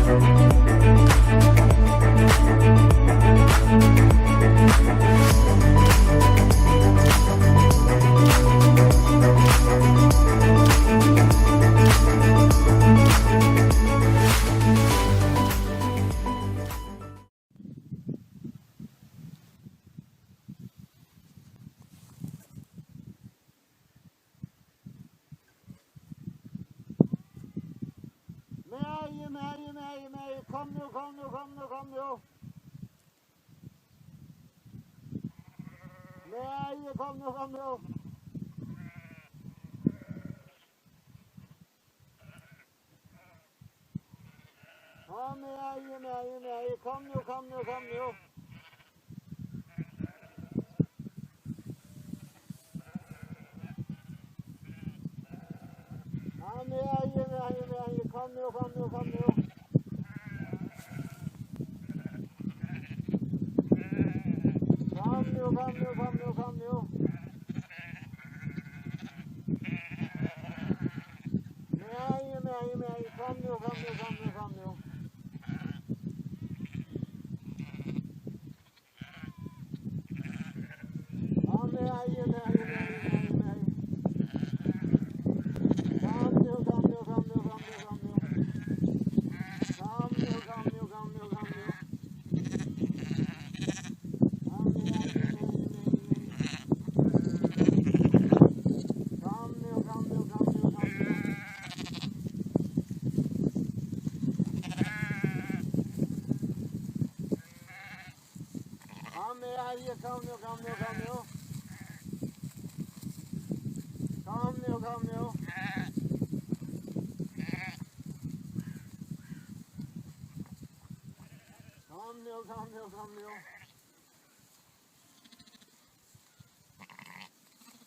Nej, kom nu. Nej, kom nu. Ja, nej, kom nu. Ja, nej, kom nu. Kom nu. Nej,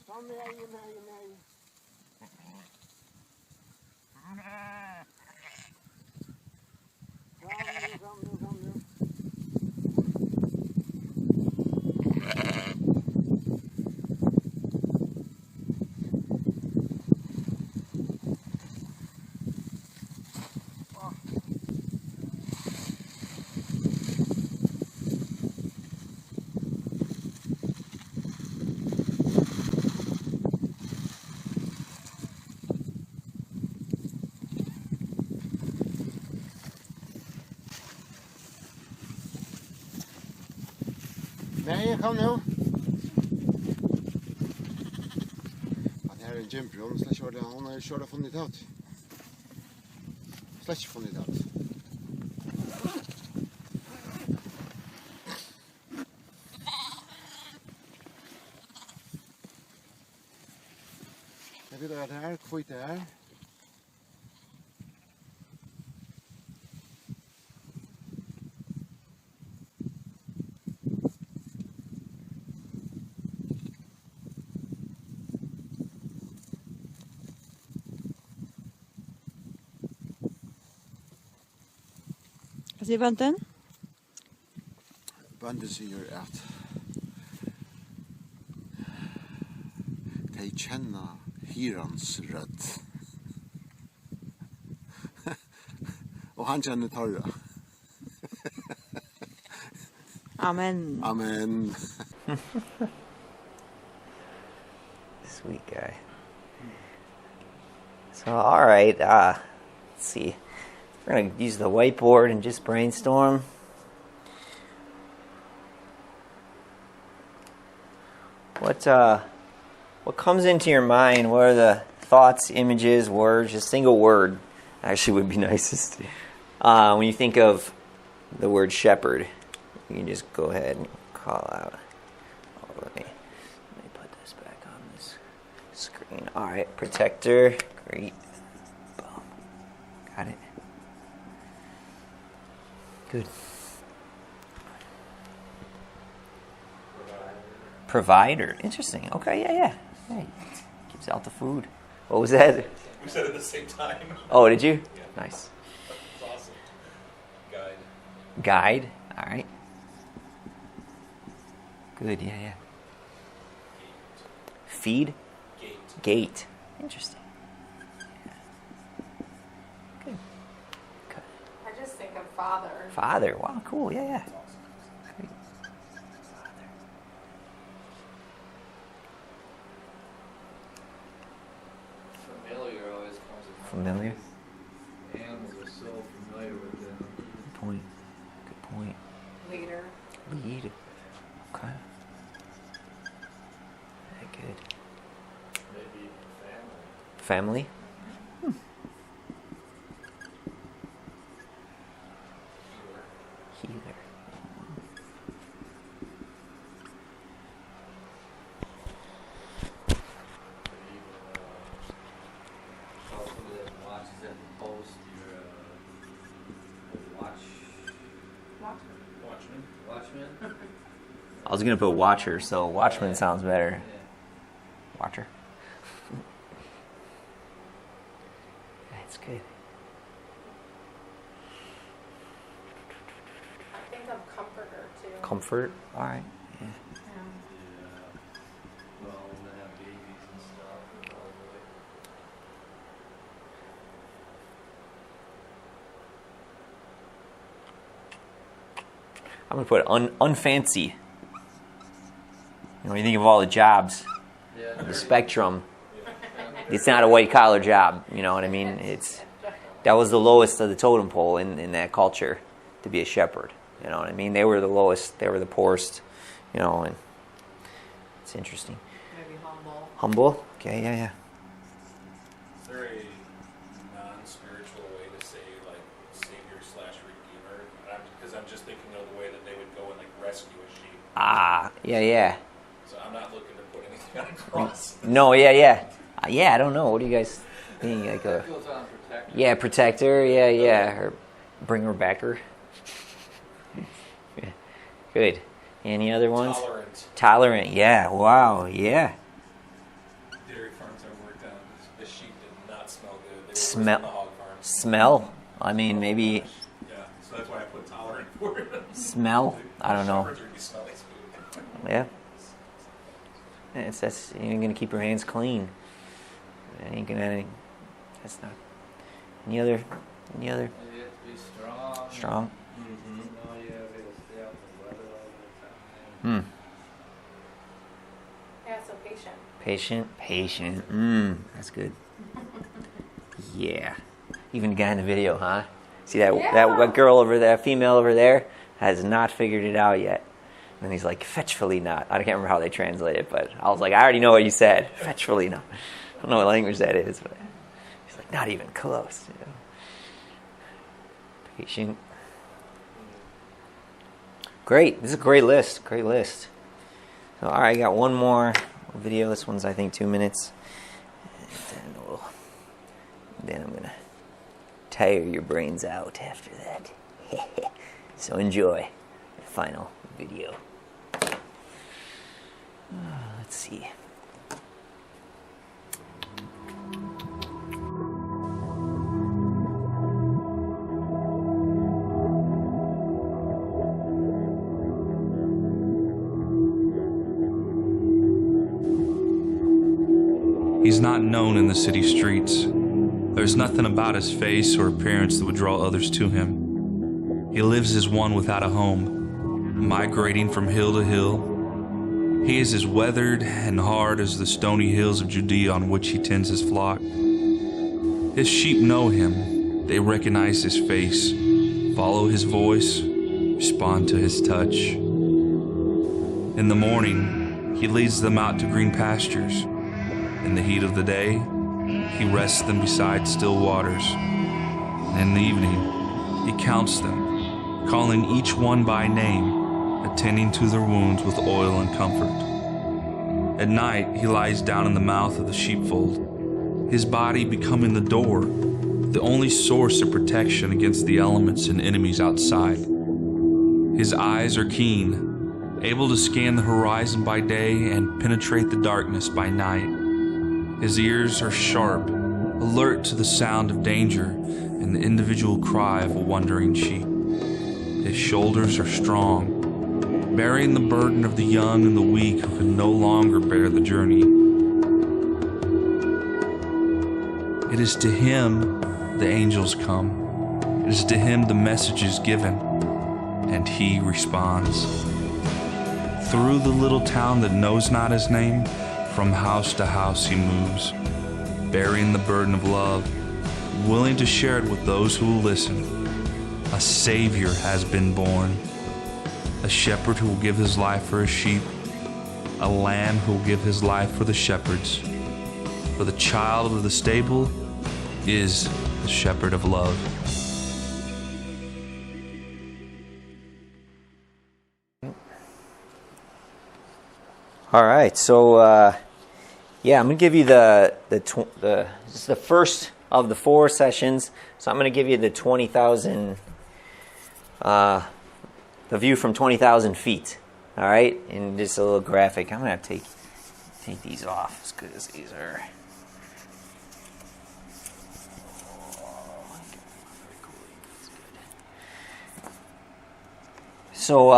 kom nu. Ja, nej. Nej, kom nu. Det här är en gympron, så körde hon har kört och funnit ut. Slash funnit ut. Jag vet att det här skit är. Vad säger bönten? Bönten säger att de känner hirans röd. Och han känner torra. Amen. Amen. Sweet guy. So, all right. Let's see. We're going to use the whiteboard and just brainstorm. What comes into your mind? What are the thoughts, images, words? Just single word actually would be nicest. When you think of the word shepherd, you can just go ahead and call out. Oh, let me put this back on this screen. All right, protector. Great. Boom. Got it. Good. Provider. Interesting. Okay, yeah. Hey, keeps out the food. What was that? We said it at the same time. Oh, did you? Yeah. Nice. That's awesome. Guide. Guide. All right. Good, yeah. Feed? Gate. Interesting. Yeah. Good. I just think Father. Father. Wow, cool. Yeah, yeah. Great. Familiar always comes in Familiar. Animals are so familiar with them. Good point. Good point. Leader. Lead. Okay. Very good. Maybe family. Family. Healer. Also that watches at the post, your watchman. I was gonna put watcher, so watchman sounds better. Yeah. Watcher. That's good. I think of comforter too. Comfort. All right. Yeah. Yeah. Well, when they have babies and stuff, probably. I'm gonna put unfancy. You know, when you think of all the jobs, Yeah. the spectrum. It's not a white collar job. You know what I mean? That was the lowest of the totem pole in that culture, to be a shepherd. You know what I mean? They were the lowest. They were the poorest. You know, and it's interesting. Maybe humble. Humble. Okay. Yeah. Yeah. Is there a non-spiritual way to say like savior/redeemer? Because I'm just thinking of the way that they would go and like rescue a sheep. Ah. Yeah. Yeah. So I'm not looking to put anything on a cross. No. Yeah. Yeah. Yeah. I don't know. What do you guys think? Like a. That goes on protector. Yeah, protector. Yeah, yeah. Or bring her back her. Yeah. Good. Any other ones? Tolerant. Tolerant. Yeah. Wow. Yeah. Dairy farms I worked on, the sheep did not smell good. They were Smell- worse than the hog farms. Smell. I mean, maybe Yeah, so that's why I put tolerant for it. smell. I don't know. Shepherds would be smelly food. Yeah. That's you ain't gonna keep your hands clean. Ain't gonna. That's not. Any other? You have to be strong. Strong. Mm-hmm. No, you have to stay out in the weather all the time. Yeah, so patient. Patient. That's good. Yeah. Even the guy in the video, huh? See that girl over there, female over there, has not figured it out yet. And he's like, fetchfully not. I can't remember how they translate it, but I was like, I already know what you said. Fetchfully not. I don't know what language that is, but he's like, not even close. You know? Patient. Great. This is a great list. Great list. So, all right, I got one more video. This one's, I think, 2 minutes. And then I'm going to tire your brains out after that. So enjoy the final video. Let's see. He's not known in the city streets. There's nothing about his face or appearance that would draw others to him. He lives as one without a home, migrating from hill to hill. He is as weathered and hard as the stony hills of Judea on which he tends his flock. His sheep know him. They recognize his face, follow his voice, respond to his touch. In the morning, he leads them out to green pastures. In the heat of the day, he rests them beside still waters. And in the evening, he counts them, calling each one by name, attending to their wounds with oil and comfort. At night, he lies down in the mouth of the sheepfold, his body becoming the door, the only source of protection against the elements and enemies outside. His eyes are keen, able to scan the horizon by day and penetrate the darkness by night. His ears are sharp, alert to the sound of danger and the individual cry of a wandering sheep. His shoulders are strong, bearing the burden of the young and the weak who can no longer bear the journey. It is to him the angels come, It is to him the message is given, and he responds. Through the little town that knows not his name, from house to house he moves, bearing the burden of love, willing to share it with those who will listen. A Savior has been born, a shepherd who will give his life for his sheep, a lamb who will give his life for the shepherds. For the child of the stable is the shepherd of love. All right, so yeah, I'm gonna give you this is the first of the 4 sessions. So I'm gonna give you the 20,000, the view from 20,000 feet. All right, and just a little graphic. I'm gonna have to take these off as good as these are. So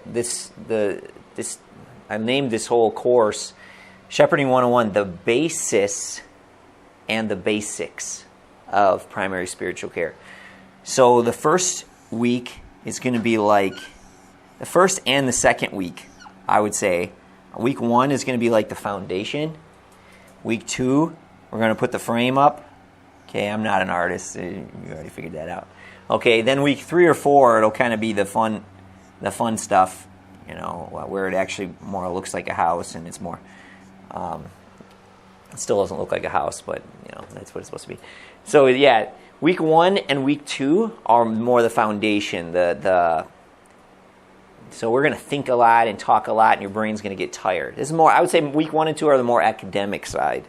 this I named this whole course Shepherding 101, the basis and the basics of primary spiritual care. So the first week is going to be like the first and the second week, I would say. Week 1 is going to be like the foundation. Week 2, we're going to put the frame up. Okay, I'm not an artist. You already figured that out. Okay, then week 3 or 4, it'll kind of be the fun stuff, you know, where it actually more looks like a house, and it's more, it still doesn't look like a house, but, you know, that's what it's supposed to be. So, yeah, week 1 and week 2 are more the foundation, so we're going to think a lot and talk a lot, and your brain's going to get tired. This is more, I would say week 1 and 2 are the more academic side,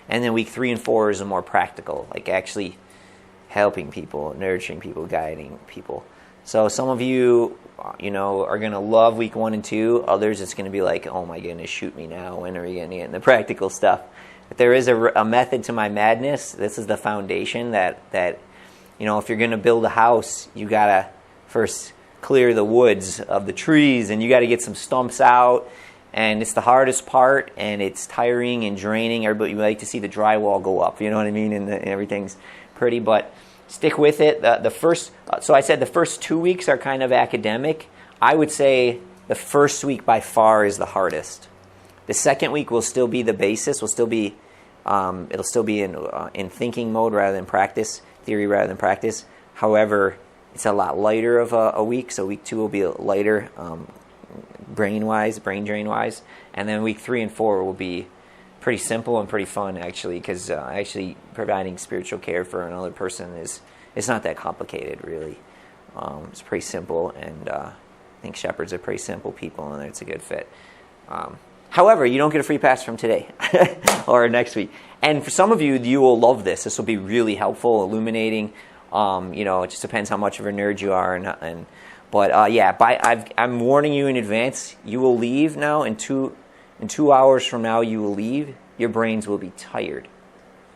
and then week 3 and 4 is the more practical, like actually helping people, nurturing people, guiding people. So some of you, you know, are going to love week 1 and 2. Others, it's going to be like, oh my goodness, shoot me now. When are we going to get in the practical stuff? But there is a method to my madness. This is the foundation that you know, if you're going to build a house, you got to first clear the woods of the trees, and you got to get some stumps out. And it's the hardest part, and it's tiring and draining. Everybody, you like to see the drywall go up, you know what I mean? And everything's pretty, but stick with it. So I said the first 2 weeks are kind of academic. I would say the first week by far is the hardest. The second week will still be the basis. Will still be, it'll still be in thinking mode rather than practice, theory rather than practice. However, it's a lot lighter of a week. So week 2 will be lighter, brain drain-wise, and then week 3 and 4 will be pretty simple and pretty fun, actually, because actually providing spiritual care for another person it's not that complicated, really. It's pretty simple, and I think shepherds are pretty simple people, and it's a good fit. However, you don't get a free pass from today or next week. And for some of you, you will love this. This will be really helpful, illuminating. You know, it just depends how much of a nerd you are, But yeah, I'm warning you in advance. You will leave now in 2 hours from now. You will leave. Your brains will be tired.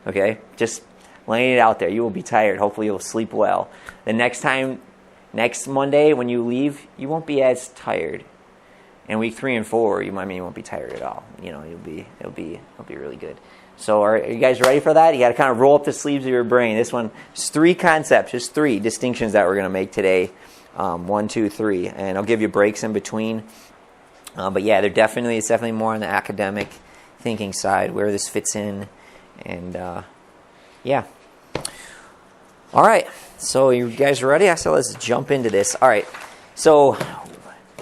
Okay, just laying it out there. You will be tired. Hopefully, you'll sleep well. The next Monday when you leave, you won't be as tired. And week 3 and 4, you won't be tired at all. You know, it'll be really good. So are you guys ready for that? You got to kind of roll up the sleeves of your brain. This one, just 3 concepts, just 3 distinctions that we're going to make today. 1, 2, 3, and I'll give you breaks in between. But yeah, it's definitely more on the academic thinking side where this fits in, and yeah. All right, so you guys ready? So let's jump into this. All right, so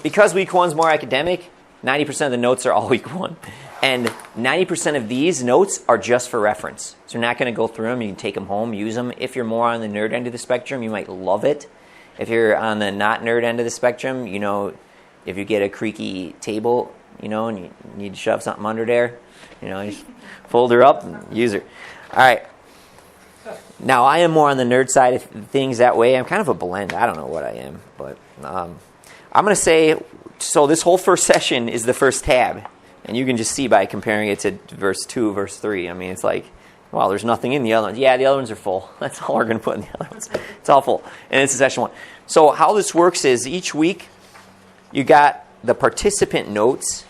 because week 1's more academic, 90% of the notes are all week 1, and 90% of these notes are just for reference. So you're not going to go through them. You can take them home, use them. If you're more on the nerd end of the spectrum, you might love it. If you're on the not nerd end of the spectrum, you know, if you get a creaky table, you know, and you need to shove something under there, you know, you just fold her up and use her. All right. Now, I am more on the nerd side of things that way. I'm kind of a blend. I don't know what I am, but I'm going to say, so this whole first session is the first tab, and you can just see by comparing it to verse 2, verse 3. I mean, it's like, well, there's nothing in the other ones. Yeah, the other ones are full. That's all we're going to put in the other ones. It's all full. And it's session 1. So how this works is each week you got the participant notes,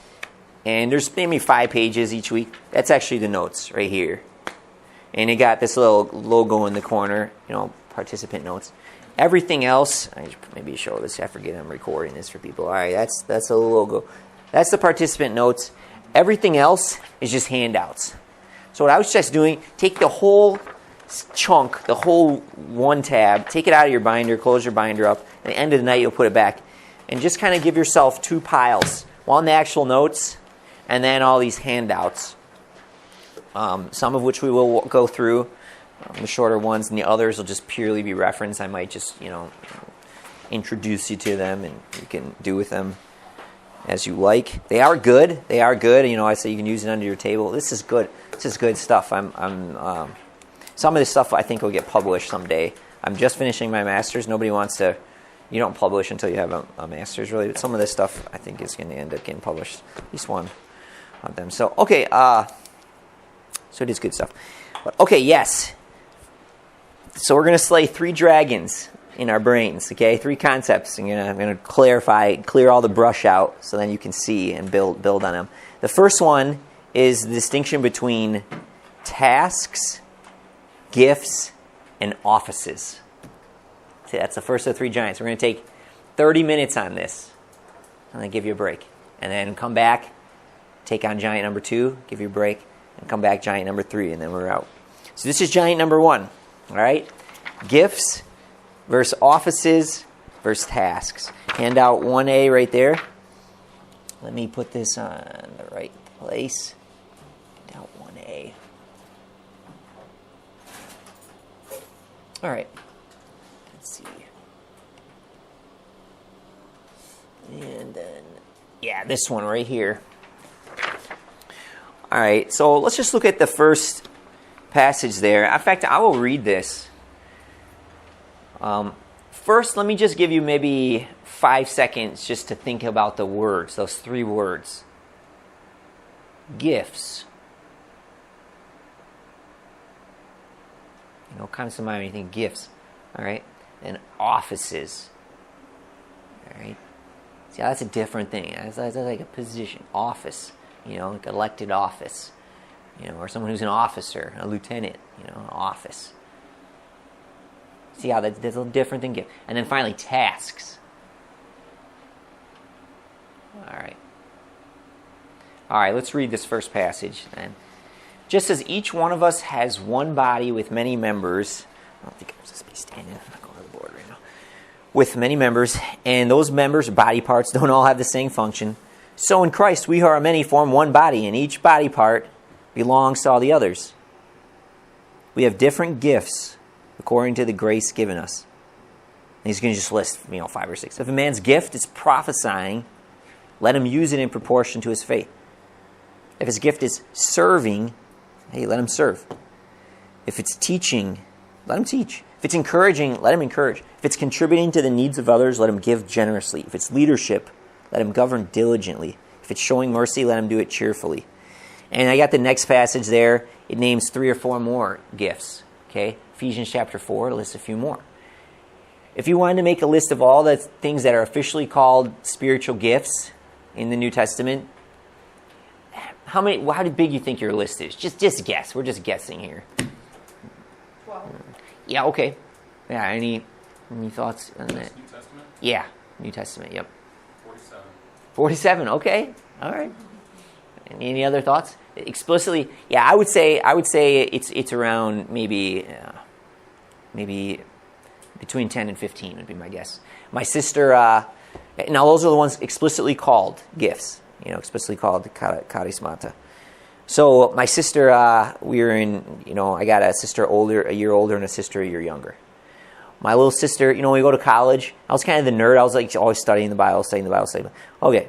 and there's maybe 5 pages each week. That's actually the notes right here. And you got this little logo in the corner, you know, participant notes. Everything else, I should maybe show this. I forget I'm recording this for people. All right, that's a logo. That's the participant notes. Everything else is just handouts. So what I was just doing, take the whole chunk, the whole one tab, take it out of your binder, close your binder up. At the end of the night, you'll put it back. And just kind of give yourself two piles. One, the actual notes, and then all these handouts. Some of which we will go through, the shorter ones, and the others will just purely be reference. I might just, introduce you to them, and you can do with them as you like. They are good. I say you can use it under your table. This is good. This is good stuff. Some of this stuff I think will get published someday. I'm just finishing my master's. Nobody wants to. You don't publish until you have a master's, really. But some of this stuff I think is going to end up getting published. At least one of them. So okay. So it is good stuff. But, okay. Yes. So we're going to slay 3 dragons in our brains. Okay. 3 concepts. I'm going to clear all the brush out, so then you can see and build on them. The first one is the distinction between tasks, gifts, and offices. See, that's the first of the 3 giants. We're going to take 30 minutes on this, and then give you a break. And then come back, take on giant number 2, give you a break, and come back giant number 3, and then we're out. So this is giant number 1, all right? Gifts versus offices versus tasks. Handout 1A right there. Let me put this on the right place. Handout 1A. All right. Let's see. And then, yeah, this one right here. All right, so let's just look at the first passage there. In fact, I will read this. First, let me just give you maybe 5 seconds just to think about the words, those 3 words. Gifts. Comes to mind when you think gifts. All right? And offices. All right? See, that's a different thing. That's like a position. Office. Like elected office. Or someone who's an officer, a lieutenant, an office. See how that's a little different than gift. And then finally, tasks. All right, let's read this first passage then. Just as each one of us has one body with many members, I don't think I'm supposed to be standing. I'm not going to the board right now. With many members, and those members, body parts, don't all have the same function. So in Christ, we who are many form one body, and each body part belongs to all the others. We have different gifts according to the grace given us. And he's going to just list, 5 or 6. If a man's gift is prophesying, let him use it in proportion to his faith. If his gift is serving, hey, let him serve. If it's teaching, let him teach. If it's encouraging, let him encourage. If it's contributing to the needs of others, let him give generously. If it's leadership, let him govern diligently. If it's showing mercy, let him do it cheerfully. And I got the next passage there. It names 3 or 4 more gifts. Okay, Ephesians chapter 4 lists a few more. If you wanted to make a list of all the things that are officially called spiritual gifts in the New Testament, how big do you think your list is? Just guess. We're just guessing here. 12. Yeah, okay. Yeah, any thoughts on that? New Testament? Yeah, New Testament, yep. 47. 47, okay. All right. Any other thoughts? Explicitly, yeah, I would say it's around maybe between 10 and 15 would be my guess. My sister, now those are the ones explicitly called gifts, explicitly called charismata. So my sister, we were in, I got a sister a year older and a sister a year younger. My little sister, when we go to college, I was kind of the nerd. I was like always studying the Bible. Okay.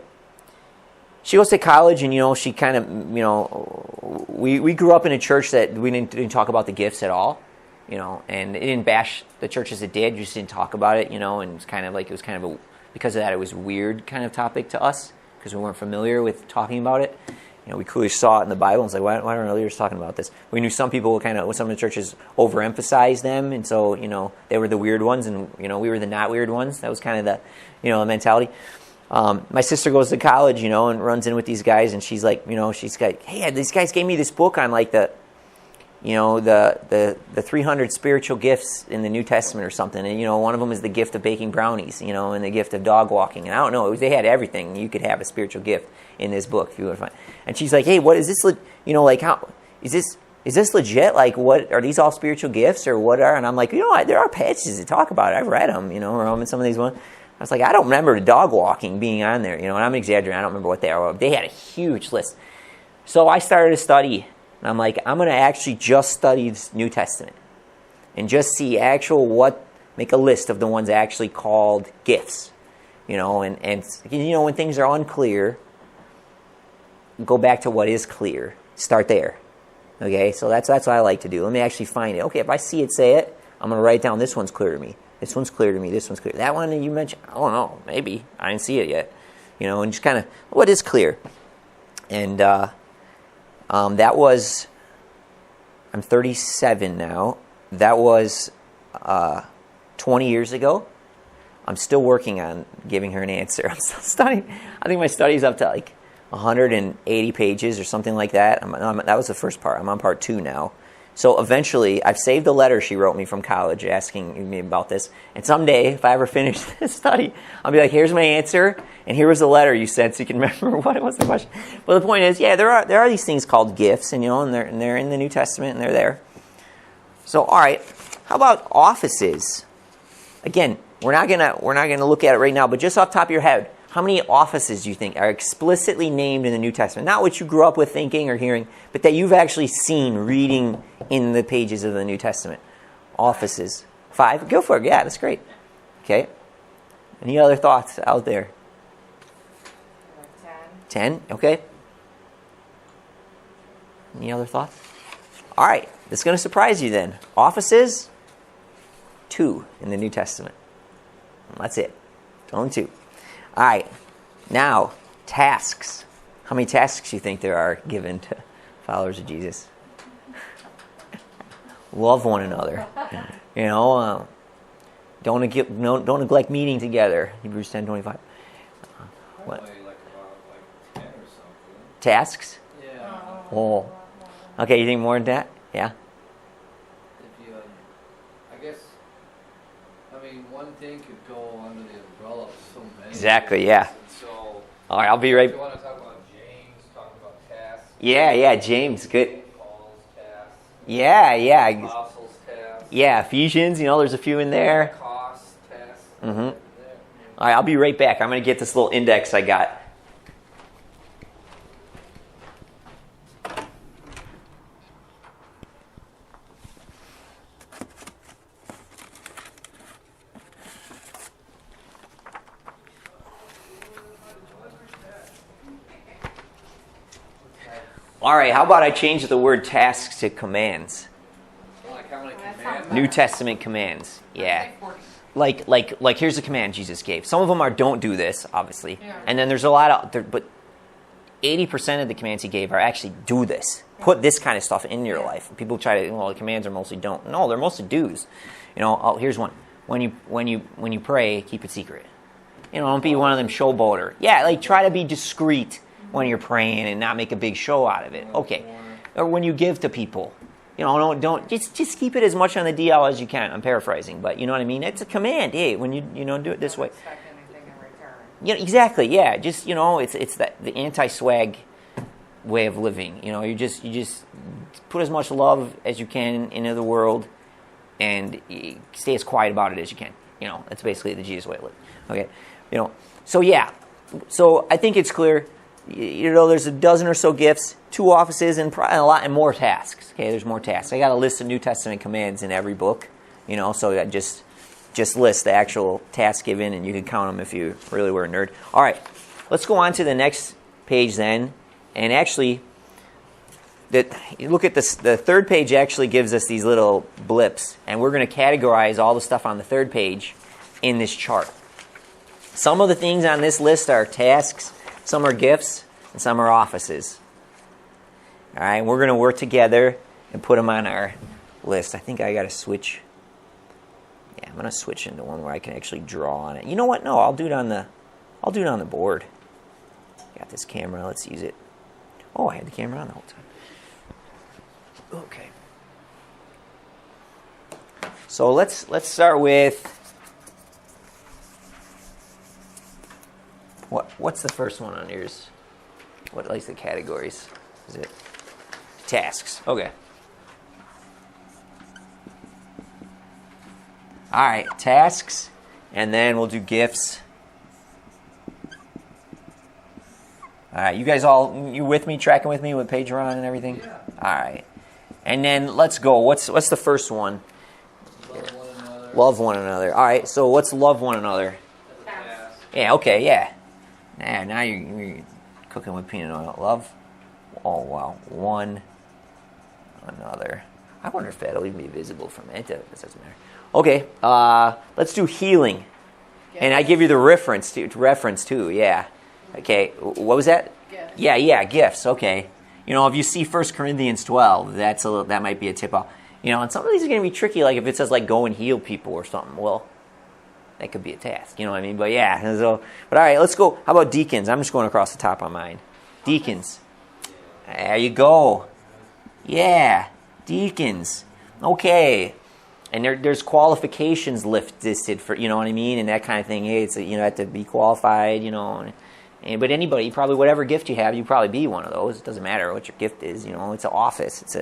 She goes to college, and she kind of, we grew up in a church that we didn't talk about the gifts at all, and it didn't bash the churches it did. You just didn't talk about it, and it's kind of like because of that, it was a weird kind of topic to us because we weren't familiar with talking about it. We clearly saw it in the Bible and was like, why aren't our leaders talking about this? We knew some people some of the churches overemphasized them, and so they were the weird ones, and we were the not weird ones. That was kind of the mentality. My sister goes to college, and runs in with these guys, and she's like, hey, these guys gave me this book on like the the 300 spiritual gifts in the New Testament or something, and one of them is the gift of baking brownies, and the gift of dog walking, and I don't know, they had everything. You could have a spiritual gift in this book if you would find. And she's like, hey, what is this? Like how is this legit? Like, what are these all spiritual gifts or what are? And I'm like, there are passages that talk about it. I've read them, or in some of these ones. I was like, I don't remember the dog walking being on there, and I'm exaggerating. I don't remember what they are. They had a huge list. So I started to study, and I'm like, I'm going to actually just study this New Testament and just see make a list of the ones actually called gifts, and when things are unclear, go back to what is clear. Start there. Okay, so that's what I like to do. Let me actually find it. Okay, if I see it, say it. I'm going to write down this one's clear to me. This one's clear to me. This one's clear. That one that you mentioned, I don't know. Maybe. I didn't see it yet. And just kind of, what is clear? And that was, I'm 37 now. That was 20 years ago. I'm still working on giving her an answer. I'm still studying. I think my study's up to like 180 pages or something like that. That was the first part. I'm on part 2 now. So eventually, I've saved a letter she wrote me from college asking me about this. And someday, if I ever finish this study, I'll be like, here's my answer, and here was the letter you sent so you can remember what was the question. But the point is, there are these things called gifts, and they're in the New Testament, and they're there. So, all right, how about offices? Again, we're not gonna look at it right now, but just off the top of your head, how many offices do you think are explicitly named in the New Testament? Not what you grew up with thinking or hearing, but that you've actually seen reading in the pages of the New Testament. Offices. 5? Go for it. Yeah, that's great. Okay. Any other thoughts out there? 10? Okay. Any other thoughts? All right. This is going to surprise you then. Offices, 2 in the New Testament. That's it. It's only 2. All right, now, tasks. How many tasks do you think there are given to followers of Jesus? Love one another. Don't neglect meeting together. Hebrews 10:25. What? Probably like about 10 or something. Tasks? Yeah. Oh. Okay, you think more than that? Yeah? If you, I guess, one thing could go under the umbrella of so many. Exactly, yeah. And so, All right, I'll be right. if you want to talk about James, talk about tasks. Yeah, James, good. Paul's tasks. Yeah. Apostles' tasks. Yeah, Ephesians, there's a few in there. Cost tasks. Mm-hmm. There. All right, I'll be right back. I'm going to get this little index I got. All right, how about I change the word tasks to commands? Like how many commandments? New Testament commands. Yeah. Like here's a command Jesus gave. Some of them are don't do this, obviously. Yeah. And then there's a lot of, but 80% of the commands he gave are actually do this. Put this kind of stuff in your life. People try to, the commands are mostly don't. No, they're mostly do's. Here's one. When you pray, keep it secret. Don't be one of them showboater. Yeah, try to be discreet when you're praying and not make a big show out of it. Okay. Or when you give to people. Don't just keep it as much on the DL as you can. I'm paraphrasing, but you know what I mean? It's a command. Hey, when you do it this way. Don't expect anything in return. Exactly. Yeah. Just it's the anti-swag way of living. You just put as much love as you can into the world, and stay as quiet about it as you can. That's basically the Jesus way of living. Okay. So yeah. So I think it's clear. There's a dozen or so gifts, 2 offices, and a lot and more tasks. Okay, there's more tasks. I got a list of New Testament commands in every book. So I just list the actual tasks given, and you can count them if you really were a nerd. All right, let's go on to the next page then. And actually, you look at this. The third page actually gives us these little blips, and we're going to categorize all the stuff on the third page in this chart. Some of the things on this list are tasks. Some are gifts, and some are offices. All right, we're going to work together and put them on our list. I think I got to switch. Yeah, I'm going to switch into one where I can actually draw on it. You know what? No, I'll do it on the board. Got this camera. Let's use it. Oh, I had the camera on the whole time. Okay. So let's start with what's the first one on yours? What likes the categories? Is it tasks? Okay. All right, tasks, and then we'll do gifts. All right, you guys you with me, tracking with me with page we're on and everything? Yeah. All right. And then let's go. What's the first one? Love one another. Love one another. All right, so what's love one another? Task. Yeah, okay, yeah. Now you're cooking with peanut oil. Love? Oh, wow. One another. I wonder if that'll even be visible from it. It doesn't matter. Okay, let's do healing. And I give you the reference too, yeah. Okay, what was that? Gifts. Yeah, gifts, okay. If you see 1 Corinthians 12, that might be a tip off. And some of these are going to be tricky, like if it says, like, go and heal people or something. Well, that could be a task, you know what I mean? But yeah, but all right, let's go. How about deacons? I'm just going across the top on mine. Deacons. There you go. Yeah, deacons. Okay. And there's qualifications listed for, you know what I mean, and that kind of thing. Hey, it's you have to be qualified, but anybody, probably whatever gift you have, you probably be one of those. It doesn't matter what your gift is. It's an office. It's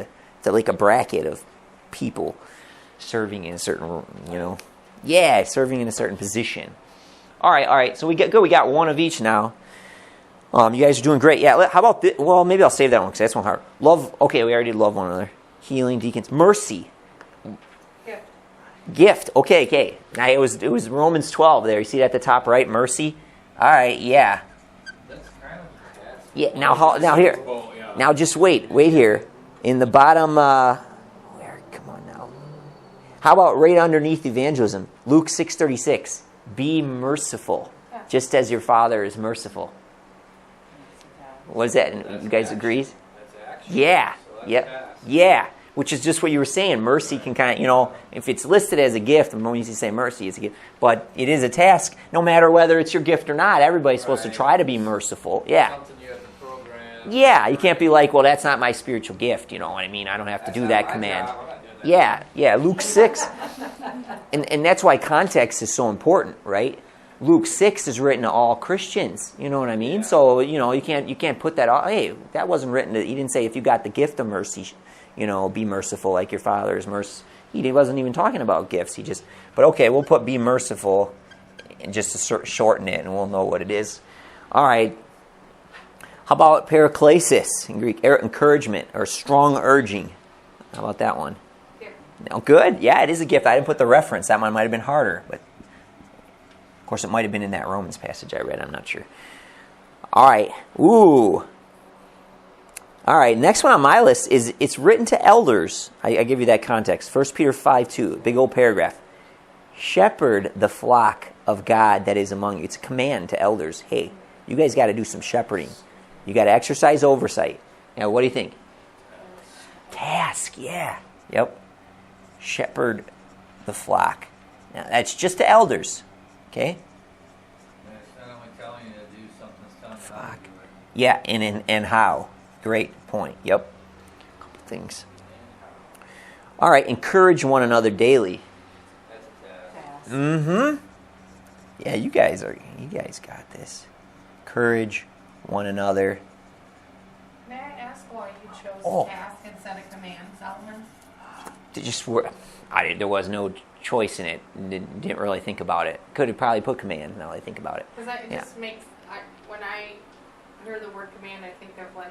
like a bracket of people serving in a certain, serving in a certain position. All right. So we got one of each now. You guys are doing great. Yeah. How about this? Well, maybe I'll save that one because that's one hard. Love. Okay, we already did love one another. Healing, deacons, mercy. Gift. Okay. Now it was Romans 12 there. You see that at the top right? Mercy. All right. Yeah. That's kind of a task. Yeah. Now here. Yeah. Now just wait here. In the bottom. Come on now. How about right underneath evangelism? Luke 6:36. Be merciful, just as your Father is merciful. What is that? You guys agree? That's action. Yeah. So that's Yep. task. Yeah. Which is just what you were saying. Mercy can kind of, if it's listed as a gift, when you say mercy, it's a gift. But it is a task, no matter whether it's your gift or not. Everybody's supposed to try to be merciful. Yeah. Something you have to program. Yeah. You can't be like, well, that's not my spiritual gift. You know what I mean? I don't have to do that command. Yeah. Luke 6. And that's why context is so important, right? Luke 6 is written to all Christians. You know what I mean? Yeah. So, you can't put that, hey, that wasn't written he didn't say if you got the gift of mercy, be merciful like your Father is merciful. He wasn't even talking about gifts. But okay, we'll put be merciful just to shorten it and we'll know what it is. All right. How about paraklesis in Greek? Encouragement or strong urging. How about that one? No, good. Yeah, it is a gift. I didn't put the reference. That one might have been harder. But of course, it might have been in that Romans passage I read. I'm not sure. All right. Ooh. All right, next one on my list is it's written to elders. I give you that context. 1 Peter 5:2, big old paragraph. Shepherd the flock of God that is among you. It's a command to elders. Hey, you guys got to do some shepherding. You got to exercise oversight. Now, what do you think? Task, yeah. Yep. Shepherd the flock. Now, that's just to elders. Okay? And it's not only telling you to do something, it's telling you how to do it. Yeah, and how. Great point. Yep. A couple things. All right. Encourage one another daily. That's a task. Mm-hmm. Yeah, you guys got this. Encourage one another. May I ask why you chose task instead of command, Solomon? There was no choice in it. Didn't really think about it. Could have probably put command. Now I think about it. Because it just makes, when I hear the word command, I think of like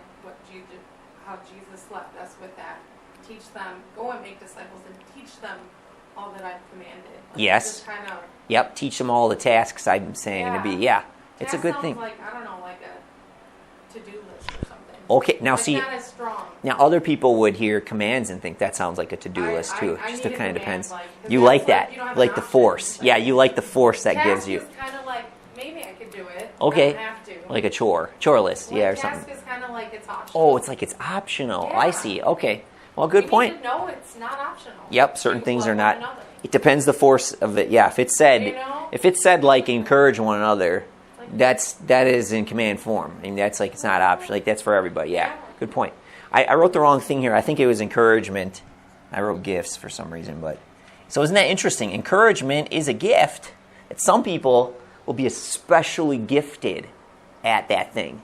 how Jesus left us with that. Teach them, go and make disciples and teach them all that I've commanded. Yes. Just kind of. Yep. Teach them all the tasks I'm saying to be. Yeah. It's a good thing. Like, I don't know, like a to-do list or something. Okay. Now it's see. Not as strong. Now other people would hear commands and think that sounds like a to-do list too. Just it kind of depends. Like, you like that. You don't have like the force. Yeah. You like the force that gives you. Task is kind of like maybe I could do it. Okay. I don't have to. Like a chore list, or something. Task is kind of like it's optional. Oh, it's like it's optional. Yeah. I see. Okay. Well, good point. You need to know it's not optional. Yep, certain You things love are one not. another. It depends the force of it. Yeah, if it said like encourage one another, that is in command form. I mean, that's like it's not optional. Like that's for everybody. Yeah. Good point. I wrote the wrong thing here. I think it was encouragement. I wrote gifts for some reason, but So isn't that interesting? Encouragement is a gift that some people will be especially gifted at that thing.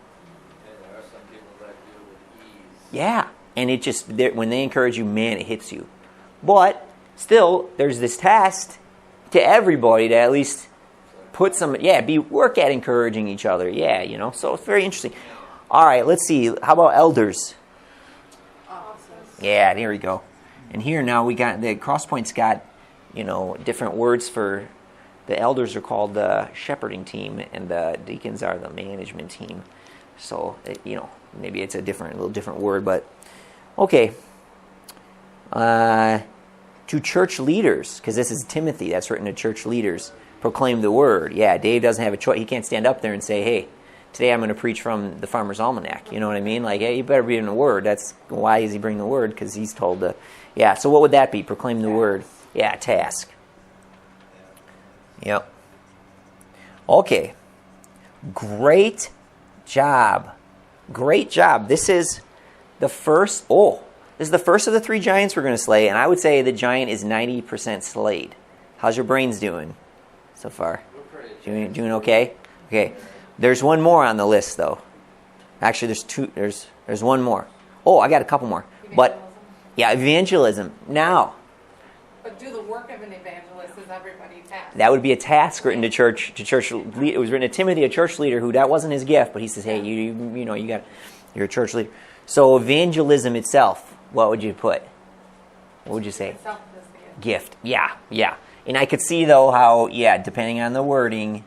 And there are some people that do it with ease. Yeah, and it just, when they encourage you, man, it hits you. But still, there's this test to everybody to at least put some, work at encouraging each other. Yeah, so it's very interesting. All right, let's see. How about elders? Yeah, there we go. And here now we got, the Crosspoint's got, different words for, the elders are called the shepherding team and the deacons are the management team. So, maybe it's a little different word, but okay. To church leaders, because this is Timothy, that's written to church leaders, proclaim the word. Yeah, Dave doesn't have a choice. He can't stand up there and say, hey, today I'm going to preach from the Farmer's Almanac. You know what I mean? Like, hey, you better be in the word. That's why is he bringing the word? Because he's told to. Yeah, so what would that be? Proclaim the word. Yeah, task. Yep. Okay. Great job. Great job. This is the first of the 3 giants we're going to slay, and I would say the giant is 90% slayed. How's your brains doing so far? Doing okay? Okay. There's one more on the list, though. Actually, there's 2. There's one more. Oh, I got a couple more. But yeah, evangelism. Now, but do the work of an evangelist is everybody's task. that would be a task written to church. It was written to Timothy, a church leader, who that wasn't his gift, but he says, "Hey, you're a church leader." So evangelism itself, what would you put? What would you say? Gift. Yeah. And I could see though how, depending on the wording,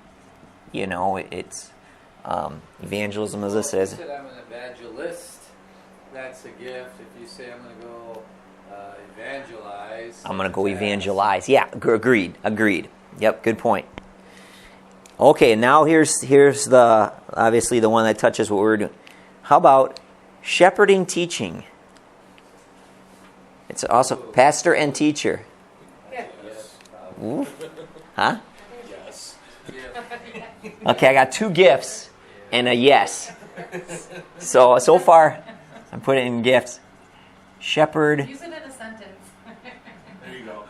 it's evangelism as this is. If you said I'm an evangelist, that's a gift. If you say I'm going to go evangelize, I'm going to go evangelize. Yeah, agreed. Yep, good point. Okay, now here's the obviously the one that touches what we're doing. How about shepherding teaching? It's also pastor and teacher. Ooh. Huh? Yes. Okay, I got 2 gifts and a yes. So far, I'm putting in gifts. Shepherd. Use it in a sentence. There you go.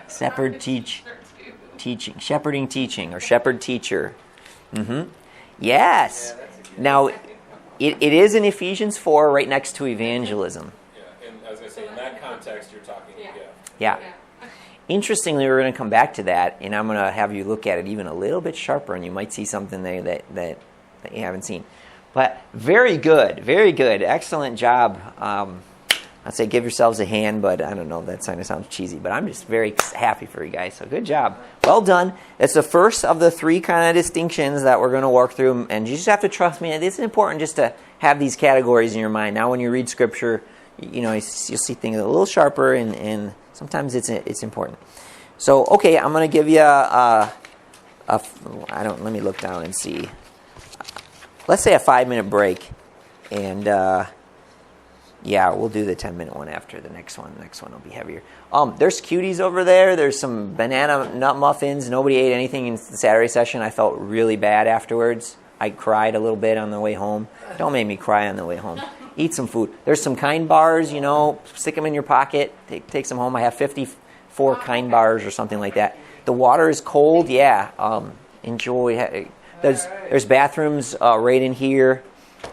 Shepherd teaching. Shepherding teaching or shepherd teacher. Mm-hmm. Yes. Now, it is in Ephesians 4 right next to evangelism. Yeah, and as I say, in that context, you're talking a gift. Yeah. Interestingly, we're going to come back to that, and I'm going to have you look at it even a little bit sharper, and you might see something there that you haven't seen. But very good. Excellent job. I'd say give yourselves a hand, but I don't know, that kind of sounds cheesy, but I'm just very happy for you guys. So good job. Well done. It's the first of the 3 kind of distinctions that we're going to work through, and you just have to trust me. It's important just to have these categories in your mind. Now when you read Scripture, you'll see things a little sharper, and sometimes it's important. So, okay, I'm going to give you let me look down and see. Let's say a 5-minute break, and we'll do the 10-minute one after the next one. The next one will be heavier. There's cuties over there. There's some banana nut muffins. Nobody ate anything in the Saturday session. I felt really bad afterwards. I cried a little bit on the way home. Don't make me cry on the way home. Eat some food. There's some Kind bars, stick them in your pocket. Take some home. I have 54 Kind bars or something like that. The water is cold. Enjoy. There's bathrooms right in here.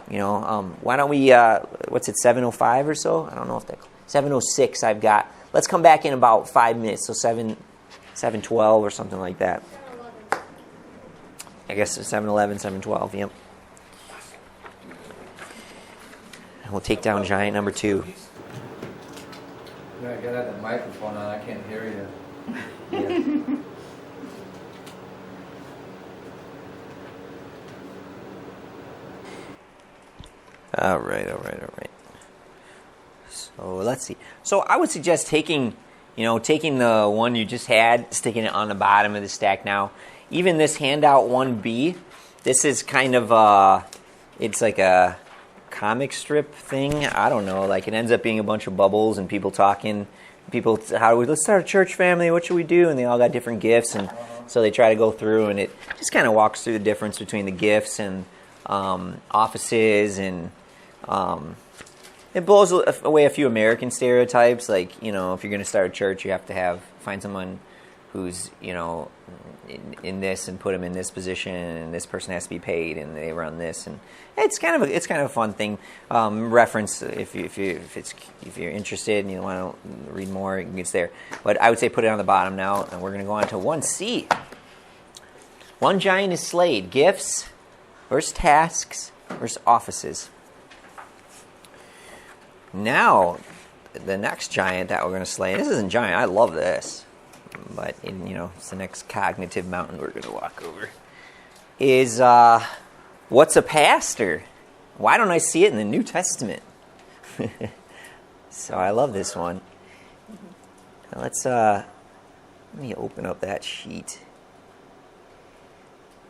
Why don't we, what's it, 7:05 or so? I don't know if 7:06 I've got. Let's come back in about 5 minutes, so 7:12 or something like that. I guess it's 7:11, 7:12, yep. And we'll take down giant number 2. I got the microphone on, I can't hear you. Yeah. All right. So let's see. So I would suggest taking the one you just had, sticking it on the bottom of the stack now. Even this handout 1B, this is kind of it's like a comic strip thing. I don't know. Like it ends up being a bunch of bubbles and people talking. Let's start a church family. What should we do? And they all got different gifts, and so they try to go through, and it just kind of walks through the difference between the gifts and offices and It blows away a few American stereotypes. Like, you know, if you're going to start a church, you have to find someone who's, you know, in this and put them in this position, and this person has to be paid, and they run this, and it's kind of a fun thing. Reference if you're interested and you want to read more, it's there. But I would say put it on the bottom now, and we're going to go on to 1C. One giant is slayed: gifts versus tasks versus offices. Now, the next giant that we're going to slay. This isn't giant. I love this. But, it's the next cognitive mountain we're going to walk over. Is, what's a pastor? Why don't I see it in the New Testament? So I love this one. Let's, let me open up that sheet.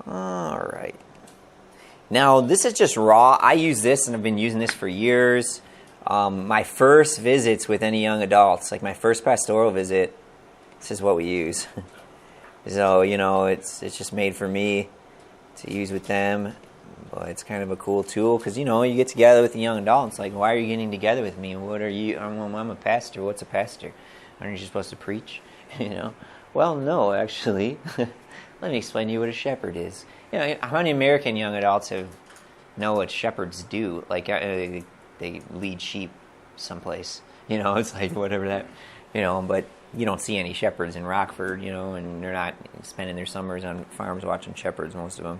All right. Now, this is just raw. I use this, and I've been using this for years. My first visits with any young adults, like my first pastoral visit, this is what we use. So, it's just made for me to use with them. But it's kind of a cool tool because, you get together with a young adult. It's like, why are you getting together with me? What are you? I'm a pastor. What's a pastor? Aren't you supposed to preach? Well, no, actually. Let me explain to you what a shepherd is. How many American young adults know what shepherds do? Like, they lead sheep someplace. It's like whatever that, but you don't see any shepherds in Rockford, and they're not spending their summers on farms watching shepherds, most of them.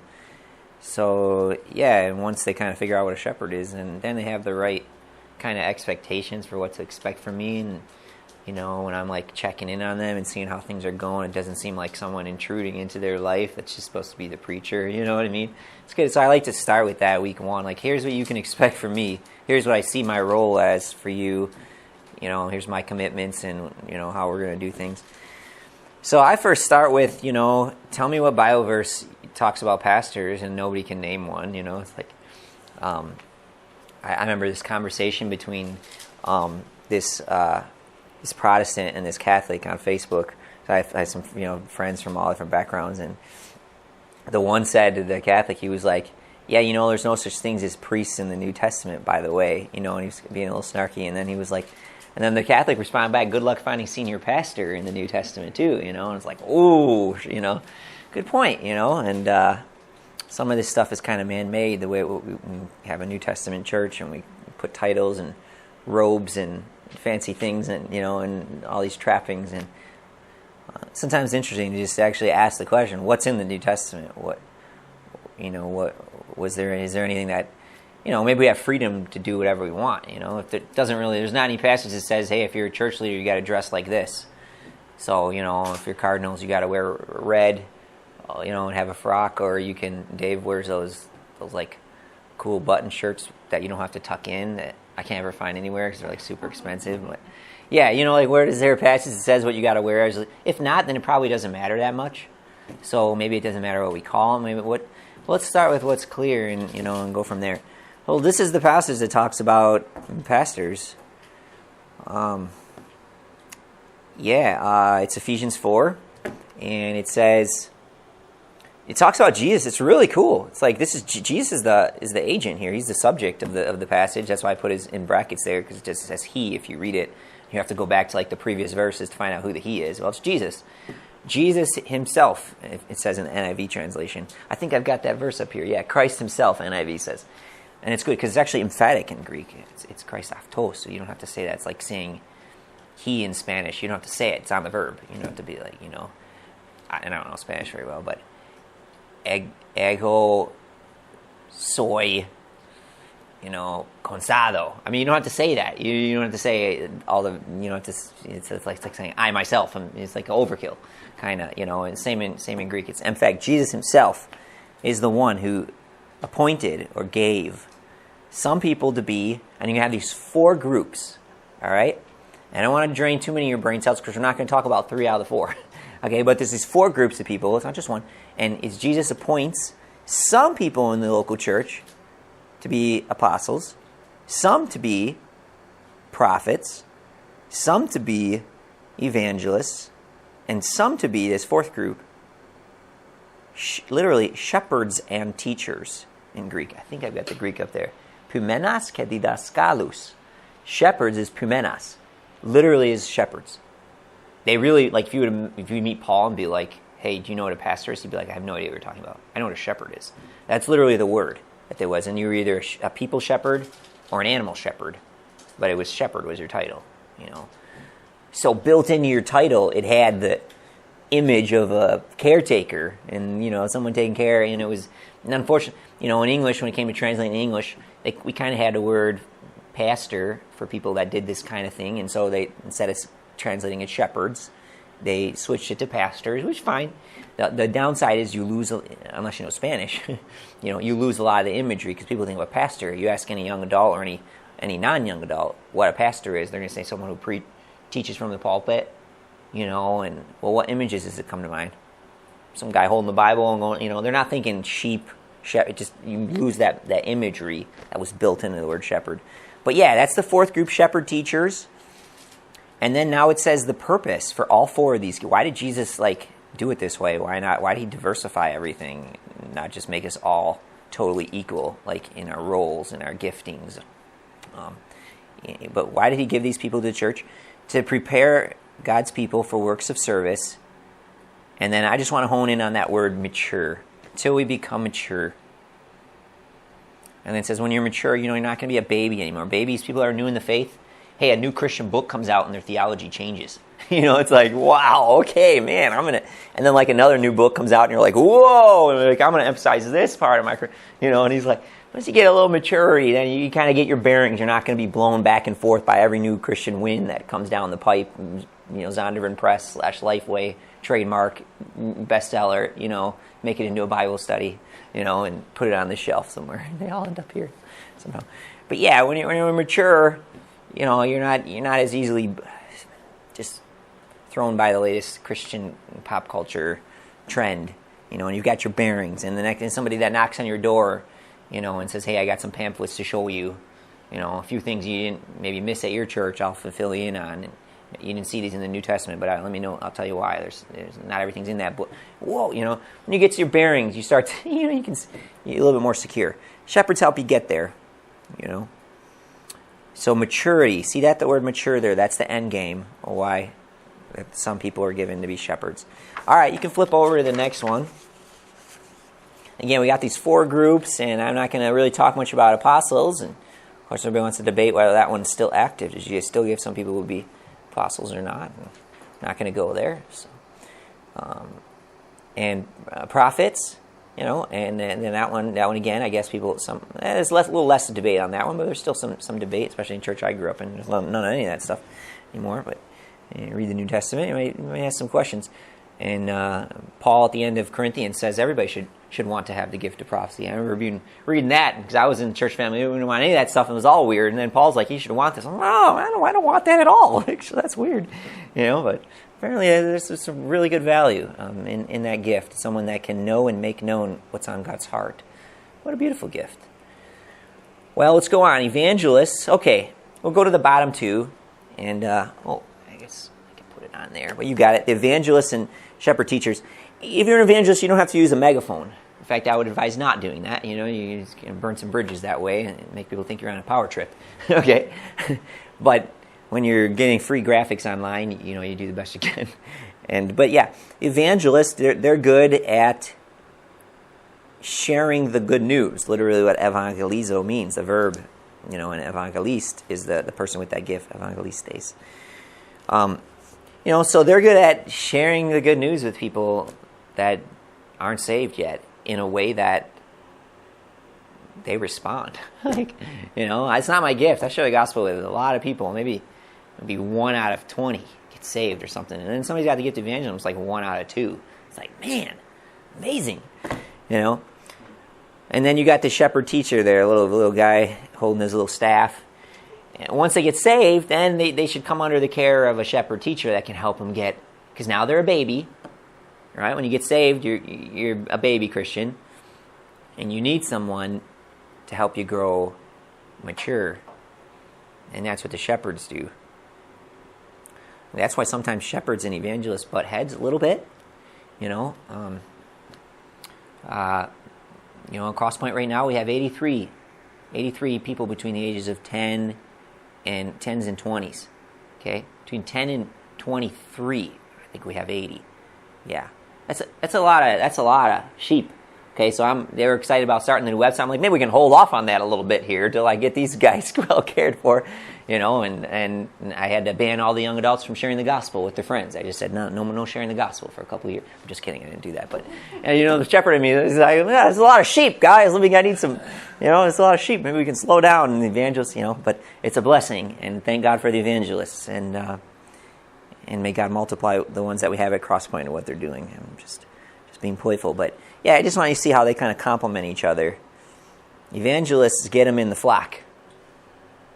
So, yeah, and once they kind of figure out what a shepherd is, and then they have the right kind of expectations for what to expect from me, and, when I'm, like, checking in on them and seeing how things are going, it doesn't seem like someone intruding into their life that's just supposed to be the preacher, you know what I mean? It's good. So I like to start with that week one. Like, here's what you can expect from me. Here's what I see my role as for you. Here's my commitments and, how we're going to do things. So I first start with, tell me what Bible verse talks about pastors, and nobody can name one, It's like, I remember this conversation between this Protestant and this Catholic on Facebook. So I had some, friends from all different backgrounds, and the one said to the Catholic, he was like, yeah, there's no such things as priests in the New Testament, by the way, and he was being a little snarky, and then he was like, and then the Catholic responded back, good luck finding senior pastor in the New Testament too, and it's like, ooh, good point, and some of this stuff is kind of man-made, the way we have a New Testament church, and we put titles and robes and fancy things, and, and all these trappings, and sometimes it's interesting to just actually ask the question, what's in the New Testament? What is there anything that, maybe we have freedom to do whatever we want, if it doesn't really, there's not any passage that says, hey, if you're a church leader, you got to dress like this. So, if you're cardinals, you got to wear red, and have a frock, or you can, Dave wears those like cool button shirts that you don't have to tuck in that I can't ever find anywhere because they're like super expensive. But yeah, like where is there a passage that says what you got to wear? If not, then it probably doesn't matter that much. So maybe it doesn't matter what we call them. Let's start with what's clear and and go from there. Well, this is the passage that talks about pastors. It's Ephesians 4, and it says, it talks about Jesus. It's really cool. It's like Jesus is the agent here. He's the subject of the passage. That's why I put his in brackets there, because it just says he. If you read it, you have to go back to like the previous verses to find out who the he is. Well, it's Jesus. Jesus himself, it says in the NIV translation. I think I've got that verse up here. Yeah, Christ himself, NIV says. And it's good because it's actually emphatic in Greek. It's Christ aftos, so you don't have to say that. It's like saying he in Spanish. You don't have to say it. It's on the verb. You don't have to be like, and I don't know Spanish very well, but ego soy, consado. I mean, you don't have to say that. You don't have to say all the, it's like saying I myself. It's like overkill, kind of, and same in Greek. It's, in fact, Jesus himself is the one who appointed or gave some people to be, and you have these 4 groups, all right? And I don't want to drain too many of your brain cells because we're not going to talk about 3 out of the 4, okay? But there's these 4 groups of people. It's not just one. And it's Jesus appoints some people in the local church to be apostles, some to be prophets, some to be evangelists, and some to be, this 4th group, literally shepherds and teachers in Greek. I think I've got the Greek up there. Pumenas ke didaskalus. shepherds is pumenas. Literally is shepherds. They really, like, if you meet Paul and be like, hey, do you know what a pastor is? He'd be like, I have no idea what you're talking about. I know what a shepherd is. That's literally the word that there was. And you were either a people shepherd or an animal shepherd. But it was shepherd was your title, you know. So built into your title, it had the image of a caretaker and, you know, someone taking care. And it was, and unfortunately, you know, in English, when it came to translating English, we kind of had the word pastor for people that did this kind of thing. And so they, instead of translating it shepherds, they switched it to pastors, which is fine. The downside is you lose, unless you know Spanish, you know, you lose a lot of the imagery because people think of a pastor. You ask any young adult or any non-young adult what a pastor is, they're going to say someone who teaches from the pulpit, you know, and, well, what images does it come to mind? Some guy holding the Bible and going, you know, they're not thinking sheep, just you lose that imagery that was built into the word shepherd. But yeah, that's the fourth group, shepherd teachers. And then now it says the purpose for all four of these. Why did Jesus, like, do it this way? Why not? Why did he diversify everything, not just make us all totally equal, like in our roles and our giftings? But why did he give these people to the church? To prepare God's people for works of service. And then I just want to hone in on that word mature. Until we become mature. And then it says when you're mature, you know, you're not going to be a baby anymore. Babies, people that are new in the faith, hey, a new Christian book comes out and their theology changes. You know, it's like, wow, okay, man, I'm going to... And then like another new book comes out and you're like, whoa, and like, I'm going to emphasize this part of my... You know, and he's like, once you get a little maturity, then you kind of get your bearings. You're not going to be blown back and forth by every new Christian wind that comes down the pipe. You know, Zondervan Press / Lifeway, trademark, bestseller, you know, make it into a Bible study, you know, and put it on the shelf somewhere. They all end up here somehow. But yeah, when you're mature, you know, you're not as easily just thrown by the latest Christian pop culture trend, you know, and you've got your bearings. And the next, and somebody that knocks on your door, you know, and says, hey, I got some pamphlets to show you, you know, a few things you didn't maybe miss at your church, I'll fill you in on. And you didn't see these in the New Testament, but let me know. I'll tell you why. There's not everything's in that book. Whoa, you know, when you get to your bearings, you start to, you know, you're a little bit more secure. Shepherds help you get there, you know. So maturity, see that the word mature there, that's the end game, or why some people are given to be shepherds. All right, you can flip over to the next one. Again, we got these four groups, and I'm not going to really talk much about apostles. And of course, everybody wants to debate whether that one's still active. Did you still give some people who would be apostles or not? And I'm not going to go there. So, and prophets, you know, and then that one again, I guess people, there's a little less debate on that one, but there's still some debate, especially in church I grew up in. There's none of any of that stuff anymore, but you read the New Testament, you may ask some questions. And Paul at the end of Corinthians says everybody should want to have the gift of prophecy. I remember reading that because I was in the church family. We didn't want any of that stuff. It was all weird. And then Paul's like, you should want this. I'm like, oh, I don't want that at all. Actually, that's weird. You know, but apparently there's some really good value in that gift. Someone that can know and make known what's on God's heart. What a beautiful gift. Well, let's go on. Evangelists. Okay, we'll go to the bottom two. And, I guess I can put it on there. But you got it. The evangelists and shepherd teachers. If you're an evangelist, you don't have to use a megaphone. In fact, I would advise not doing that. You know, you just can burn some bridges that way and make people think you're on a power trip. Okay? But when you're getting free graphics online, you know, you do the best you can. But yeah, evangelists, they're good at sharing the good news. Literally what evangelizo means, the verb, you know, and evangelist is the person with that gift, evangelistes. You know, so they're good at sharing the good news with people that aren't saved yet in a way that they respond. Like, you know, it's not my gift. I share the gospel with a lot of people. Maybe 1 out of 20 get saved or something. And then somebody's got the gift of evangelism. It's like 1 out of 2. It's like, man, amazing. You know? And then you got the shepherd teacher there, a little guy holding his little staff. And once they get saved, then they should come under the care of a shepherd teacher that can help them get, because now they're a baby, right? When you get saved, you're a baby Christian, and you need someone to help you grow mature. And that's what the shepherds do. And that's why sometimes shepherds and evangelists butt heads a little bit, you know. You know, at Cross Point right now we have 83 people between the ages of 10 and 10s and 20s. Okay, between 10 and 23, I think we have 80. Yeah, that's a lot of sheep. Okay, so they were excited about starting the new website. I'm like, maybe we can hold off on that a little bit here till I get these guys well cared for, and I had to ban all the young adults from sharing the gospel with their friends. I just said, no sharing the gospel for a couple of years. I'm just kidding, I didn't do that. But, the shepherd in me is like, there's a lot of sheep, guys. I need some, there's a lot of sheep. Maybe we can slow down. And the evangelists, but it's a blessing. And thank God for the evangelists. And may God multiply the ones that we have at Crosspoint and what they're doing. I'm just being playful. But, yeah, I just want you to see how they kind of complement each other. Evangelists get them in the flock.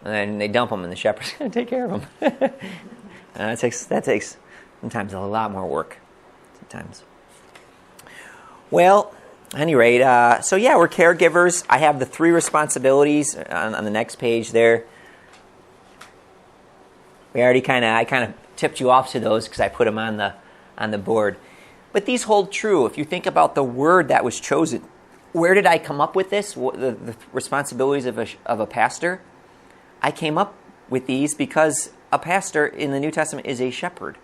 And then they dump them, and the shepherd's going to take care of them. That takes sometimes a lot more work. Sometimes. Well, at any rate, so yeah, we're caregivers. I have the 3 responsibilities on the next page there. I kind of tipped you off to those because I put them on the board. But these hold true. If you think about the word that was chosen, where did I come up with this? The responsibilities of a pastor? I came up with these because a pastor in the New Testament is a shepherd.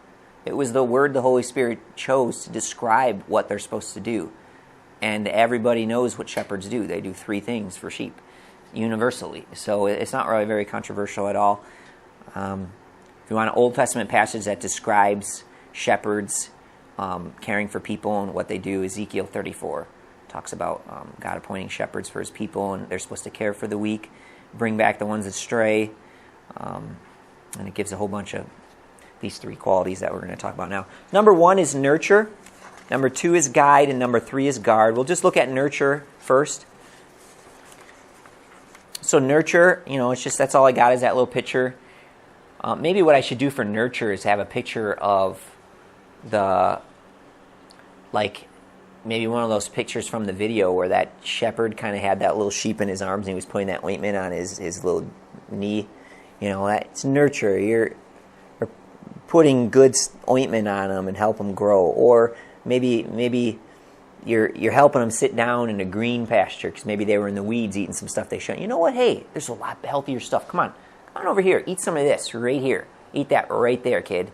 It was the word the Holy Spirit chose to describe what they're supposed to do. And everybody knows what shepherds do. They do 3 things for sheep, universally. So it's not really very controversial at all. If you want an Old Testament passage that describes shepherds caring for people and what they do, Ezekiel 34 talks about God appointing shepherds for his people, and they're supposed to care for the weak, bring back the ones that stray, and it gives a whole bunch of these 3 qualities that we're going to talk about now. Number 1 is nurture. Number 2 is guide, and number 3 is guard. We'll just look at nurture first. So nurture, it's just, that's all I got is that little picture. Maybe what I should do for nurture is have a picture of maybe one of those pictures from the video where that shepherd kind of had that little sheep in his arms and he was putting that ointment on his little knee. That's nurture. You're putting good ointment on them and help them grow. Or maybe you're helping them sit down in a green pasture because maybe they were in the weeds eating some stuff they shouldn't. You know what? Hey, there's a lot healthier stuff. Come on over here. Eat some of this right here. Eat that right there, kid.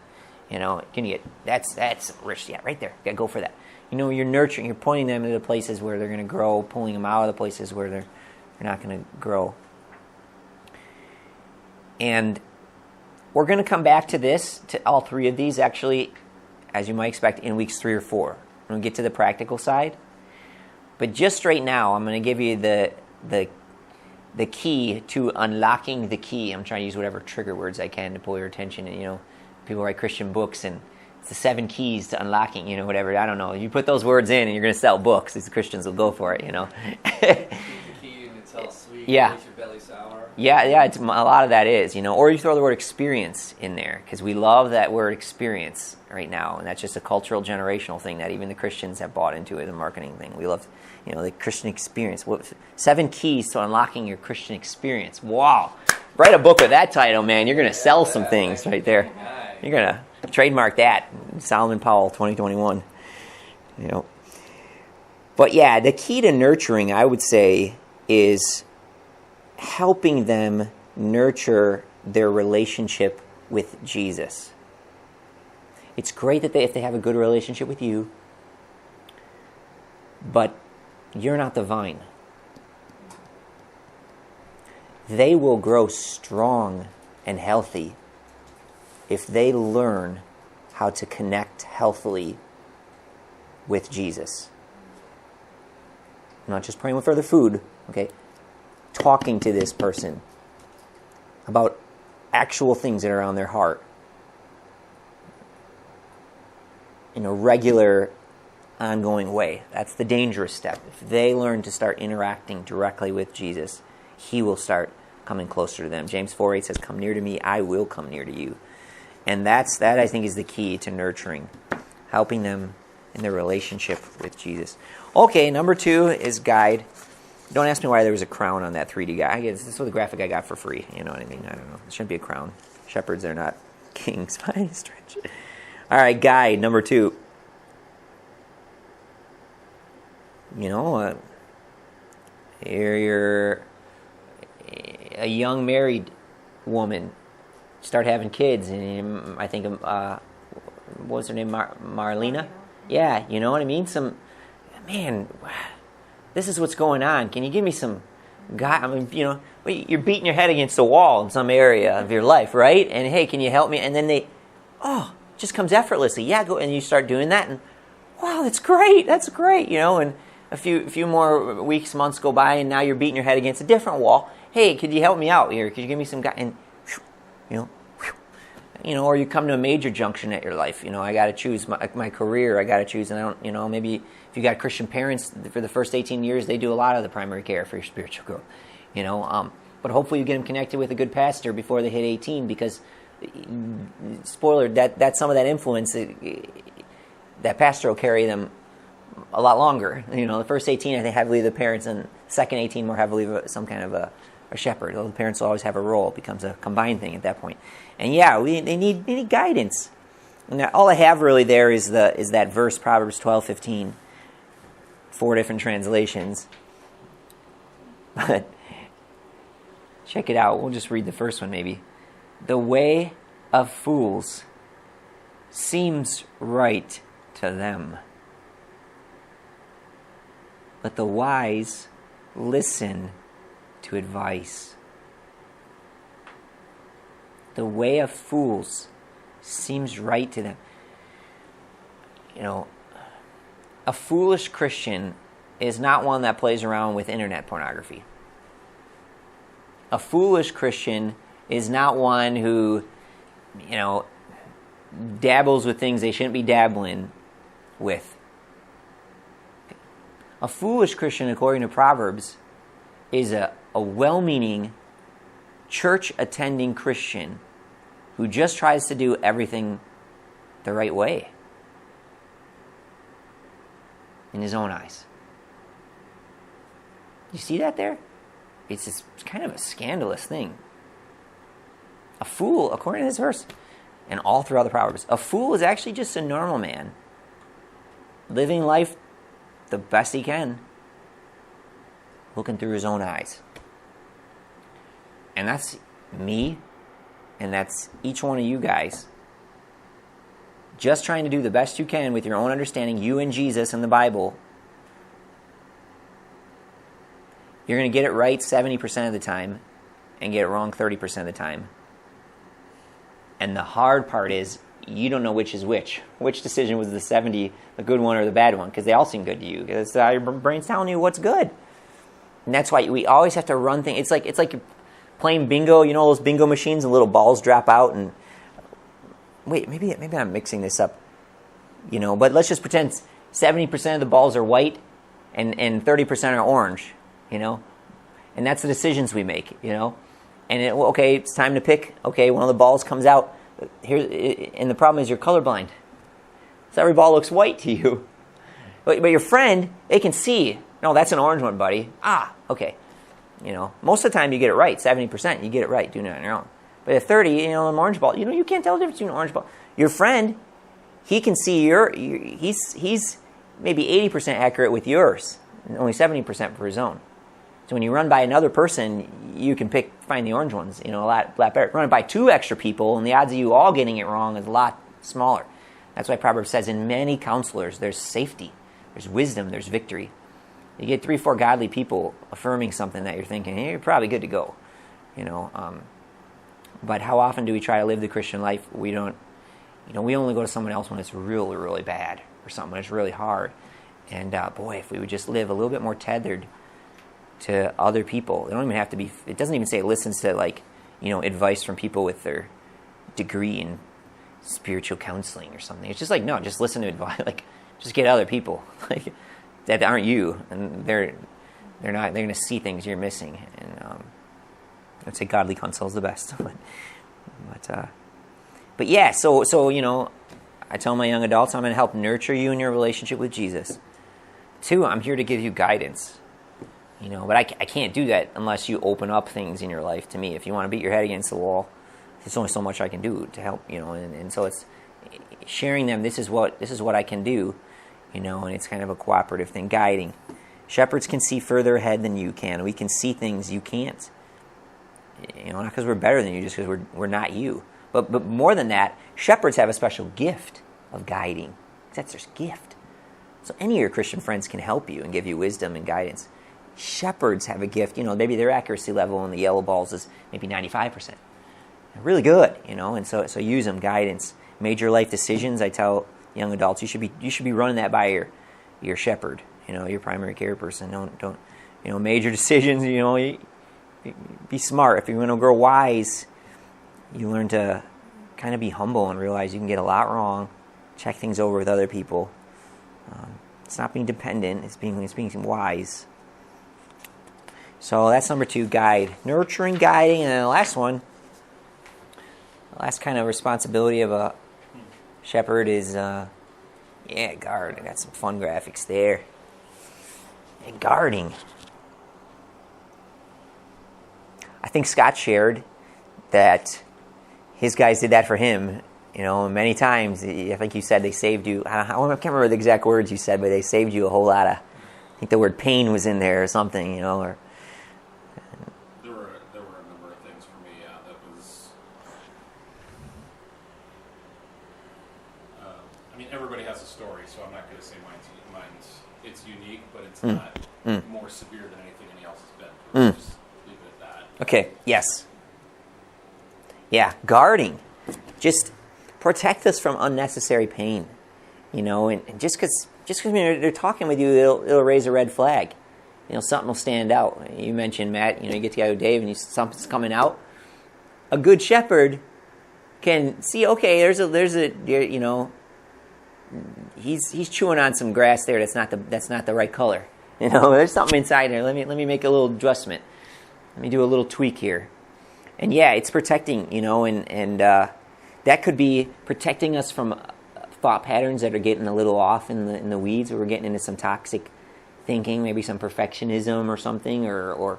Can you get that's rich? Yeah, right there. Gotta go for that. You're nurturing. You're pointing them to the places where they're going to grow, pulling them out of the places where they're not going to grow. And we're going to come back to all 3 of these, actually, as you might expect, in weeks 3 or 4. We're going to get to the practical side. But just right now, I'm going to give you the key to unlocking the key. I'm trying to use whatever trigger words I can to pull your attention. And, people write Christian books, and it's the 7 keys to unlocking, whatever. I don't know. You put those words in, and you're going to sell books. These Christians will go for it, The key, and it's all sweet. Yeah. Makes your belly sour. Yeah. It's a lot of that is, Or you throw the word experience in there, because we love that word experience right now, and that's just a cultural, generational thing that even the Christians have bought into as a marketing thing. We love, the Christian experience. 7 keys to unlocking your Christian experience. Wow. Write a book with that title, man. You're going to sell some things right there. You're going to trademark that. Solomon Powell 2021. But yeah, the key to nurturing, I would say, is helping them nurture their relationship with Jesus. It's great that if they have a good relationship with you, but you're not the vine. They will grow strong and healthy if they learn how to connect healthily with Jesus. Not just praying for their food, okay? Talking to this person about actual things that are on their heart in a regular, ongoing way. That's the dangerous step. If they learn to start interacting directly with Jesus, he will start coming closer to them. James 4:8 says, "Come near to me, I will come near to you." And that I think is the key to nurturing, helping them in their relationship with Jesus. Okay, number 2 is guide. Don't ask me why there was a crown on that 3D guy. This is the graphic I got for free. You know what I mean? I don't know. It shouldn't be a crown. Shepherds are not kings by any stretch. All right, guide, number 2. You're a young married woman start having kids, and I think what was her name, Marlena? Yeah, you know what I mean. Man, this is what's going on. Can you give me some guy? I mean, you're beating your head against the wall in some area of your life, right? And hey, can you help me? And then it just comes effortlessly. Yeah, go, and you start doing that, and wow, that's great, and a few more weeks, months go by, and now you're beating your head against a different wall. Hey, could you help me out here? Could you give me some guy? And or you come to a major junction at your life. I got to choose my career. I got to choose, and I don't. Maybe if you got Christian parents for the first 18 years, they do a lot of the primary care for your spiritual growth. But hopefully you get them connected with a good pastor before they hit 18, because spoiler, that some of that influence, that pastor will carry them a lot longer. The first 18, I think, heavily the parents, and the second 18 more heavily some kind of a shepherd. The parents will always have a role. It becomes a combined thing at that point. And yeah, they need guidance. And all I have really there is that verse, Proverbs 12:15. 4 different translations. But check it out. We'll just read the first one maybe. The way of fools seems right to them, but the wise listen to advice. The way of fools seems right to them. A foolish Christian is not one that plays around with internet pornography. A foolish Christian is not one who, dabbles with things they shouldn't be dabbling with. A foolish Christian, according to Proverbs, is a well-meaning, church-attending Christian who just tries to do everything the right way in his own eyes. You see that there? It's kind of a scandalous thing. A fool, according to this verse, and all throughout the Proverbs, a fool is actually just a normal man living life the best he can, looking through his own eyes. And that's me, and that's each one of you guys. Just trying to do the best you can with your own understanding, you and Jesus and the Bible. You're going to get it right 70% of the time and get it wrong 30% of the time. And the hard part is you don't know which is which. Which decision was the 70, the good one or the bad one? Because they all seem good to you. Because your brain's telling you what's good. And that's why we always have to run things. It's like you're playing bingo. You know those bingo machines and little balls drop out and... Wait, maybe I'm mixing this up, but let's just pretend 70% of the balls are white and 30% are orange, and that's the decisions we make, and it's time to pick. Okay, one of the balls comes out here, and the problem is you're colorblind, so every ball looks white to you, but your friend, they can see, no, that's an orange one, buddy. Okay, most of the time you get it right, 70% you get it right, doing it on your own. But at 30, an orange ball, you can't tell the difference between an orange ball. Your friend, he can see he's maybe 80% accurate with yours, and only 70% for his own. So when you run by another person, you can find the orange ones, a lot better. Run by 2 extra people, and the odds of you all getting it wrong is a lot smaller. That's why Proverbs says, in many counselors, there's safety, there's wisdom, there's victory. You get 3-4 godly people affirming something that you're thinking, hey, you're probably good to go, But how often do we try to live the Christian life? We don't. We only go to someone else when it's really, really bad, or something when it's really hard. And boy, if we would just live a little bit more tethered to other people, it don't even have to be. It doesn't even say it listens to advice from people with their degree in spiritual counseling or something. It's just no, just listen to advice. Just get other people that aren't you, and they're not. They're going to see things you're missing, and. I'd say godly counsel is the best, but yeah. So I tell my young adults I'm going to help nurture you in your relationship with Jesus. 2, I'm here to give you guidance, But I can't do that unless you open up things in your life to me. If you want to beat your head against the wall, there's only so much I can do to help, And so it's sharing them. This is what I can do, And it's kind of a cooperative thing, guiding. Shepherds can see further ahead than you can. We can see things you can't. Not because we're better than you, just because we're not you. But more than that, shepherds have a special gift of guiding. That's their gift. So any of your Christian friends can help you and give you wisdom and guidance. Shepherds have a gift, maybe their accuracy level on the yellow balls is maybe 95%. They're really good, and so use them, guidance. Major life decisions, I tell young adults, you should be running that by your shepherd, your primary care person. Don't major decisions, be smart. If you're going to grow wise, you learn to kind of be humble and realize you can get a lot wrong. Check things over with other people. It's not being dependent. It's being wise. So that's number 2, guide. Nurturing, guiding, and then the last one, the last kind of responsibility of a shepherd is, guard. I got some fun graphics there. And guarding. I think Scott shared that his guys did that for him, many times. I think you said they saved you. I can't remember the exact words you said, but they saved you a whole lot of, I think the word pain was in there or something, or... There were a number of things for me, that was... everybody has a story, so I'm not going to say mine's it's unique, but it's not more severe than anything anyone else has been. Just leave it at that. Okay, yes. Yeah, guarding. Just protect us from unnecessary pain, and just because they're talking with you, it'll raise a red flag. Something will stand out. You mentioned, Matt, you get together with Dave and something's coming out. A good shepherd can see, okay, there's a he's chewing on some grass there that's not the right color. There's something inside there. Let me make a little adjustment. Let me do a little tweak here. And yeah, it's protecting, and that could be protecting us from thought patterns that are getting a little off in the weeds, where we're getting into some toxic thinking, maybe some perfectionism or something, or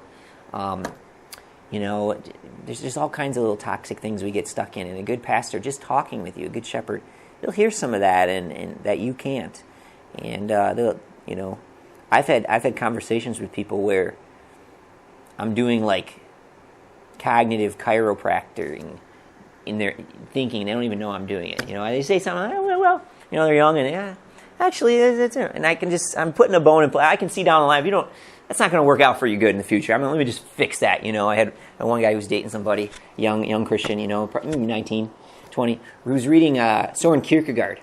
there's all kinds of little toxic things we get stuck in. And a good pastor, just talking with you, a good shepherd, he'll hear some of that and that you can't. And I've had conversations with people where I'm doing like cognitive chiropractic in their thinking. They don't even know I'm doing it. They say something, they're young and actually, it's and I'm putting a bone in play. I can see down the line, that's not going to work out for you good in the future. Let me just fix that. I had one guy who was dating somebody, young Christian, maybe 19, 20, who was reading Soren Kierkegaard,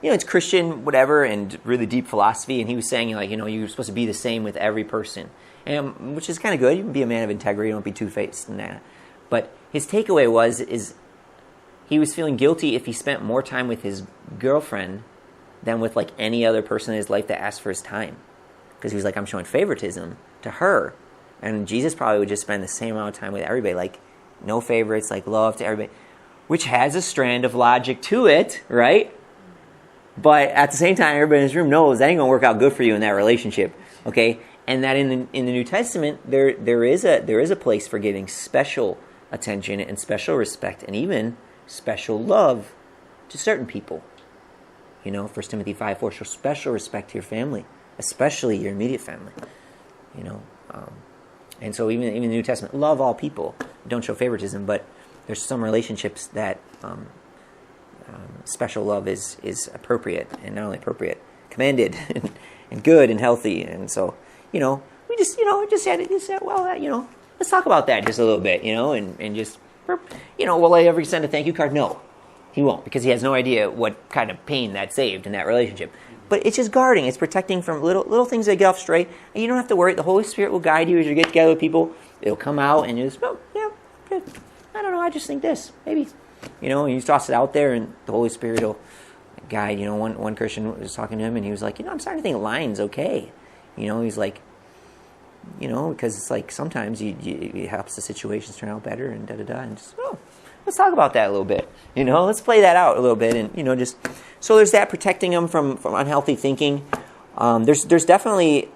it's Christian, whatever, and really deep philosophy. And he was saying, you're supposed to be the same with every person, and which is kind of good. You can be a man of integrity, don't be two-faced and that. But his takeaway is he was feeling guilty if he spent more time with his girlfriend than with like any other person in his life that asked for his time, because he was like, I'm showing favoritism to her, and Jesus probably would just spend the same amount of time with everybody, like no favorites, like love to everybody, which has a strand of logic to it, right? But at the same time, everybody in this room knows that ain't gonna work out good for you in that relationship, okay? And that in the New Testament, there is a place for giving special attention and special respect and even special love to certain people. 1 Timothy 5:4, show special respect to your family, especially your immediate family. And so even in the New Testament, love all people. Don't show favoritism, but there's some relationships that special love is appropriate, and not only appropriate, commanded and good and healthy. And so, we just had to, let's talk about that just a little bit, and just, will I ever send a thank you card? No, he won't, because he has no idea what kind of pain that saved in that relationship. But it's just guarding. It's protecting from little things that get off straight. And you don't have to worry. The Holy Spirit will guide you as you get together with people. It'll come out and you just, good. I don't know. I just think this. Maybe. And you toss it out there and the Holy Spirit will guide. One Christian was talking to him and he was like, I'm starting to think lying's okay. He's like, because it's like sometimes it helps the situations turn out better and da-da-da. And just, let's talk about that a little bit. Let's play that out a little bit. And, just, so there's that, protecting them from unhealthy thinking. There's definitely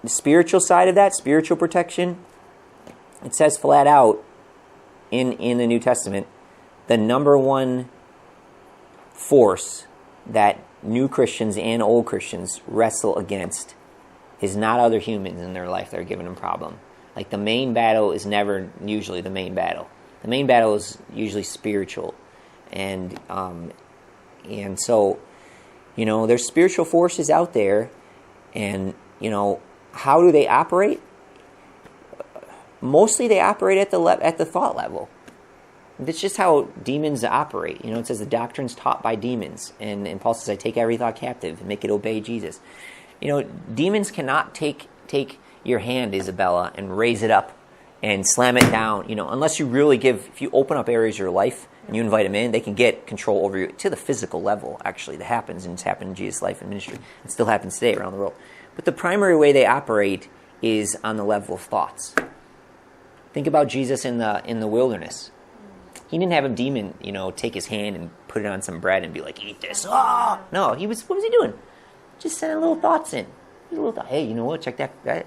the spiritual side of that, spiritual protection. It says flat out in the New Testament, the number one force that new Christians and old Christians wrestle against is not other humans in their life that are giving them problem. Like the main battle is never usually the main battle. The main battle is usually spiritual. And so, there's spiritual forces out there, and, how do they operate? Mostly they operate at the thought level. That's just how demons operate. It says the doctrine's taught by demons. And Paul says, I take every thought captive and make it obey Jesus. Demons cannot take your hand, Isabella, and raise it up and slam it down. Unless you really if you open up areas of your life and you invite them in, they can get control over you to the physical level, actually. That happens, and it's happened in Jesus' life and ministry. It still happens today around the world. But the primary way they operate is on the level of thoughts. Think about Jesus in the wilderness. He didn't have a demon, take his hand and put it on some bread and be like, eat this. Oh! No, what was he doing? Just sending little thoughts in. Hey, you know what? Check that. There's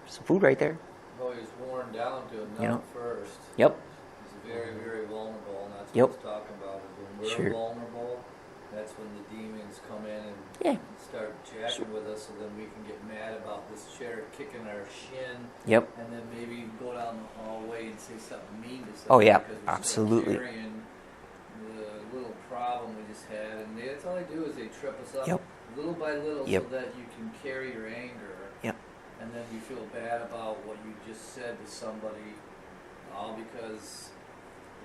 some food right there. Oh, he's worn down to a nut first. Yep. He's very, very vulnerable, and that's what Yep. he's talking about. Is when we're Sure. vulnerable, that's when the demons come in and start jacking with us, so then we can get mad about this chair kicking our shin. Yep. And then maybe go down the hallway and say something mean to somebody. Oh, yeah. Because we're Absolutely. still carrying the little problem we just had, and that's all they do is they trip us up Yep. little by little, Yep. so that you can carry your anger. Yep. And then you feel bad about what you just said to somebody, all because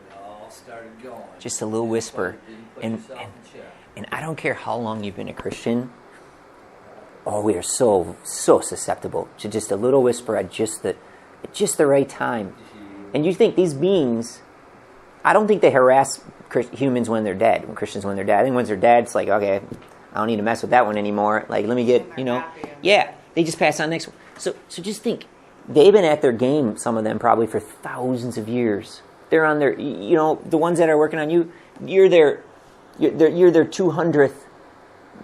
it all started going. Just a little whisper. You didn't put And- yourself in check. And I don't care how long you've been a Christian. Oh, we are so susceptible to just a little whisper at just the right time. And you think these beings, I don't think they harass humans when they're dead, Christians when they're dead. I think once they're dead, it's like, okay, I don't need to mess with that one anymore. Like, let me get, yeah, they just pass on next one. So just think, they've been at their game, some of them probably for thousands of years. They're on their, the ones that are working on you, you're their 200th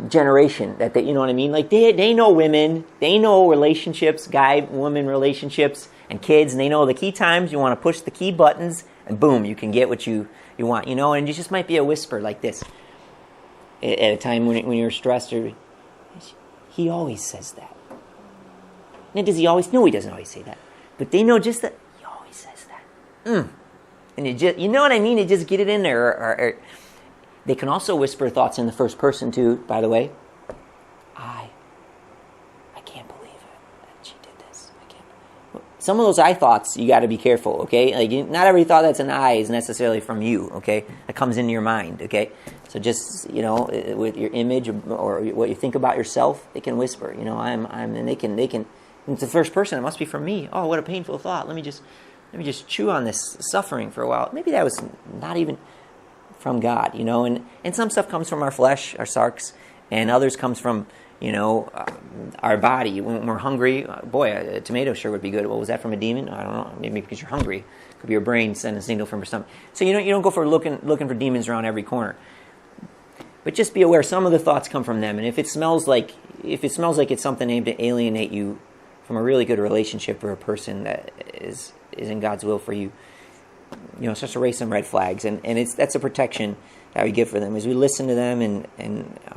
generation. That they, you know what I mean? Like they know women, they know relationships, guy-woman relationships, and kids, and they know the key times you want to push the key buttons, and boom, you can get what you want. And it just might be a whisper like this at a time when you're stressed. Or he always says that. Now, does he always? No, he doesn't always say that. But they know just that he always says that. And it just, you know what I mean? They just get it in there. Or they can also whisper thoughts in the first person too, by the way. I can't believe it that she did this. I can't. Some of those I thoughts, you got to be careful, okay? Like, not every thought that's an I is necessarily from you, okay? That comes into your mind, okay? So just, with your image or what you think about yourself, they can whisper, and they can, it's the first person, it must be from me. Oh, what a painful thought. Let me just chew on this suffering for a while. Maybe that was not even from God, and some stuff comes from our flesh, our sarks, and others comes from, our body. When we're hungry, boy, a tomato sure would be good. What was that, from a demon? I don't know. Maybe because you're hungry. Could be your brain sending a signal from your stomach. So you don't go for looking for demons around every corner. But just be aware, some of the thoughts come from them, and if it smells like it's something aimed to alienate you from a really good relationship or a person that is in God's will for you, it's just to raise some red flags, and that's a protection that we give for them as we listen to them and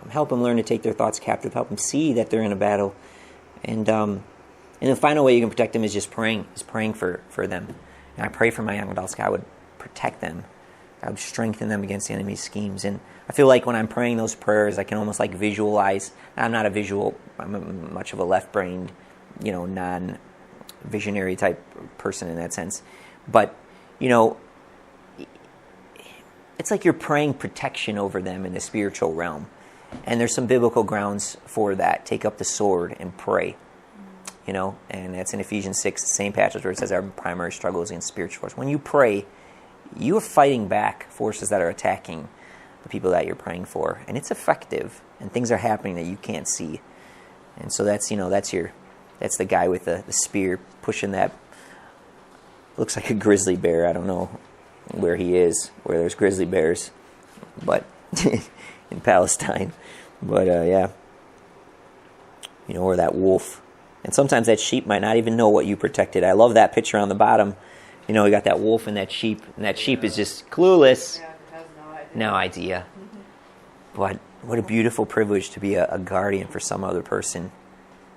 help them learn to take their thoughts captive, help them see that they're in a battle, and the final way you can protect them is just praying for them. And I pray for my young adults, God would protect them, God would strengthen them against the enemy's schemes. And I feel like when I'm praying those prayers, I can almost like visualize. I'm not a visual, I'm much of a left-brained, non-visionary type person in that sense, but it's like you're praying protection over them in the spiritual realm. And there's some biblical grounds for that. Take up the sword and pray. And that's in Ephesians 6, the same passage where it says our primary struggle is against spiritual forces. When you pray, you are fighting back forces that are attacking the people that you're praying for. And it's effective. And things are happening that you can't see. And so that's the guy with the spear pushing that. Looks like a grizzly bear. I don't know where he is, where there's grizzly bears, but in Palestine. But yeah, or that wolf. And sometimes that sheep might not even know what you protected. I love that picture on the bottom. We got that wolf and that sheep is just clueless. Yeah, it has No idea. But what a beautiful privilege to be a guardian for some other person,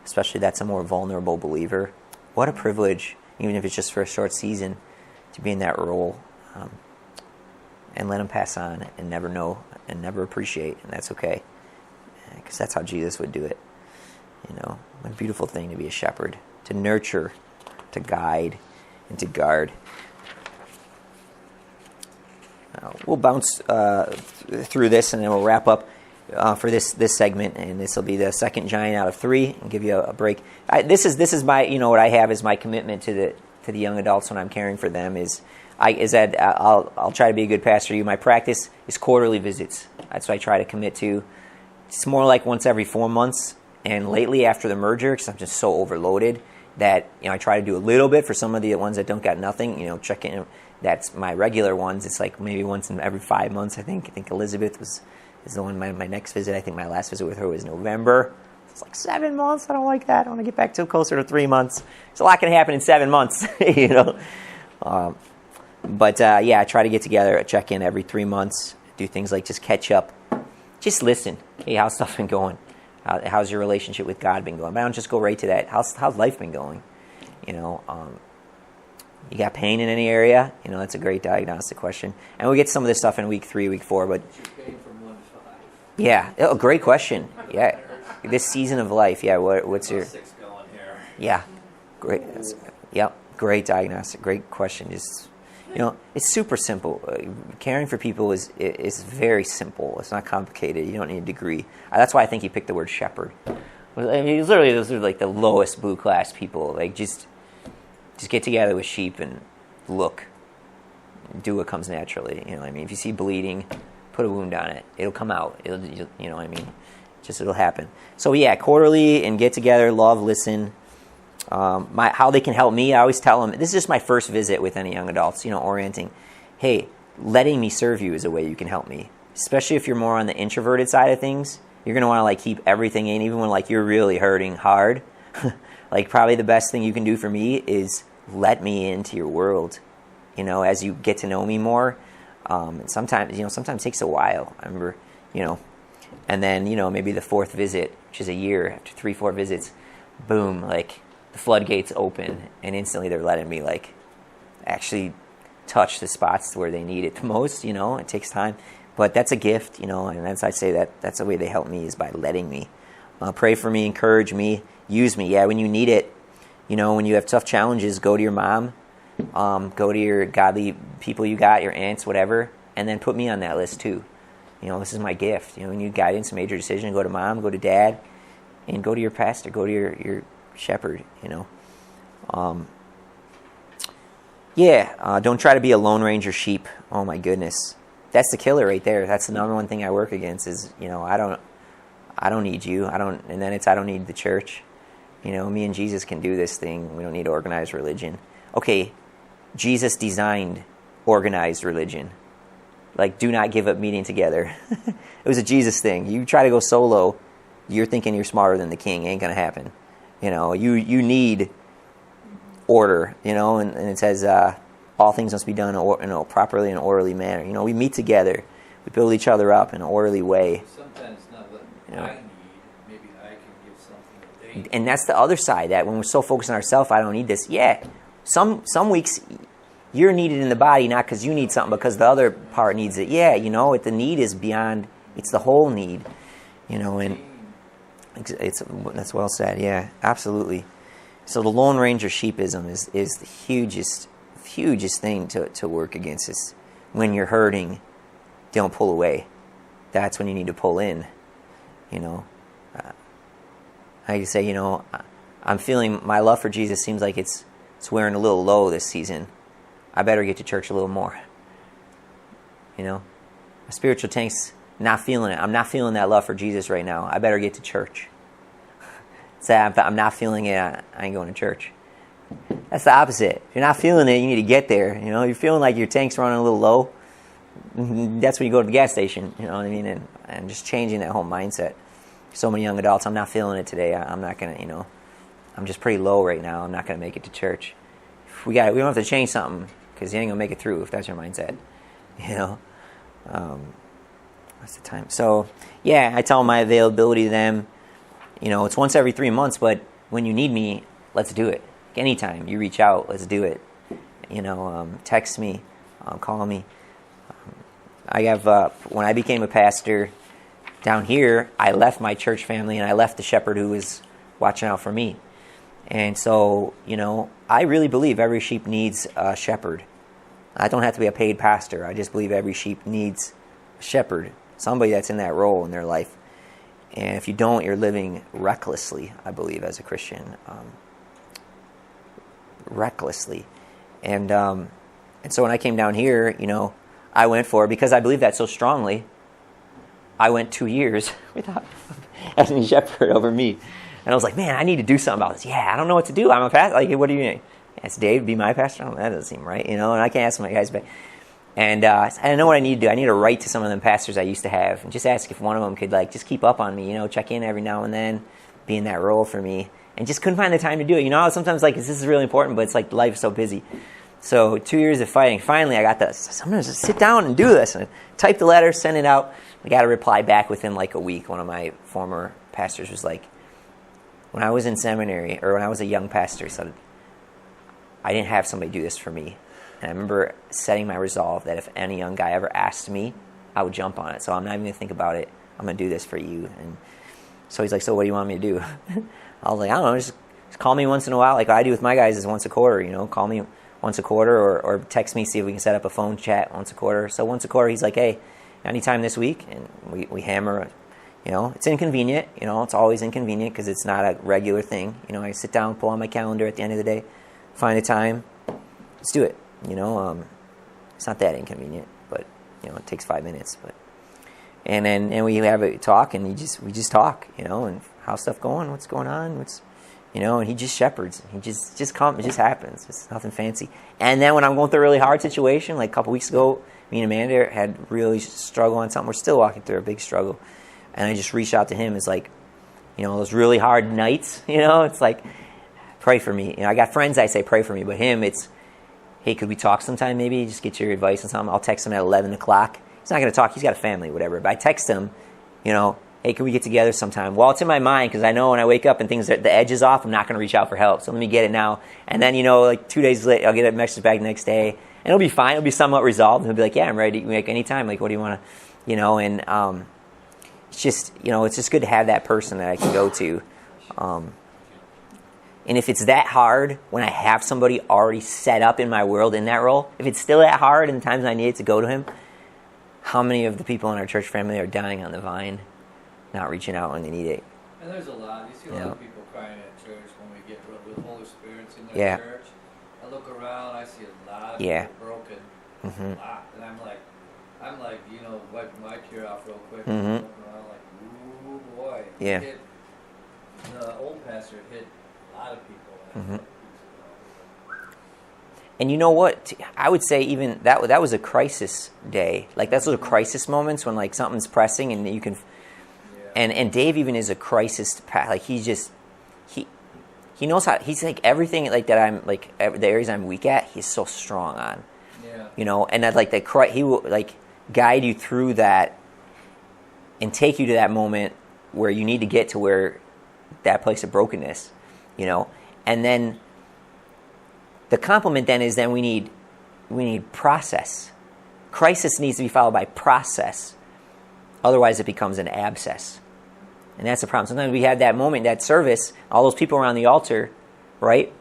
especially that's a more vulnerable believer. What a privilege, even if it's just for a short season, to be in that role. and let them pass on and never know and never appreciate, and that's okay, because that's how Jesus would do it. What a beautiful thing to be a shepherd, to nurture, to guide, and to guard. We'll bounce through this, and then we'll wrap up for this segment, and this will be the second giant out of 3, and give you a break. This is my, what I have is my commitment to the young adults when I'm caring for them I'll try to be a good pastor to you. My practice is quarterly visits. That's what I try to commit to. It's more like once every 4 months, and lately after the merger, because I'm just so overloaded, that I try to do a little bit for some of the ones that don't got nothing. Check in. That's my regular ones. It's like maybe once in every 5 months. I think Elizabeth is the one. My next visit. I think my last visit with her was November. It's like 7 months. I don't like that. I want to get back to closer to 3 months. There's a lot can happen in 7 months. But I try to get together, check in every 3 months, do things like just catch up, just listen. Hey, how's stuff been going? How's your relationship with God been going? But I don't just go right to that. How's life been going? You got pain in any area? That's a great diagnostic question. And we get some of this stuff in week 3, week 4. But Pain from 1 to 5. yeah, great question. Yeah, this season of life. Yeah, what's your 6 going here. Yeah, great. Great diagnostic. Great question. Just it's super simple. Caring for people is very simple. It's not complicated. You don't need a degree. That's why I think he picked the word shepherd. I mean, literally, those are like the lowest blue class people. Like just get together with sheep and look, do what comes naturally. If you see bleeding, put a wound on it. It'll come out. It'll happen. So quarterly and get together, love, listen. How they can help me, I always tell them, this is just my first visit with any young adults, orienting. Hey, letting me serve you is a way you can help me. Especially if you're more on the introverted side of things, you're going to want to keep everything in, even when you're really hurting hard. Probably the best thing you can do for me is let me into your world, as you get to know me more. And sometimes it takes a while. I remember, and then, maybe the 4th visit, which is a year, after 3-4 visits, boom, the floodgates open, and instantly they're letting me actually touch the spots where they need it the most. It takes time, but that's a gift, and I say that's the way they help me, is by letting me pray for me, encourage me, use me. When you need it, when you have tough challenges, go to your mom, go to your godly people you got, your aunts, whatever, and then put me on that list too. This is my gift. When you need guidance, a major decision, go to mom, go to dad, and go to your pastor, go to your shepherd. Don't try to be a Lone Ranger sheep. Oh my goodness, that's the killer right there. That's the number one thing I work against is I don't need you. I don't need the church. Me and Jesus can do this thing. We don't need organized religion. Okay, Jesus designed organized religion. Do not give up meeting together. It was a Jesus thing. You try to go solo, you're thinking you're smarter than the king. It ain't gonna happen. You need order, and it says all things must be done properly in an orderly manner. We meet together, we build each other up in an orderly way. Sometimes not what I need, maybe I can give something that they need. And that's the other side, that when we're so focused on ourselves, I don't need this. Some weeks you're needed in the body, not because you need something, because the other part needs it. The need is beyond, it's the whole need, and that's well said. Yeah, absolutely. So the Lone Ranger sheepism is the hugest thing to work against. Is when you're hurting, don't pull away. That's when you need to pull in. I say, I'm feeling my love for Jesus seems like it's wearing a little low this season. I better get to church a little more. My spiritual tank's not feeling it. I'm not feeling that love for Jesus right now. I better get to church. Say, I'm not feeling it. I ain't going to church. That's the opposite. If you're not feeling it, you need to get there. You're feeling like your tank's running a little low. That's when you go to the gas station. You know what I mean? And just changing that whole mindset. So many young adults, I'm not feeling it today. I'm not going to, I'm just pretty low right now. I'm not going to make it to church. We don't have to change something, because you ain't going to make it through if that's your mindset. That's the time. So, I tell them my availability to them. It's once every 3 months, but when you need me, let's do it. Anytime you reach out, let's do it. Text me, call me. I have when I became a pastor down here, I left my church family and I left the shepherd who was watching out for me. And so, I really believe every sheep needs a shepherd. I don't have to be a paid pastor. I just believe every sheep needs a shepherd, somebody that's in that role in their life. And if you don't, you're living recklessly, I believe, as a Christian. Recklessly. And so when I came down here, I went for it because I believe that so strongly. I went 2 years without having a shepherd over me. And I was like, man, I need to do something about this. Yeah, I don't know what to do. I'm a pastor. Like, what do you mean? Ask Dave to be my pastor? That doesn't seem right, and I can't ask my guys back. And I know what I need to do. I need to write to some of them pastors I used to have and just ask if one of them could, just keep up on me, check in every now and then, be in that role for me. And just couldn't find the time to do it. Sometimes, this is really important, but it's like life is so busy. So 2 years of fighting. Finally, I got this. I'm going to just sit down and do this. And I typed the letter, sent it out. I got a reply back within a week. One of my former pastors was like, when I was in seminary, or when I was a young pastor, said, I didn't have somebody do this for me. And I remember setting my resolve that if any young guy ever asked me, I would jump on it. So I'm not even going to think about it. I'm going to do this for you. And so he's like, so what do you want me to do? I was like, I don't know, just call me once in a while. Like I do with my guys is once a quarter, call me once a quarter or text me, see if we can set up a phone chat once a quarter. So once a quarter, he's like, hey, anytime this week? And we hammer, it's inconvenient. It's always inconvenient because it's not a regular thing. I sit down, pull on my calendar at the end of the day, find a time, let's do it. It's not that inconvenient, but it takes 5 minutes. But and we have a talk, and we just talk, and how's stuff going, what's going on, and he just shepherds. He just comes, it just happens. It's nothing fancy. And then when I'm going through a really hard situation, like a couple weeks ago, me and Amanda had really struggled on something. We're still walking through a big struggle, and I just reached out to him. It's like, those really hard nights. It's like, pray for me. I got friends I say pray for me, but him, it's, hey, could we talk sometime maybe? Just get your advice on something. I'll text him at 11 o'clock. He's not going to talk. He's got a family, whatever. But I text him, hey, can we get together sometime? Well, it's in my mind because I know when I wake up and the edge is off, I'm not going to reach out for help. So let me get it now. And then, 2 days later, I'll get a message back the next day. And it'll be fine. It'll be somewhat resolved. And he'll be like, yeah, I'm ready to make any time. Like, what do you want to, and it's just, it's just good to have that person that I can go to. And if it's that hard, when I have somebody already set up in my world in that role, if it's still that hard and times I need to go to him, how many of the people in our church family are dying on the vine, not reaching out when they need it? And there's a lot. You see a lot of people crying at church when we get with Holy Spirit's in their church. I look around, I see a lot of people broken. Mm-hmm. A lot. And I'm like, wiping my tear off real quick. And looking around like, ooh boy. Yeah. The old pastor hit a lot of people. Mm-hmm. And you know what? I would say even that was a crisis day. Like those are crisis moments when something's pressing and you can. Yeah. And Dave even is a crisis. He knows how. He's like everything that I'm the areas I'm weak at. He's so strong on. Yeah. And that he will guide you through that and take you to that moment where you need to get to where that place of brokenness. And then the compliment then is we need process. Crisis needs to be followed by process. Otherwise it becomes an abscess. And that's the problem. Sometimes we have that moment, that service, all those people around the altar, right?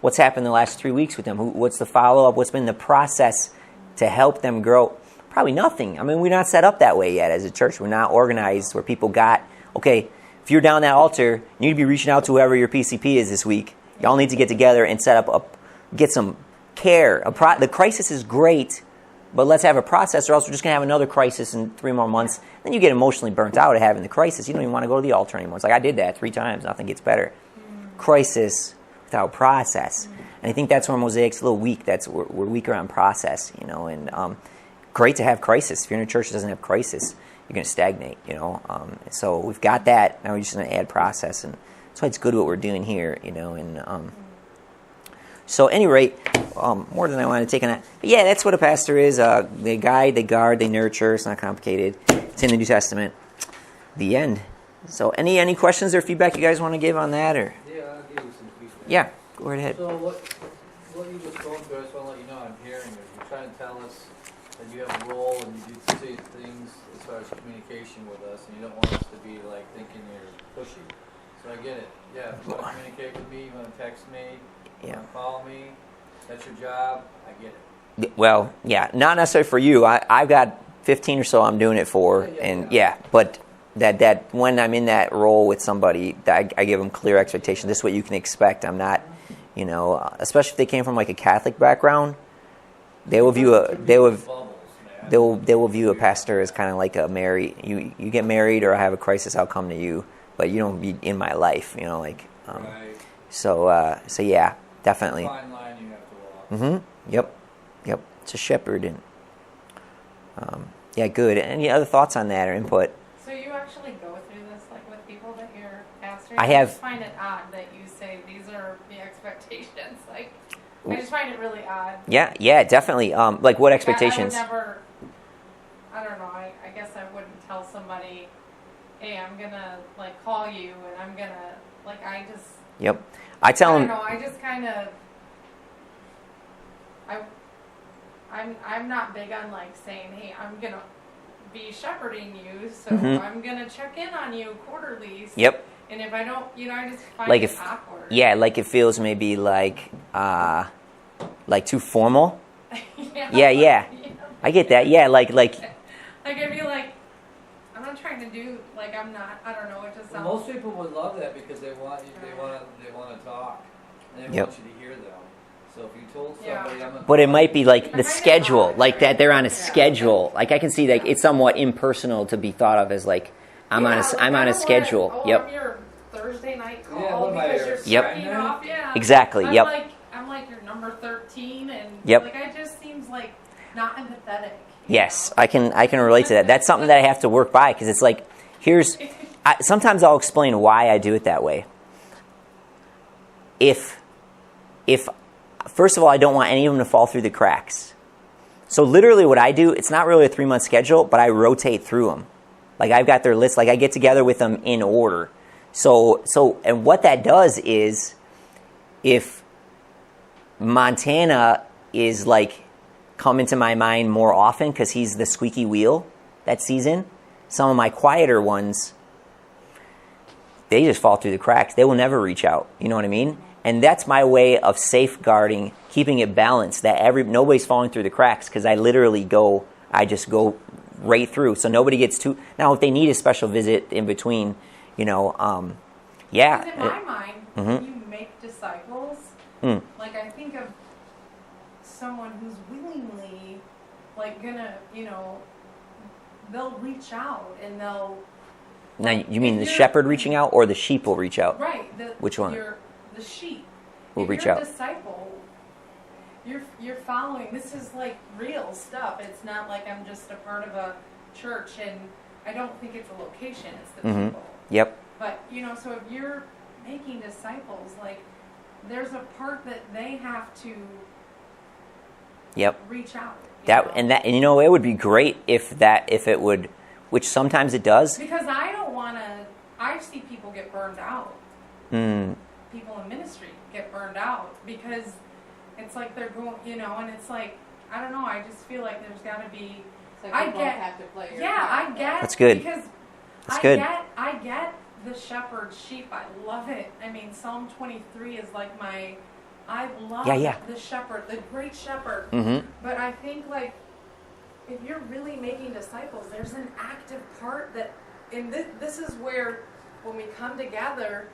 What's happened the last 3 weeks with them? What's the follow-up? What's been the process to help them grow? Probably nothing. I mean, we're not set up that way yet as a church. We're not organized where people okay, if you're down that altar, you need to be reaching out to whoever your PCP is this week. Y'all need to get together and set up get some care. The crisis is great, but let's have a process or else we're just going to have another crisis in 3 more months. Then you get emotionally burnt out of having the crisis. You don't even want to go to the altar anymore. It's like, I did that 3 times. Nothing gets better. Crisis without process. And I think that's where Mosaic's a little weak. We're weaker on process, and great to have crisis. If you're in a church that doesn't have crisis, you're going to stagnate, So we've got that. Now we're just going to add process. And that's why it's good what we're doing here, and so at any rate, more than I want to take on that. But yeah, that's what a pastor is. They guide, they guard, they nurture. It's not complicated. It's in the New Testament. The end. So any questions or feedback you guys want to give on that? Or Yeah, I'll give you some feedback. yeah, go right ahead. So what you just going through, I just want to let you know I'm hearing as you trying to tell us that you have a role and you do say things as far as communication with us, and you don't want us to be like thinking you're pushy. So I get it. Yeah, if you want to communicate with me, you want to text me, you want to call me, that's your job, I get it. Well, yeah, not necessarily for you. I've got 15 or so I'm doing it for, but that when I'm in that role with somebody, I give them clear expectations. This is what you can expect. I'm not, especially if they came from like a Catholic background, they will view a pastor as kind of like a married. You get married or I have a crisis, I'll come to you, but you don't be in my life. Right. So yeah, definitely. Fine line you have to walk. Yep. It's a shepherd, and yeah, good. Any other thoughts on that or input? So you actually go through this like with people that you're pastoring? I have. I just find it odd that you say these are the expectations. Like, I just find it really odd. Yeah, definitely. Like what expectations? I don't know. I guess I wouldn't tell somebody, hey, I'm gonna like call you, and I'm gonna like I just. Yep. I tell them. I don't know. I just kind of. I'm not big on like saying, hey, I'm gonna be shepherding you, so I'm gonna check in on you quarterly. So, yep. And if I don't, I just find like it awkward. Yeah, like it feels maybe like too formal. Yeah. I get that. Yeah, like. Like I feel like I'm not trying to do like I'm not. I don't know. It just sounds. Most people would love that because they want you. They want to talk, and they want you to hear them. So if you told somebody, but it might be like the schedule, like that they're on a schedule. Like I can see like it's somewhat impersonal to be thought of as like I'm on a schedule. I'm your Thursday night call because you're starting off. Yeah. Exactly. I'm like your number 13, and like it just seems like not empathetic. Yes, I can relate to that. That's something that I have to work by because it's like sometimes I'll explain why I do it that way. If first of all, I don't want any of them to fall through the cracks. So literally what I do, it's not really a 3-month schedule, but I rotate through them. Like I've got their list, like I get together with them in order. So and what that does is if Montana is like come into my mind more often because he's the squeaky wheel that season, some of my quieter ones, they just fall through the cracks. They will never reach out. You know what I mean? And that's my way of safeguarding, keeping it balanced, that nobody's falling through the cracks because I just go right through. So nobody gets too... Now, if they need a special visit in between, yeah. Because in my mind, when you make disciples, like I think of someone who's willingly, like, gonna, they'll reach out and they'll... Now, you mean the shepherd reaching out or the sheep will reach out? Right. Which one? The sheep will reach out. You're a disciple, you're following. This is like real stuff. It's not like I'm just a part of a church, and I don't think it's a location. It's the people. Yep. But so if you're making disciples, like there's a part that they have to. Yep. Reach out. And it would be great if it would, which sometimes it does. Because I don't want to. I see people get burned out. People in ministry get burned out because it's like they're going, and it's like I don't know. I just feel like there's got to be. Like I get. Have to play your I get. That's good. Because That's good. I get the shepherd sheep. I love it. I mean, Psalm 23 is like my. I love the shepherd, the great shepherd. But I think like if you're really making disciples, there's an active part that, and this is where when we come together.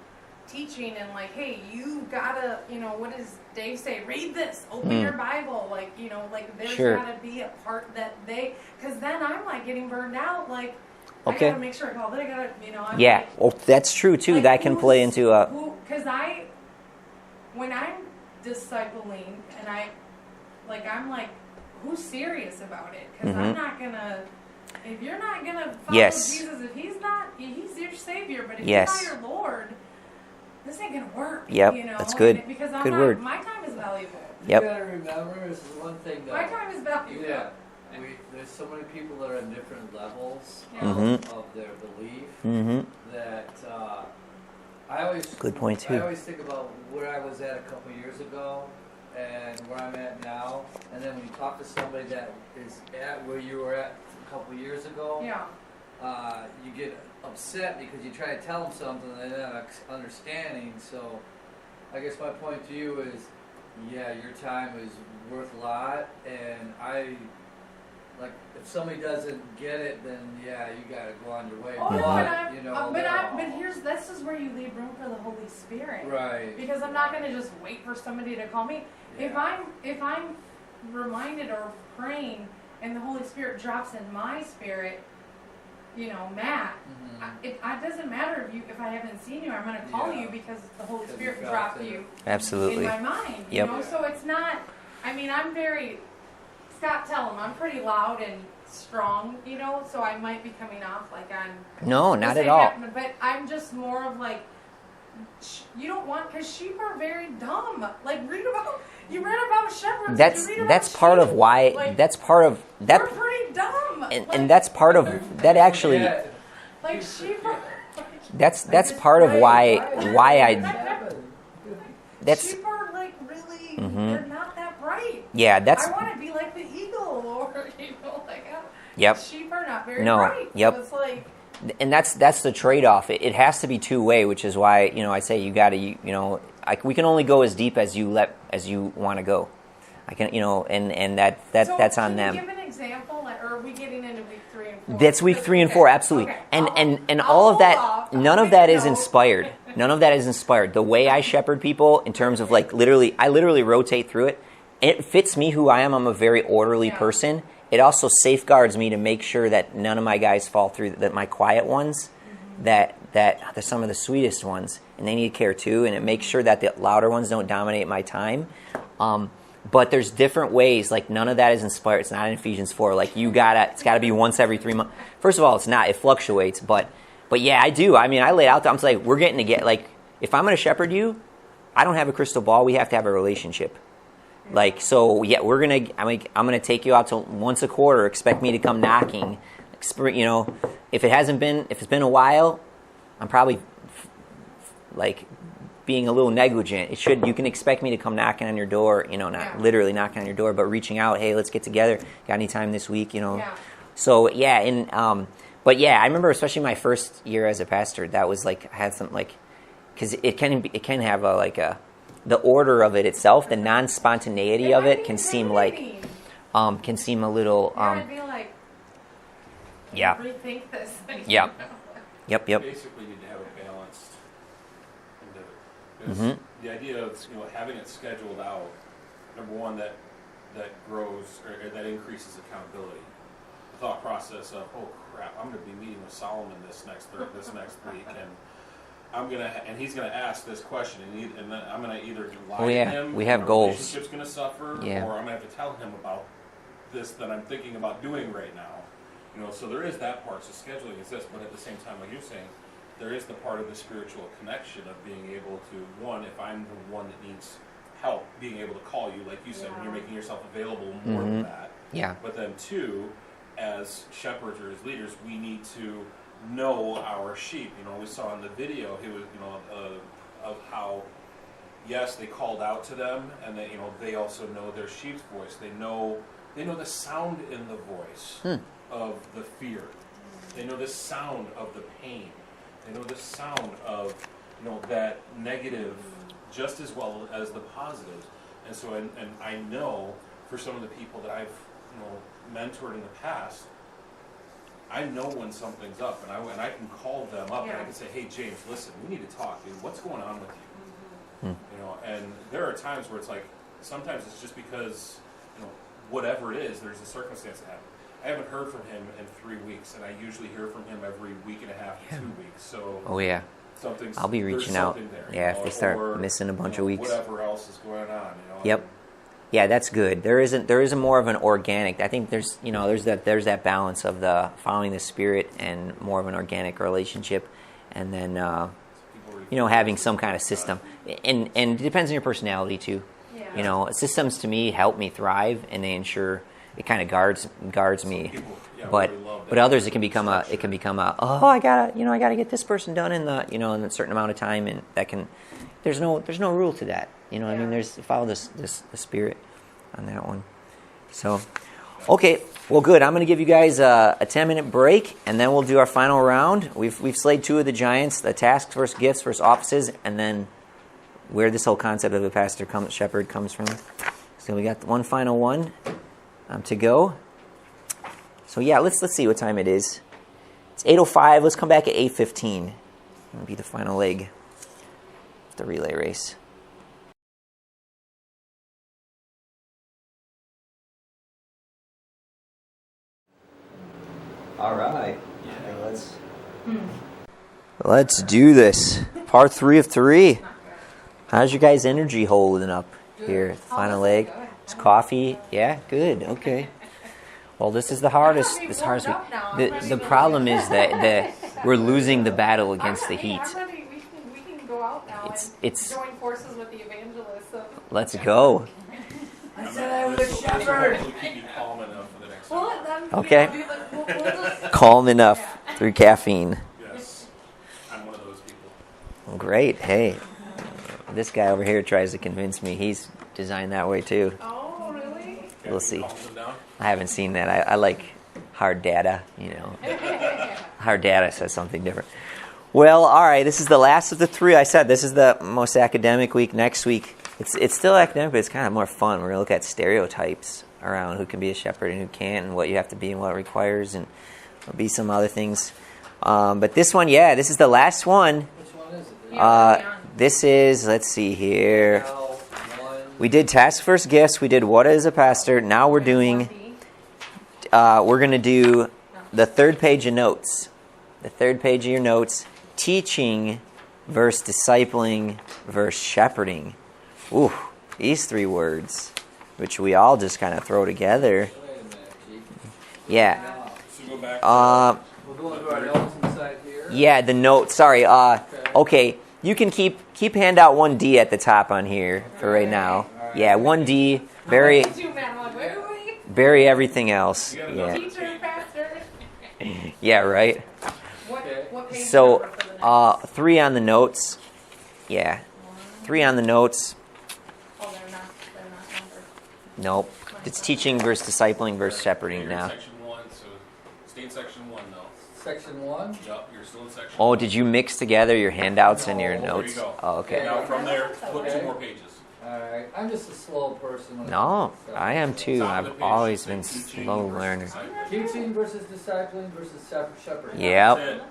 Teaching and like, hey, you gotta, what does Dave say? Read this, open your Bible, like, like there's gotta be a part that because then I'm like getting burned out, like, I gotta make sure I call. I gotta, I'm like, well, that's true too. Like, that can play into because when I'm discipling and I'm like, who's serious about it? Because I'm not gonna. If you're not gonna follow Jesus, if he's your savior, but if he's not your Lord. This ain't gonna work. Yep, that's good. Because good word. My time is valuable. Yep. You gotta remember, this is one thing that... My time is valuable. Yeah. There's so many people that are at different levels of their belief that I always... Good point, too. I always think about where I was at a couple years ago and where I'm at now, and then when you talk to somebody that is at where you were at a couple years ago, you get upset because you try to tell them something and they're not understanding. So I guess my point to you is, yeah, your time is worth a lot, and like, if somebody doesn't get it, then yeah, you gotta go on your way. Oh, But, you know, but this is where you leave room for the Holy Spirit. right. Because I'm not gonna just wait for somebody to call me. Yeah. If I'm reminded or praying and the Holy Spirit drops in my spirit, Matt, it doesn't matter if I haven't seen you, I'm gonna call you because the Holy Spirit dropped you Absolutely. in my mind. Yep. So it's not. I mean, I'm very. Scott, tell him I'm pretty loud and strong, so I might be coming off like I'm. No, not at all. But I'm just more of like, you don't want, because sheep are very dumb. Like, you read about shepherds. That's part of why. Like, that's part of that. They're pretty dumb. And that's part of that actually. Yeah. Like sheep are. That's part of why I. That's. Sheep are like really. They're not that bright. Yeah, that's. I want to be like the eagle, or like. Yep. Sheep are not very No. bright. Yep. So it's like. And that's the trade-off. It has to be two-way, which is why I say you got to we can only go as deep as you want to go. I can and that's on them. Can you give an example? Like, or are we getting into week 3 and 4? That's week 3 and 4, absolutely. Okay. And all of that, none of that is inspired. None of that is inspired. The way I shepherd people, in terms of like I literally rotate through it. It fits me who I am. I'm a very orderly person. It also safeguards me to make sure that none of my guys fall through. That my quiet ones, that they're some of the sweetest ones, and they need care too. And it makes sure that the louder ones don't dominate my time. But there's different ways. Like, none of that is inspired. It's not in Ephesians 4. Like, it's got to be once every 3 months. First of all, it's not. It fluctuates. But yeah, I do. I mean, I lay it out there. I'm like, we're getting to get, like, if I'm going to shepherd you, I don't have a crystal ball. We have to have a relationship. Like, so yeah, I'm gonna take you out to once a quarter. Expect me to come knocking. If it's been a while, I'm probably like being a little negligent. You can expect me to come knocking on your door. Not literally knocking on your door, but reaching out. Hey, let's get together. Got any time this week? So yeah, but yeah, I remember especially my first year as a pastor. That was like I had some like, because it can have the order of it itself, the non-spontaneity of it can seem like, can seem a little, I'd be like, yeah. Rethink this. Yep. Yep. Basically, you need to have it balanced. Because the idea of having it scheduled out, number one, that grows or that increases accountability. The thought process of, oh crap, I'm going to be meeting with Solomon this next week, and he's gonna ask this question, and then I'm gonna either lie to him. We have our goals. Relationship's gonna suffer, or I'm gonna have to tell him about this that I'm thinking about doing right now. So there is that part. So scheduling is this, but at the same time, like you're saying, there is the part of the spiritual connection of being able to, one, if I'm the one that needs help, being able to call you, like you said, when you're making yourself available more than that. Yeah. But then two, as shepherds or as leaders, we need to know our sheep. We saw in the video, he was, of how, yes, they called out to them, and they also know their sheep's voice. They know the sound in the voice of the fear. They know the sound of the pain. They know the sound of that negative just as well as the positive. And so, and I know for some of the people that I've mentored in the past, I know when something's up, and I can call them up and I can say, "Hey, James, listen, we need to talk, dude. What's going on with you?" And there are times where it's like, sometimes it's just because, whatever it is, there's a circumstance that happened. I haven't heard from him in 3 weeks, and I usually hear from him every week and a half to 2 weeks. So, I'll be reaching out. There, if they start missing a bunch of weeks. Whatever else is going on, Yep. Yeah, that's good. There is more of an organic. I think there's that balance of the following the Spirit and more of an organic relationship, and then having some kind of system. And it depends on your personality too. Yeah. Systems to me help me thrive, and they ensure it kind of guards me. But others it can become a I gotta get this person done in the in a certain amount of time, and that can there's no rule to that. You know, I mean, Yeah. follow the Spirit on that one. So, okay, well, good. I'm going to give you guys a 10-minute break, and then we'll do our final round. We've slayed 2 of the giants: the tasks versus gifts versus offices, and then where this whole concept of a pastor shepherd comes from. So we got one final one to go. So yeah, let's see what time it is. It's 8:05. Let's come back at 8:15. It'll be the final leg of the relay race. All right. Yeah, let's do this. Part 3 of 3. How's your guys' energy holding up here? Final leg. It's coffee. Yeah, good. Okay. Well, this is the hardest. This hardest week. The problem is that we're losing the battle against the heat. We can go out now It's. join forces with the evangelists. So. Let's go. I said I was a shepherd. We'll keep you calm enough for the next Well, one. then, Okay. we'll just, Calm enough through caffeine. Yes. I'm one of those people. Great. Hey, this guy over here tries to convince me he's designed that way too. oh, really? We'll see. Calm them down. I haven't seen that. I like hard data, you know. Hard data says something different. Well, all right. This is the last of the 3. I said this is the most academic week. Next week, it's still academic, but it's kind of more fun. We're going to look at stereotypes around who can be a shepherd and who can't, and what you have to be and what it requires, and there'll be some other things. But this one, this is the last one. Which one is it? This is, let's see here. Now, one. We did task versus gifts. We did what is a pastor. Now we're doing, we're going to do the 3rd page of notes. The 3rd page of your notes. Teaching versus discipling versus shepherding. Ooh, these 3 words, which we all just kind of throw together. Wait a minute, G. Yeah. So go back. We'll go into our notes inside here. Yeah, the note. Sorry. Okay. You can keep handout 1D at the top on here for right now. Yeah, 1D. Bury everything else. Yeah. Teacher, pastor. Yeah. Right. What page So, number for the next 3 on the notes. Yeah. 3 on the notes. Oh, they're not numbered. Nope. It's teaching versus discipling versus shepherding You're in now. section 1, so stay in section 1 though. Section 1. Yup, you're still in section Oh, 1. did you mix together your handouts and your No, there you notes? go. Oh, okay. Now from there, flip 2 more pages. Alright. I'm just a slow person. When it No, comes to stuff. I am too. Top of the I've page always should been say teaching slow versus learner. discipling. Teaching versus discipling versus shepherding. Yep. That's it.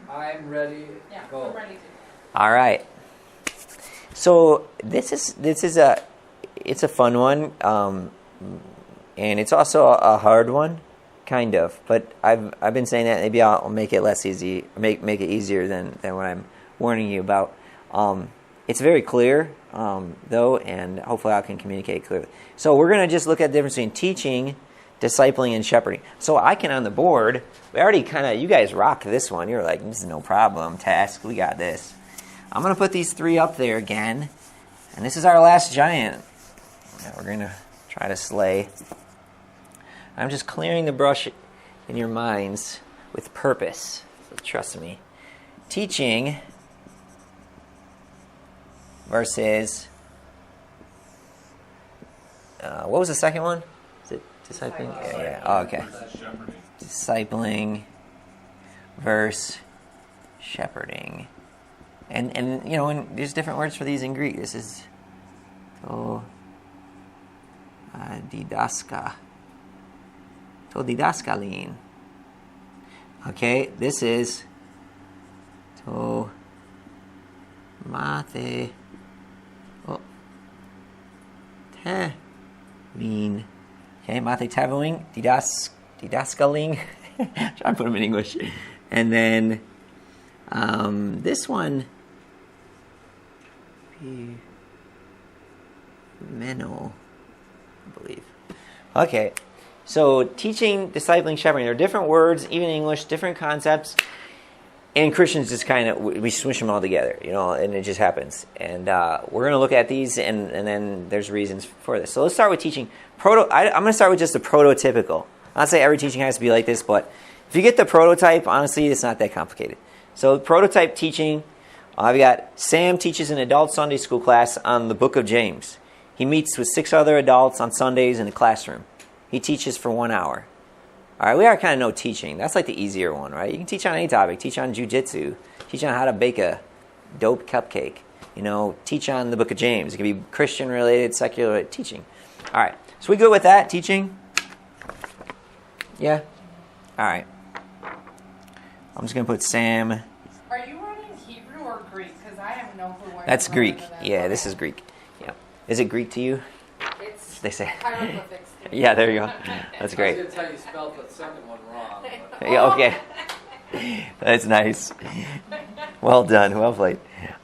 I'm ready. Yeah, Go. I'm ready to. All right. So this is it's a fun one, and it's also a hard one, kind of. But I've been saying that maybe I'll make it less easy, make it easier than what I'm warning you about. It's very clear though, and hopefully I can communicate clearly. So we're gonna just look at the difference between teaching, discipling, and shepherding. So I can on the board. We already you guys rock this one. You're like, this is no problem. Task, we got this. I'm going to put these 3 up there again. And this is our last giant that we're going to try to slay. I'm just clearing the brush in your minds with purpose. So trust me. Teaching versus... what was the second one? Is it discipling? Yeah. Oh, okay. Versus shepherding. Discipling versus shepherding. And you know, and there's different words for these in Greek. This is didaska. To didaskalin. Okay, this is to mate tevin. Okay, mate tevin, didaskaling. Try to put them in English. And then this one, Meno, I believe. Okay, so teaching, discipling, shepherding. There are different words, even in English, different concepts. And Christians just kind of, we swish them all together, you know, and it just happens. And we're going to look at these, and then there's reasons for this. So let's start with teaching. I'm going to start with just the prototypical. I'm not saying every teaching has to be like this, but if you get the prototype, honestly, it's not that complicated. So prototype teaching, I've got Sam teaches an adult Sunday school class on the book of James. He meets with 6 other adults on Sundays in a classroom. He teaches for 1 hour. All right, we already kind of know teaching. That's like the easier one, right? You can teach on any topic. Teach on jiu-jitsu. Teach on how to bake a dope cupcake. Teach on the book of James. It can be Christian-related, secular teaching. All right, so we good with that, teaching? Yeah? All right. I'm just going to put Sam. Are you running Hebrew or Greek? Because I have no clue where That's you're Greek. running that. Yeah, this is Greek. Yeah. Is it Greek to you? It's They say. hieroglyphics. Yeah, there you go. That's I was great. going to tell you spelled the second one wrong. But Yeah, okay. That's nice. Well done. Well played.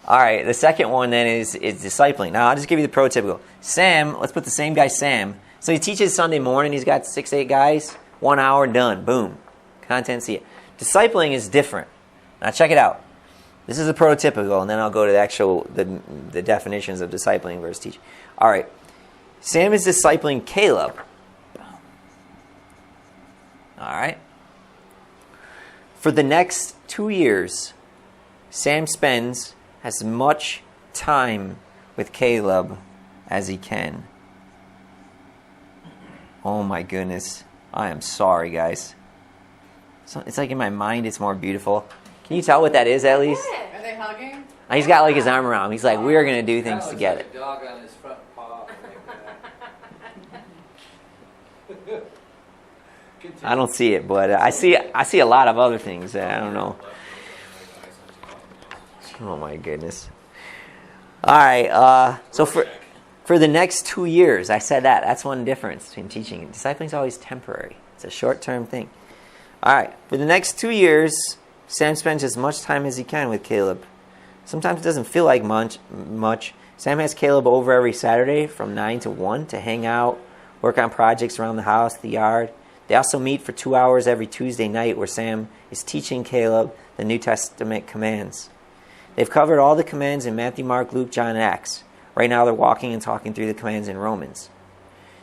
All right. The second one then is discipling. Now, I'll just give you the prototypical. Sam, let's put the same guy, Sam. So he teaches Sunday morning. He's got 6, 8 guys. 1 hour, done. Boom. Content, see it. Discipling is different. Now, check it out. This is a prototypical, and then I'll go to the definitions of discipling versus teaching. All right. Sam is discipling Caleb. All right. For the next 2 years, Sam spends as much time with Caleb as he can. Oh my goodness. I am sorry, guys. So it's like in my mind it's more beautiful. Can you tell what that is, at least? Are they hugging? He's got like his arm around him. He's like, we're going to do that things looks together. like a dog on his front paw. Like I don't see it, but I see a lot of other things that I don't know. Oh my goodness. All right, so for the next 2 years, I said that's one difference between teaching and discipling is always temporary. It's a short-term thing. All right, for the next 2 years, Sam spends as much time as he can with Caleb. Sometimes it doesn't feel like much. Sam has Caleb over every Saturday from 9 to 1 to hang out, work on projects around the house, the yard. They also meet for 2 hours every Tuesday night where Sam is teaching Caleb the New Testament commands. They've covered all the commands in Matthew, Mark, Luke, John, and Acts. Right now they're walking and talking through the commands in Romans.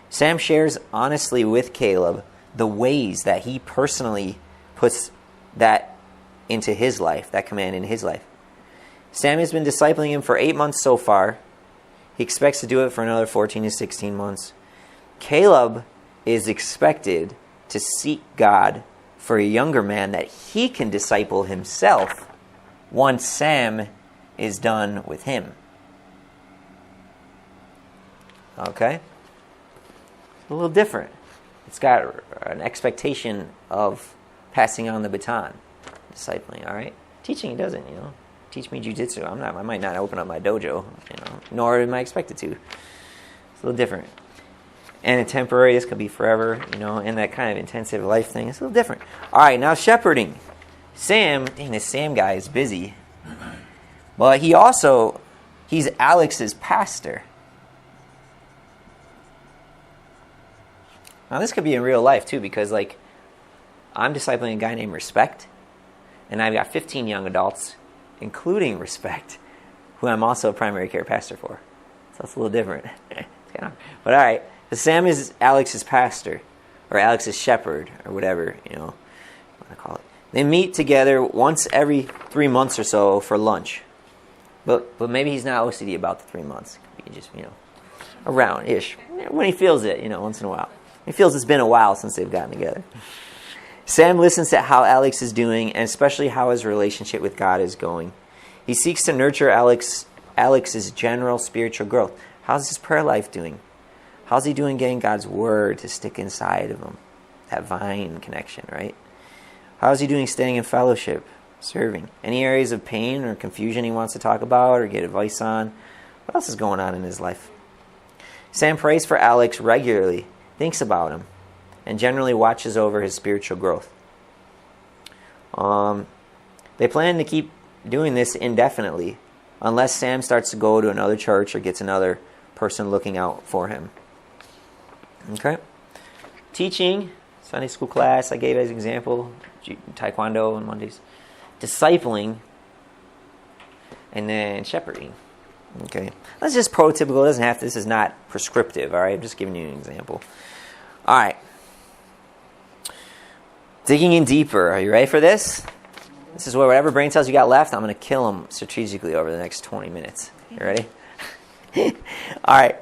Sam shares honestly with Caleb the ways that he personally puts that into his life, that command in his life. Sam has been discipling him for 8 months so far. He expects to do it for another 14 to 16 months. Caleb is expected to seek God for a younger man that he can disciple himself once Sam is done with him. Okay? A little different. It's got an expectation of passing on the baton. Discipling, all right? Teaching, it doesn't, Teach me jiu-jitsu. I might not open up my dojo, nor am I expected to. It's a little different. And it's temporary, this could be forever, and that kind of intensive life thing. It's a little different. All right, now shepherding. Sam, this Sam guy is busy. But he's Alex's pastor. Now this could be in real life too, because I'm discipling a guy named Respect, and I've got 15 young adults, including Respect, who I'm also a primary care pastor for. So it's a little different. But all right, so Sam is Alex's pastor, or Alex's shepherd, or whatever, what I call it. They meet together once every 3 months or so for lunch. But maybe he's not OCD about the 3 months. He can just, around-ish. When he feels it, once in a while. He feels it's been a while since they've gotten together. Sam listens to how Alex is doing, and especially how his relationship with God is going. He seeks to nurture Alex's general spiritual growth. How's his prayer life doing? How's he doing getting God's word to stick inside of him? That vine connection, right? How's he doing staying in fellowship, serving? Any areas of pain or confusion he wants to talk about or get advice on? What else is going on in his life? Sam prays for Alex regularly, thinks about him, and generally watches over his spiritual growth. They plan to keep doing this indefinitely, unless Sam starts to go to another church or gets another person looking out for him. Okay? Teaching, Sunday school class, I gave as an example, Taekwondo on Mondays. Discipling, and then shepherding. Okay? That's just prototypical. It doesn't have to, this is not prescriptive, all right? I'm just giving you an example. All right. Digging in deeper. Are you ready for this? This is where whatever brain cells you got left, I'm going to kill them strategically over the next 20 minutes. You ready? All right.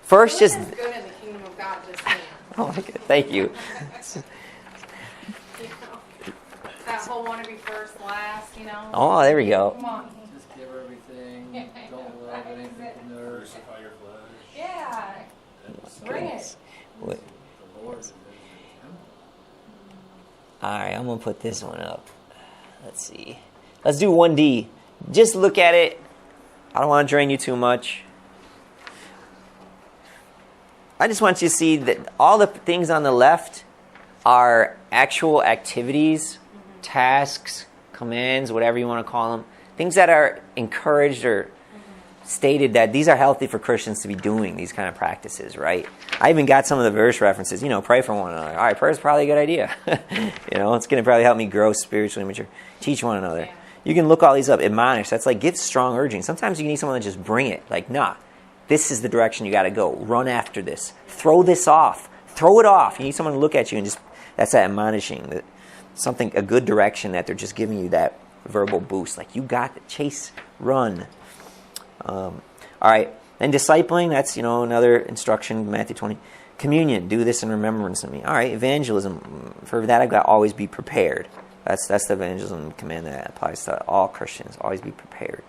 First, just... Good in the kingdom of God, just saying. Oh my God, thank you. You know, that whole want to be first, last, you know. Oh, there we go. Come on. Just give everything. Don't love anything from there. Crucify your flesh. Yeah. Bring it. Wait. The Lord is All right, I'm going to put this one up. Let's see. Let's do 1D. Just look at it. I don't want to drain you too much. I just want you to see that all the things on the left are actual activities, tasks, commands, whatever you want to call them. Things that are encouraged or stated that these are healthy for Christians to be doing, these kind of practices, right? I even got some of the verse references. Pray for one another. All right, prayer is probably a good idea. It's going to probably help me grow spiritually mature. Teach one another. You can look all these up. Admonish. That's like give strong urging. Sometimes you need someone to just bring it. Like, nah, this is the direction you got to go. Run after this. Throw this off. Throw it off. You need someone to look at you and just, that's that admonishing. A good direction that they're just giving you that verbal boost. Like, you got it. Chase, run. All right. Then discipling, that's, another instruction, Matthew 20. Communion, do this in remembrance of me. All right. Evangelism, for that I've got to always be prepared. That's the evangelism command that applies to all Christians. Always be prepared.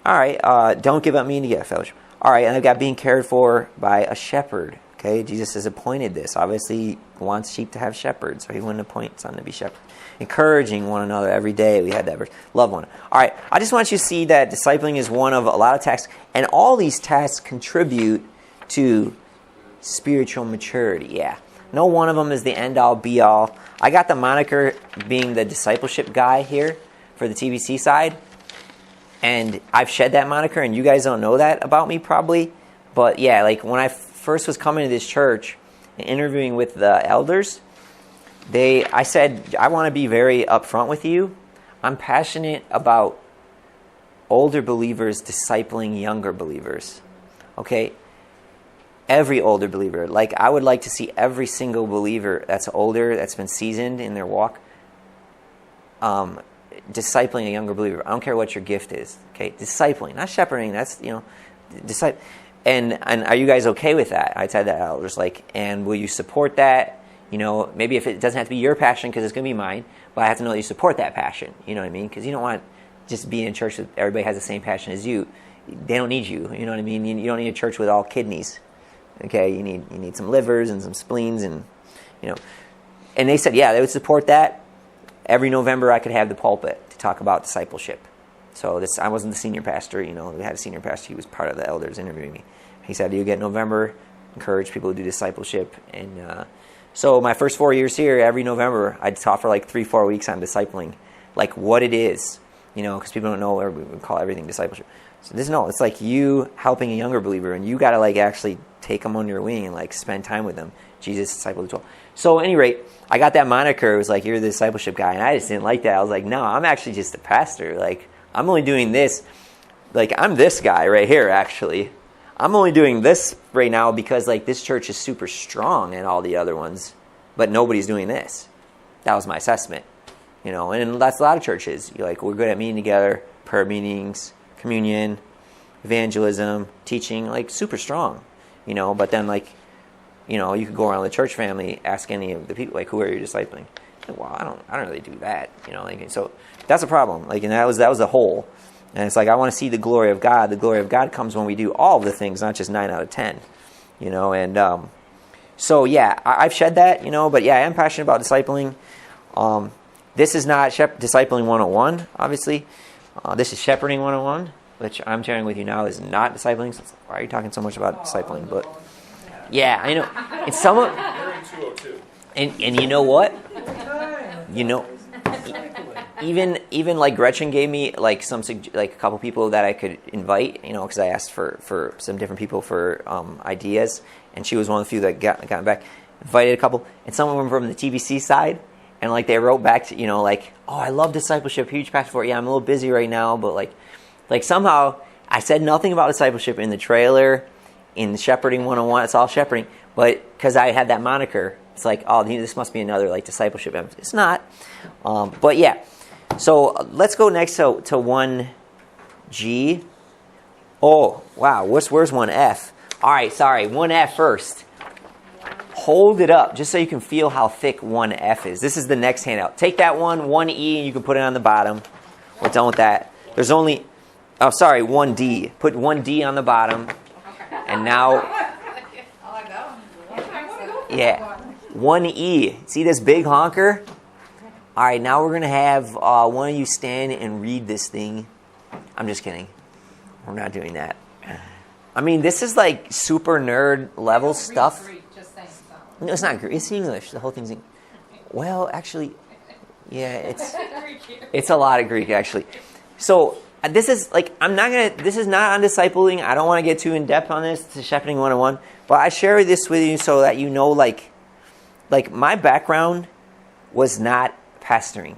All right. Don't give up meaning to get fellowship. All right. And I've got being cared for by a shepherd. Okay. Jesus has appointed this. Obviously, he wants sheep to have shepherds, or he wouldn't appoint some to be shepherds. Encouraging one another every day. We had that verse. Love one. All right. I just want you to see that discipling is one of a lot of tasks, and all these tasks contribute to spiritual maturity. Yeah. No one of them is the end-all, be-all. I got the moniker being the discipleship guy here for the TBC side, and I've shed that moniker, and you guys don't know that about me probably, but yeah, like when I first was coming to this church and interviewing with the elders, I said, I want to be very upfront with you. I'm passionate about older believers discipling younger believers. Okay? Every older believer. Like, I would like to see every single believer that's older, that's been seasoned in their walk, discipling a younger believer. I don't care what your gift is. Okay? Discipling, not shepherding. That's, disciple. And are you guys okay with that? I said that elders, and will you support that? Maybe if it doesn't have to be your passion because it's going to be mine, but I have to know that you support that passion. You know what I mean? Because you don't want just being in church that everybody has the same passion as you. They don't need you. You know what I mean? You don't need a church with all kidneys. Okay, you need some livers and some spleens and. And they said, yeah, they would support that. Every November I could have the pulpit to talk about discipleship. So I wasn't the senior pastor. We had a senior pastor. He was part of the elders interviewing me. He said, you get November, encourage people to do discipleship. And so my first 4 years here, every November, I'd talk for 3-4 weeks on discipling, what it is, because people don't know, or we call everything discipleship. So it's like you helping a younger believer, and you got to actually take them on your wing and spend time with them. Jesus discipled the 12. So at any rate, I got that moniker. It was you're the discipleship guy, and I just didn't like that. I was like, no, I'm actually just a pastor. I'm only doing this. I'm this guy right here, actually. I'm only doing this right now because this church is super strong and all the other ones, but nobody's doing this. That was my assessment, and that's a lot of churches. You're we're good at meeting together, prayer meetings, communion, evangelism, teaching, super strong, but then you could go around the church family, ask any of the people, who are you discipling? Well, I don't really do that, so that's a problem, and that was the whole. And it's I want to see the glory of God. The glory of God comes when we do all of the things, not just 9 out of 10, and so yeah, I've shed that, but yeah, I am passionate about discipling. This is not discipling 101, obviously. This is shepherding 101, which I'm sharing with you now is not discipling. So why are you talking so much about discipling? But yeah, I know. And some of, You're in 202. and you know what? Even Gretchen gave me some a couple people that I could invite, because I asked for some different people for ideas, and she was one of the few that got back. Invited a couple, and some of them from the TBC side, and they wrote back to oh, I love discipleship, huge passion for it. Yeah, I'm a little busy right now, but somehow I said nothing about discipleship in the trailer, in Shepherding 101. It's all shepherding, but because I had that moniker, It's like, oh, this must be another like discipleship emphasis. It's not. But yeah. So let's go next to 1G. Oh, wow. Where's 1F? All right, sorry. 1F first. Hold it up just so you can feel how thick 1F is. This is the next handout. Take that 1E, and you can put it on the bottom. We're done with that. There's only, 1D. Put 1D on the bottom. And now, yeah, 1E. See this big honker? All right, now we're going to have one of you stand and read this thing. I'm just kidding. We're not doing that. I mean, this is like super nerd level stuff. No, it's not Greek. It's English. The whole thing's English. Well, actually, yeah, it's a lot of Greek, actually. So this is like, this is not on discipling. I don't want to get too in-depth on this. It's Shepherding 101. But I share this with you so that you know, like my background was not pastoring,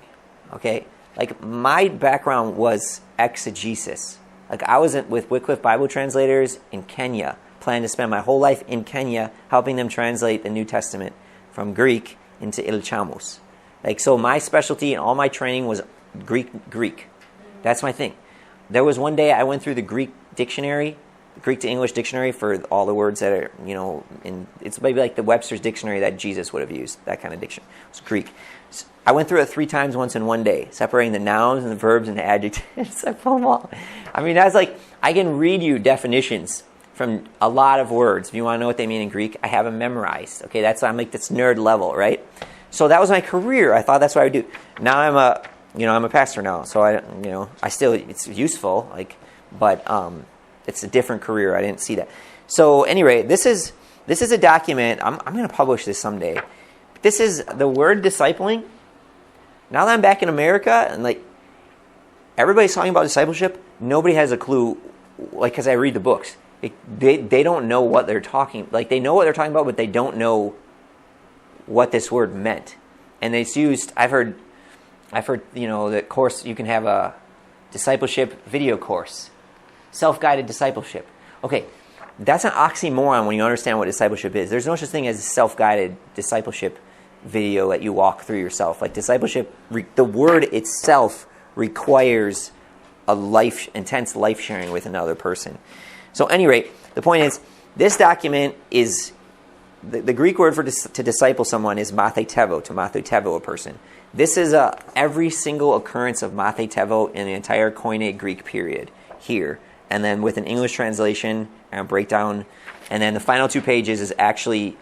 okay? Like, my background was exegesis. Like, I was with Wycliffe Bible translators in Kenya, planning to spend my whole life in Kenya helping them translate the New Testament from Greek into Ilchamus. Like, so my specialty and all my training was Greek. That's my thing. There was one day I went through the Greek dictionary, Greek to English dictionary for all the words that are, it's maybe like the Webster's dictionary that Jesus would have used, that kind of dictionary. It's Greek. So I went through it 3 times once in one day, separating the nouns and the verbs and the adjectives. I pulled them all. I mean, that's like, I can read you definitions from a lot of words. If you want to know what they mean in Greek, I have them memorized. Okay, I'm like this nerd level, right? So that was my career. I thought that's what I would do. Now I'm a pastor now, so I still, it's useful, but it's a different career. I didn't see that. So anyway, this is a document. I'm going to publish this someday. This is the word discipling. Now that I'm back in America and like everybody's talking about discipleship, nobody has a clue. Like, because I read the books, they don't know what they're talking. Like, they know what they're talking about, but they don't know what this word meant. And it's used. I've heard that course, you can have a discipleship video course, self-guided discipleship. Okay, that's an oxymoron when you understand what discipleship is. There's no such thing as a self-guided discipleship video that you walk through yourself. Like, discipleship, the word itself requires intense life sharing with another person. So, at any rate, the point is, this document is the Greek word for to disciple someone is mathetevo, to mathetevo a person. This is every single occurrence of mathetevo in the entire Koine Greek period here. And then with an English translation and a breakdown. And then the final 2 pages is actually,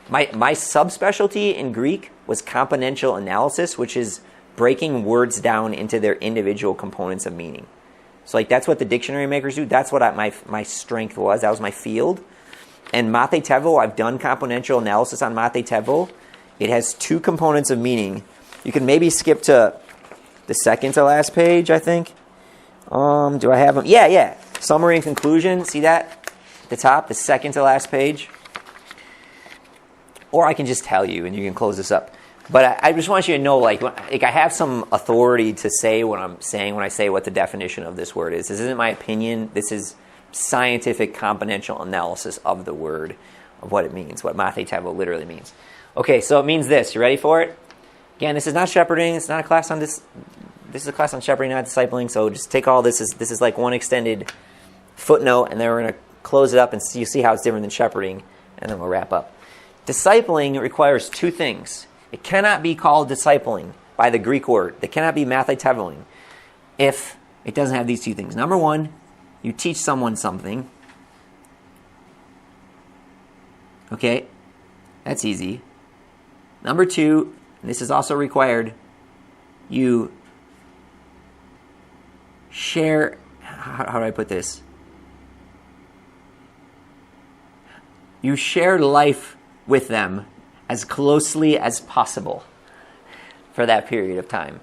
my subspecialty in Greek was componential analysis, which is breaking words down into their individual components of meaning. So like that's what the dictionary makers do. That's what my strength was. That was my field. And mathetevo, I've done componential analysis on mathetevo. It has 2 components of meaning. You can maybe skip to the second to last page, I think. Do I have them? Yeah. Summary and conclusion. See that? At the top, the second to last page. Or I can just tell you and you can close this up. But I just want you to know, like I have some authority to say what I'm saying when I say what the definition of this word is. This isn't my opinion. This is scientific componential analysis of the word, of what it means, what mathetevo literally means. Okay, so it means this. You ready for it? Again, this is not shepherding. It's not a class on this. This is a class on shepherding, not discipling. So just take all this. This is like one extended footnote, and then we're going to close it up and you see how it's different than shepherding, and then we'll wrap up. Discipling requires 2 things. It cannot be called discipling by the Greek word. It cannot be mathetevoing if it doesn't have these 2 things. Number 1, you teach someone something. Okay, that's easy. Number 2, and this is also required, you share, how do I put this? You share life with them as closely as possible for that period of time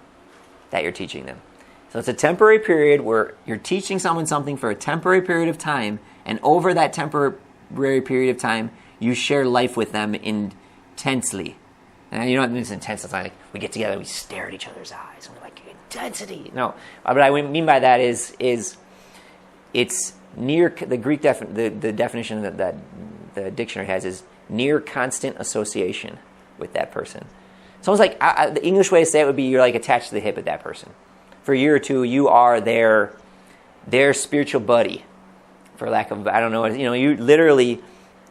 that you're teaching them. So it's a temporary period where you're teaching someone something for a temporary period of time, and over that temporary period of time, you share life with them intensely. And you know what it's intense? It's not like we get together and we stare at each other's eyes and we're like, intensity. No, what I mean by that is it's near, the Greek the definition that the dictionary has is near constant association. with that person. It's almost like the English way to say it would be you're like attached to the hip of that person. For a year or two, you are their spiritual buddy, for lack of, I don't know,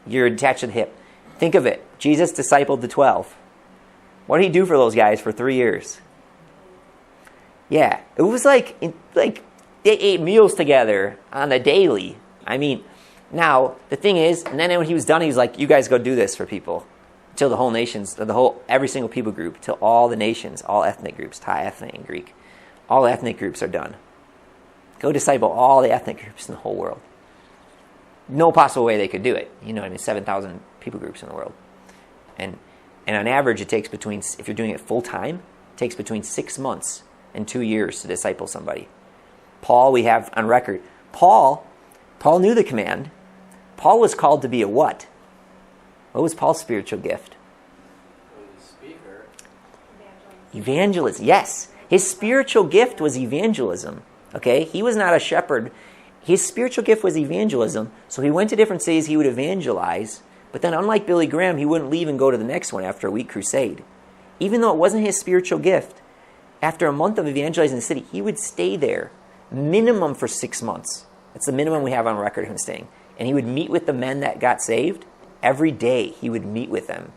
you're attached to the hip. Think of it. Jesus discipled the 12. What did he do for those guys for 3 years? Yeah, it was like they ate meals together on the daily. I mean, now the thing is, and then when he was done, he was like, "You guys go do this for people, till the whole nations, every single people group, till all the nations, all ethnic groups, Thai, ethnic, and Greek, all ethnic groups are done. Go disciple all the ethnic groups in the whole world." No possible way they could do it. 7,000 people groups in the world, and on average, it takes if you're doing it full time, it takes between 6 months and 2 years to disciple somebody. Paul, we have on record. Paul knew the command. Paul was called to be a what? What was Paul's spiritual gift? Speaker. Evangelism. Yes. His spiritual gift was evangelism. Okay? He was not a shepherd. His spiritual gift was evangelism. So he went to different cities, he would evangelize. But then unlike Billy Graham, he wouldn't leave and go to the next one after a week crusade. Even though it wasn't his spiritual gift, after a month of evangelizing the city, he would stay there, minimum for 6 months. That's the minimum we have on record of him staying. And he would meet with the men that got saved. Every day he would meet with them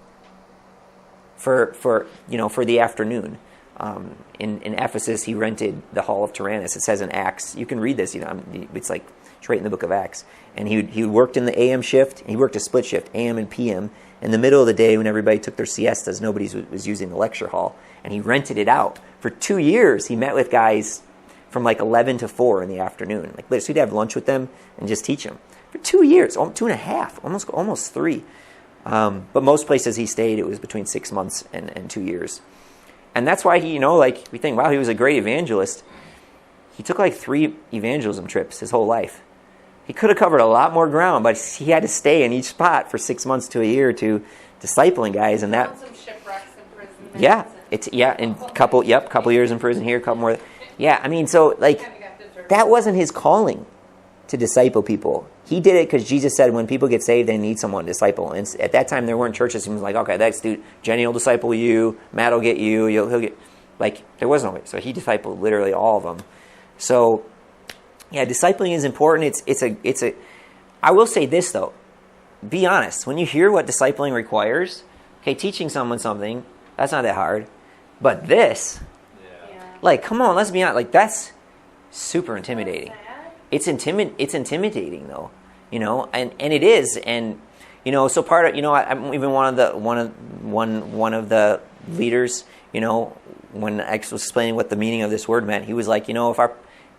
for the afternoon. In Ephesus, he rented the Hall of Tyrannus. It says in Acts, you can read this, it's right in the book of Acts. And he worked in the AM shift, and he worked a split shift, AM and PM. In the middle of the day when everybody took their siestas, nobody was using the lecture hall. And he rented it out. For 2 years, he met with guys from 11 to 4 in the afternoon. So he'd have lunch with them and just teach them. For 2 years, 2.5, almost 3. But most places he stayed, it was between 6 months and 2 years. And that's why we think, wow, he was a great evangelist. He took 3 evangelism trips his whole life. He could have covered a lot more ground, but he had to stay in each spot for 6 months to a year to discipling guys, and that. Some shipwrecks in prison. Yeah, and couple years in prison here, couple more. Yeah, I mean, so that wasn't his calling to disciple people. He did it because Jesus said when people get saved, they need someone to disciple. And at that time, there weren't churches. He was like, okay, that's dude. Jenny will disciple you. Matt will get you. He'll get. There was no way. So he discipled literally all of them. So, yeah, discipling is important. It's a. I will say this though. Be honest. When you hear what discipling requires, okay, teaching someone something, that's not that hard. But this, come on, let's be honest. That's super intimidating. It's intimidating though, and it is, and so part of I'm even one of the leaders, when I was explaining what the meaning of this word meant, he was like,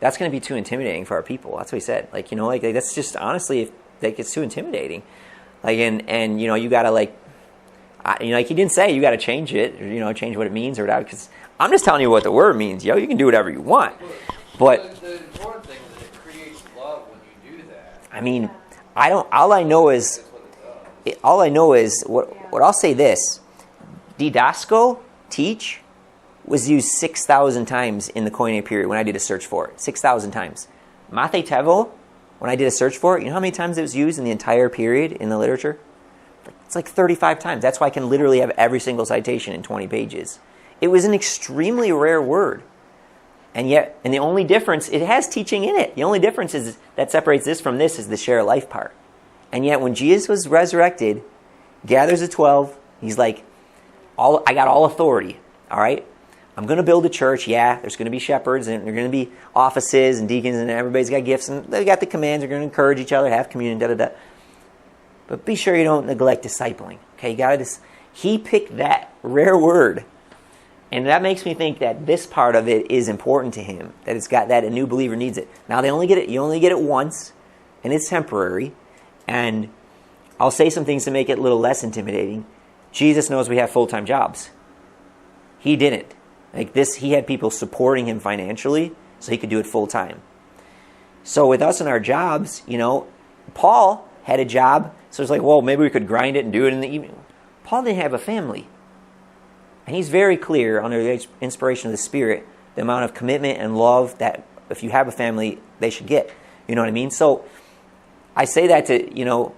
that's going to be too intimidating for our people. That's what he said. That's just honestly, it's too intimidating. And you got to he didn't say you got to change it, or change what it means or whatever. Because I'm just telling you what the word means. You can do whatever you want, but the important thing is that it creates love when you do that. I mean, I don't. All I know is what I'll say. This didasco, teach, was used 6,000 times in the Koine period when I did a search for it. 6,000 times. Mathe tevo, when I did a search for it, you know how many times it was used in the entire period in the literature? It's 35 times. That's why I can literally have every single citation in 20 pages. It was an extremely rare word. And the only difference, it has teaching in it. The only difference is that separates this from this is the share life part. And yet when Jesus was resurrected, gathers the 12, he's like, I got all authority, all right? I'm going to build a church. Yeah, there's going to be shepherds, and there are going to be offices and deacons, and everybody's got gifts, and they got the commands. They're going to encourage each other, have communion, da-da-da. But be sure you don't neglect discipling. Okay, he picked that rare word. And that makes me think that this part of it is important to him, that it's got that a new believer needs it. Now you only get it once, and it's temporary. And I'll say some things to make it a little less intimidating. Jesus knows we have full-time jobs. He didn't. He had people supporting him financially, so he could do it full-time. So with us and our jobs, Paul had a job, so it's maybe we could grind it and do it in the evening. Paul didn't have a family. And he's very clear, under the inspiration of the Spirit, the amount of commitment and love that if you have a family, they should get. You know what I mean? So I say that to,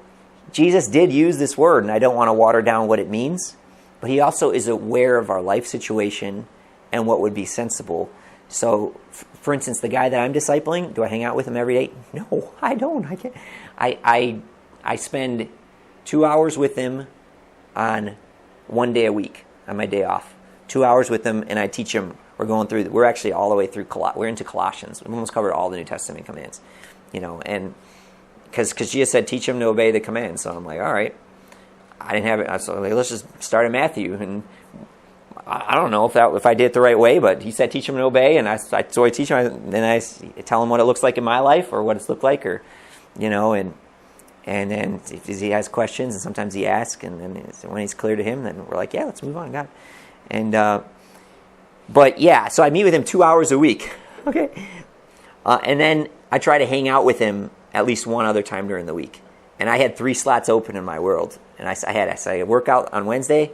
Jesus did use this word, and I don't want to water down what it means. but he also is aware of our life situation and what would be sensible. So, for instance, the guy that I'm discipling, do I hang out with him every day? No, I don't. I can't. I spend 2 hours with him on 1 day a week on my day off. 2 hours with him, and I teach him. We're actually all the way through. We're into Colossians. We've almost covered all the New Testament commands, and because Jesus said, teach him to obey the commands. So I'm like, all right. I didn't have it. I was like, let's just start at Matthew, and I don't know if I did it the right way, but he said teach him to obey, and so I teach him, and then I tell him what it looks like in my life or what it's looked like, or and then if he has questions, and sometimes he asks, and then when he's clear to him, then we're like, yeah, let's move on, God. And but yeah, so I meet with him 2 hours a week, okay, and then I try to hang out with him at least one other time during the week, and I had 3 slots open in my world, and I work out on Wednesday.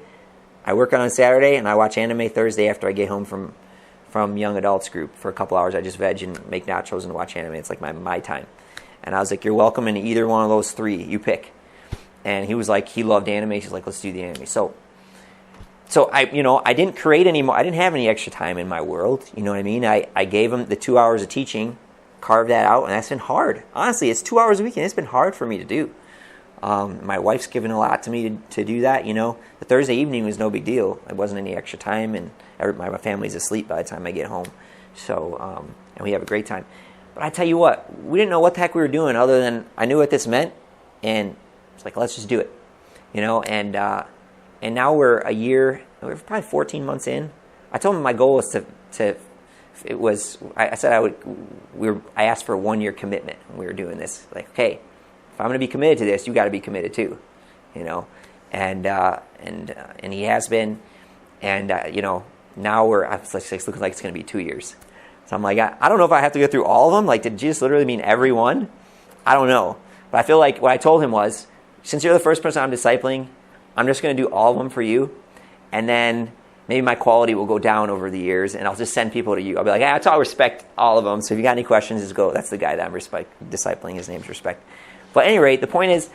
I work on Saturday, and I watch anime Thursday after I get home from young adults group for a couple hours. I just veg and make nachos and watch anime. It's like my time. And I was like, you're welcome in either one of those 3. You pick. And he was like, he loved anime. He's like, let's do the anime. So I didn't create any more. I didn't have any extra time in my world. You know what I mean? I gave him the 2 hours of teaching, carved that out, and that's been hard. Honestly, it's 2 hours a week, and it's been hard for me to do. My wife's given a lot to me to do that, The Thursday evening was no big deal. It wasn't any extra time, and my family's asleep by the time I get home. So, and we have a great time. But I tell you what, we didn't know what the heck we were doing other than I knew what this meant, and it's like, let's just do it, And now we're we're probably 14 months in. I told him my goal was I asked for a 1-year commitment when we were doing this. Like, okay, if I'm going to be committed to this, you got to be committed too, and he has been, and now it's looking like it's going to be 2 years. So I'm like, I don't know if I have to go through all of them. Like, did Jesus literally mean every one? I don't know, but I feel like what I told him was, since you're the first person I'm discipling, I'm just going to do all of them for you, and then maybe my quality will go down over the years, and I'll just send people to you. I'll be like, I'll respect all of them. So if you got any questions, just go. That's the guy that I'm discipling. His name's Respect. But at any rate, the point is,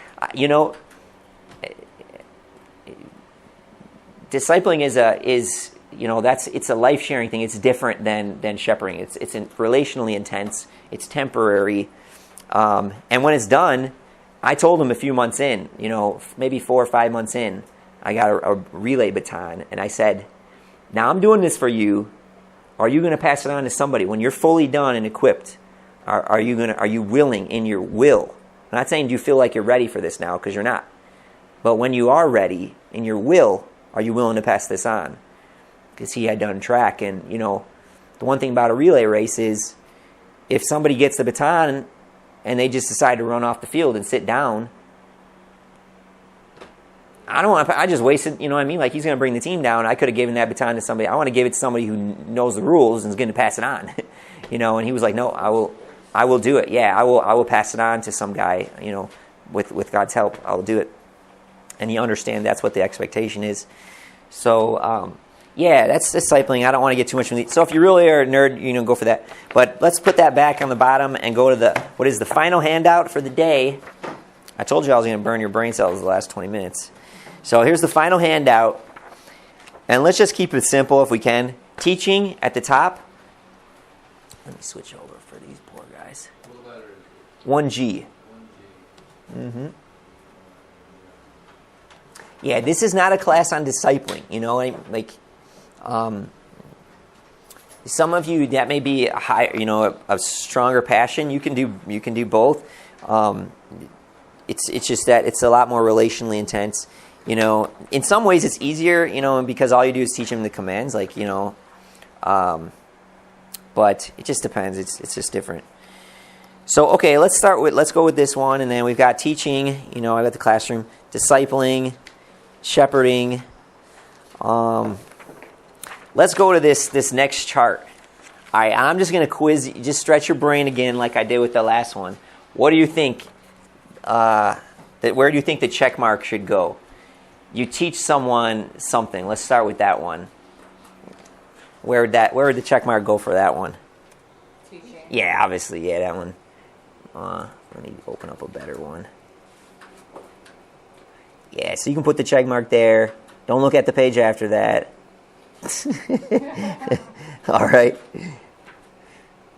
discipling it's a life sharing thing. It's different than shepherding. It's relationally intense. It's temporary, and when it's done, I told him a few months in, maybe 4 or 5 months in, I got a relay baton, and I said, now I'm doing this for you. Are you going to pass it on to somebody when you're fully done and equipped? Are you willing in your will? I'm not saying do you feel like you're ready for this now, because you're not. But when you are ready in your will, are you willing to pass this on? Because he had done track, and the one thing about a relay race is if somebody gets the baton and they just decide to run off the field and sit down, I just wasted, like he's going to bring the team down. I could have given that baton to somebody. I want to give it to somebody who knows the rules and is going to pass it on, and he was like, no, I will do it. Yeah, I will pass it on to some guy, with God's help, I'll do it. And you understand that's what the expectation is. So, yeah, that's discipling. I don't want to get too much into it. So if you really are a nerd, go for that. But let's put that back on the bottom and go to what is the final handout for the day. I told you I was going to burn your brain cells the last 20 minutes. So here's the final handout. And let's just keep it simple if we can. Teaching at the top. Let me switch over for these poor guys. What letter is it? 1G. 1G. Mm-hmm. Yeah, this is not a class on discipling. Some of you that may be a higher, a stronger passion. You can do both. It's just that it's a lot more relationally intense. In some ways it's easier, because all you do is teach them the commands, but it just depends. It's just different. So, okay, let's go with this one, and then we've got teaching, I got the classroom, discipling, shepherding. Let's go to this next chart. All right, I'm just going to quiz, just stretch your brain again like I did with the last one. What do you think, where do you think the check mark should go? You teach someone something. Let's start with that one. Where would the check mark go for that one? Teaching. Yeah, obviously, yeah, that one. Let me open up a better one. Yeah, so you can put the check mark there. Don't look at the page after that. All right.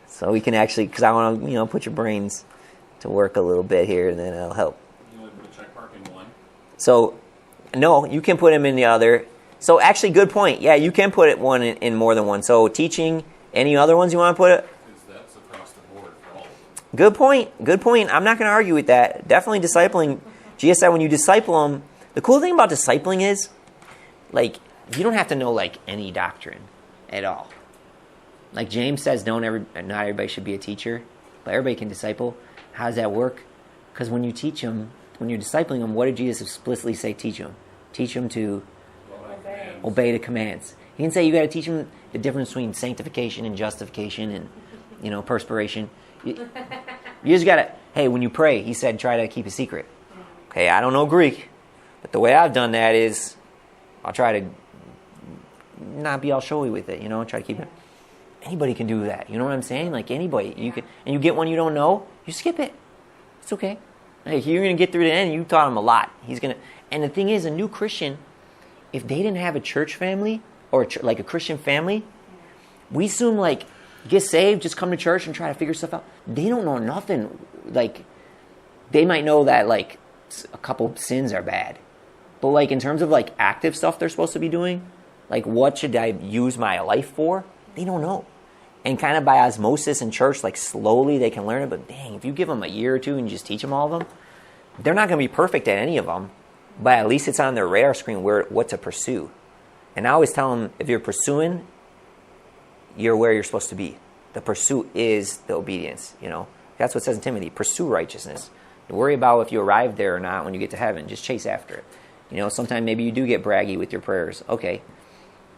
So we can actually, because I want to, put your brains to work a little bit here, and then it'll help. You only put a check mark in one. So, no, you can put them in the other. So actually, good point. Yeah, you can put it one in more than one. So teaching, any other ones you want to put it? Because that's across the board for all of them. Good point. Good point. I'm not going to argue with that. Definitely discipling. Jesus said when you disciple them, the cool thing about discipling is, like, you don't have to know, like, any doctrine at all. Like James says, not everybody should be a teacher, but everybody can disciple. How does that work? Because when you teach them, when you're discipling them, what did Jesus explicitly say teach them? Teach them to obey the commands. He didn't say you got to teach them the difference between sanctification and justification and, perspiration. You just got to, hey, when you pray, he said try to keep a secret. Okay, I don't know Greek, but the way I've done that is I'll try to not be all showy with it, try to keep it. Anybody can do that. You know what I'm saying? Like anybody. You can, and you get one you don't know, you skip it. It's okay. Hey, you're going to get through the end. You taught him a lot. And the thing is, a new Christian, if they didn't have a church family or like a Christian family, we assume like get saved, just come to church and try to figure stuff out. They don't know nothing. Like they might know that like a couple sins are bad, but like in terms of like active stuff they're supposed to be doing, like what should I use my life for? They don't know. And kind of by osmosis in church, like slowly they can learn it. But dang, if you give them a year or two and you just teach them all of them, they're not going to be perfect at any of them. But at least it's on their radar screen what to pursue. And I always tell them, if you're pursuing, you're where you're supposed to be. The pursuit is the obedience. That's what it says in Timothy. Pursue righteousness. Don't worry about if you arrive there or not when you get to heaven. Just chase after it. Sometimes maybe you do get braggy with your prayers. Okay.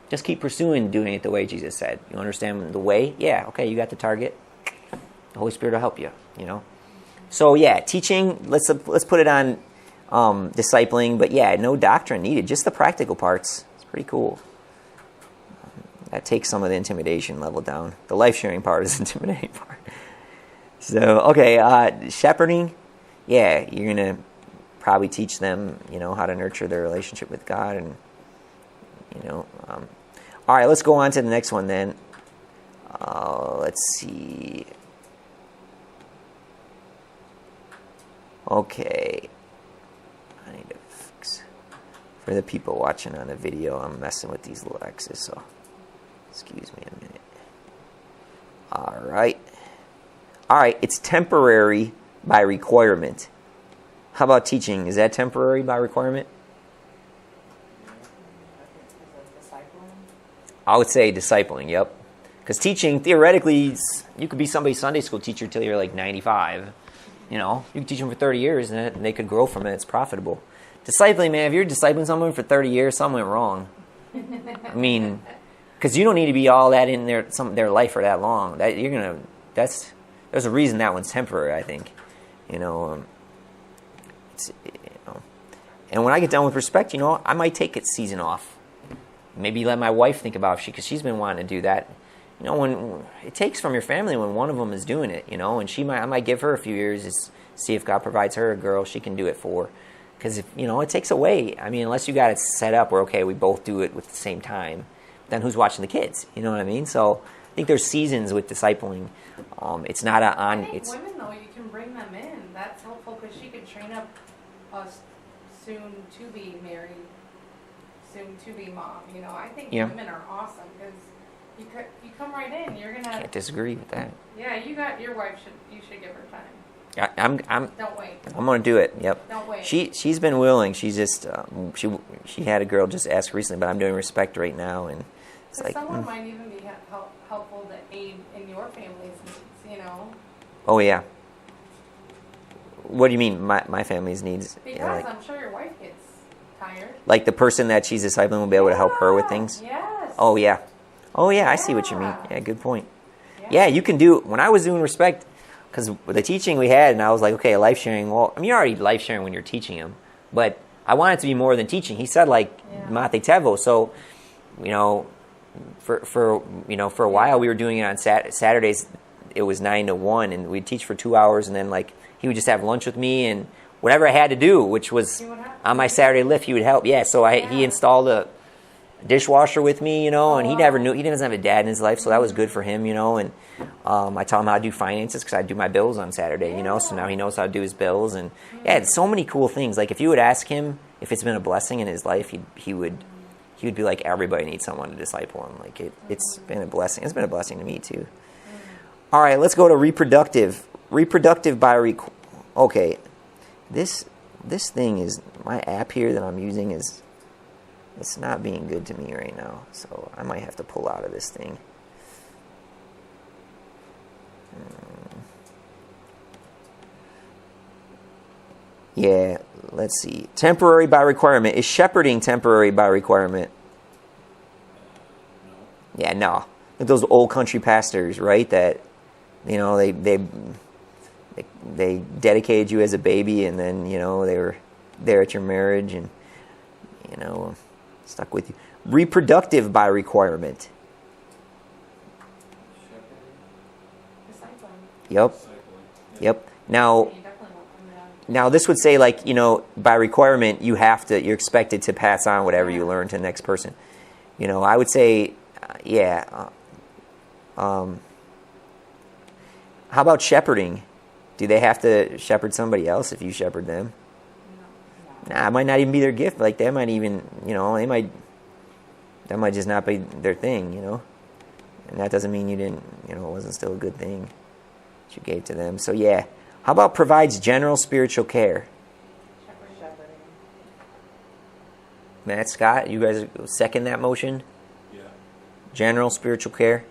Just keep pursuing doing it the way Jesus said. You understand the way? Yeah, okay, you got the target. The Holy Spirit will help you, So yeah, teaching, let's put it on discipling, but yeah, no doctrine needed, just the practical parts. It's pretty cool. That takes some of the intimidation level down. The life-sharing part is the intimidating part. So, okay, shepherding, yeah, you're going to probably teach them, how to nurture their relationship with God and all right, let's go on to the next one then. Let's see. Okay. I need to fix. For the people watching on the video, I'm messing with these little X's, so excuse me a minute. All right. All right, it's temporary by requirement. How about teaching? Is that temporary by requirement? I would say discipling, yep. Because teaching, theoretically, you could be somebody's Sunday school teacher till you're like 95. You can teach them for 30 years and they could grow from it. It's profitable. Discipling, man, if you're discipling someone for 30 years, something went wrong. I mean, because you don't need to be all that in their life for that long. There's a reason that one's temporary, I think. And when I get done with respect, I might take a season off. Maybe let my wife think about it, because she's been wanting to do that. When it takes from your family when one of them is doing it, and I might give her a few years to see if God provides her a girl she can do it for. Because, it takes away. I mean, unless you got it set up where, okay, we both do it with the same time, then who's watching the kids? You know what I mean? So I think there's seasons with discipling. It's not I think women, though, you can bring them in. That's helpful because she could train up us soon-to-be married, soon-to-be mom. I think women are awesome because you come right in. You're gonna. Can't disagree with that. Yeah, you got your wife. You should give her time. Don't wait. I'm gonna do it. Yep. Don't wait. She's been willing. She's just she had a girl just ask recently, but I'm doing respect right now, and it's like someone might even be helpful to aid in your family's needs. Oh yeah. What do you mean, my family's needs? Because I'm sure your wife gets tired. Like the person that she's discipling will be able to help her with things? Yes. Oh, yeah. I see what you mean. Yeah, good point. Yeah, you can do, when I was doing respect, because the teaching we had, and I was like, okay, life sharing, well, I mean, you're already life sharing when you're teaching him, but I want it to be more than teaching. He said, like, mate tevo, so, for a while we were doing it on Saturdays, it was 9 to 1, and we'd teach for 2 hours, and then, like, he would just have lunch with me, and whatever I had to do, which was See what happens. on my Saturday lift, he would help. Yeah, so he installed a dishwasher with me, and he never knew, he doesn't have a dad in his life, so that was good for him, and I taught him how to do finances because I do my bills on Saturday, so now he knows how to do his bills, and it's so many cool things. Like if you would ask him if it's been a blessing in his life, he would be like, everybody needs someone to disciple him. Like it's been a blessing. It's been a blessing to me too. All right, let's go to reproductive. Reproductive by okay, this thing is, my app here that I'm using is, it's not being good to me right now, so I might have to pull out of this thing. Yeah, let's see. Temporary by requirement. Is shepherding temporary by requirement? Yeah, no. Like those old country pastors, right? That, they dedicated you as a baby, and then, they were there at your marriage, and, stuck with you. Reproductive by requirement. Yep. Now this would say, like, by requirement, you're expected to pass on whatever you learn to the next person. I would say, how about shepherding? Do they have to shepherd somebody else if you shepherd them? Nah, it might not even be their gift. Like, they might even, that might just not be their thing, And that doesn't mean you didn't, it wasn't still a good thing that you gave to them. So, yeah. How about provides general spiritual care? Shepherding. Matt, Scott, you guys second that motion? Yeah. General spiritual care?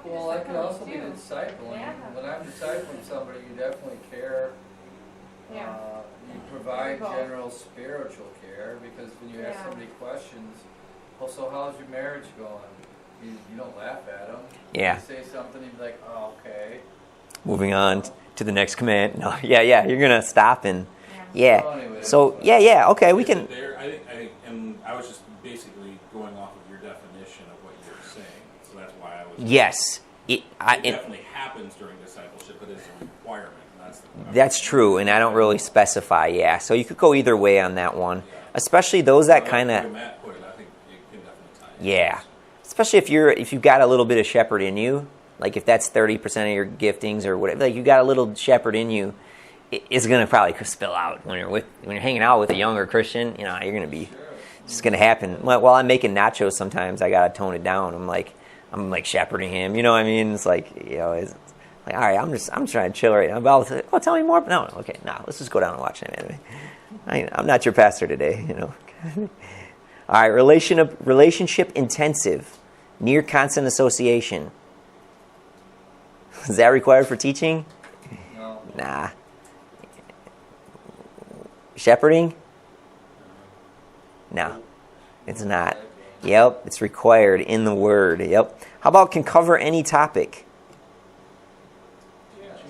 Well, that could also be discipling. Yeah. When I'm discipling somebody, you definitely care. Yeah. You provide Both. general spiritual care, because when you ask somebody questions, well, so how's your marriage going? You don't laugh at them. Yeah. You say something, you'd be like, oh, okay. Moving on to the next command. No, you're going to stop and, Well, anyway, So, okay, we can. There, I think, and I was just basically going off of your definition of what you're saying, so that's why I was. Yes. It definitely happens during discipleship, but it's a requirement. And That's true, and I don't really specify, So you could go either way on that one. Especially those that kind of. Matt put it, I think it can definitely tie in. Yeah. Especially if you've got a little bit of shepherd in you, like if that's 30% of your giftings or whatever, like you got a little shepherd in you, it's gonna probably spill out when you're hanging out with a younger Christian. You're gonna be, it's just gonna happen. While I'm making nachos, sometimes I gotta tone it down. I'm like shepherding him. You know what I mean? It's like it's like, all right, I'm trying to chill right now. Well, tell me more. No, okay, let's just go down and watch an anime. I'm not your pastor today. All right, relationship intensive, near constant association. Is that required for teaching? No. Nah. Shepherding? No, it's not. Yep, it's required in the Word. Yep. How about can cover any topic?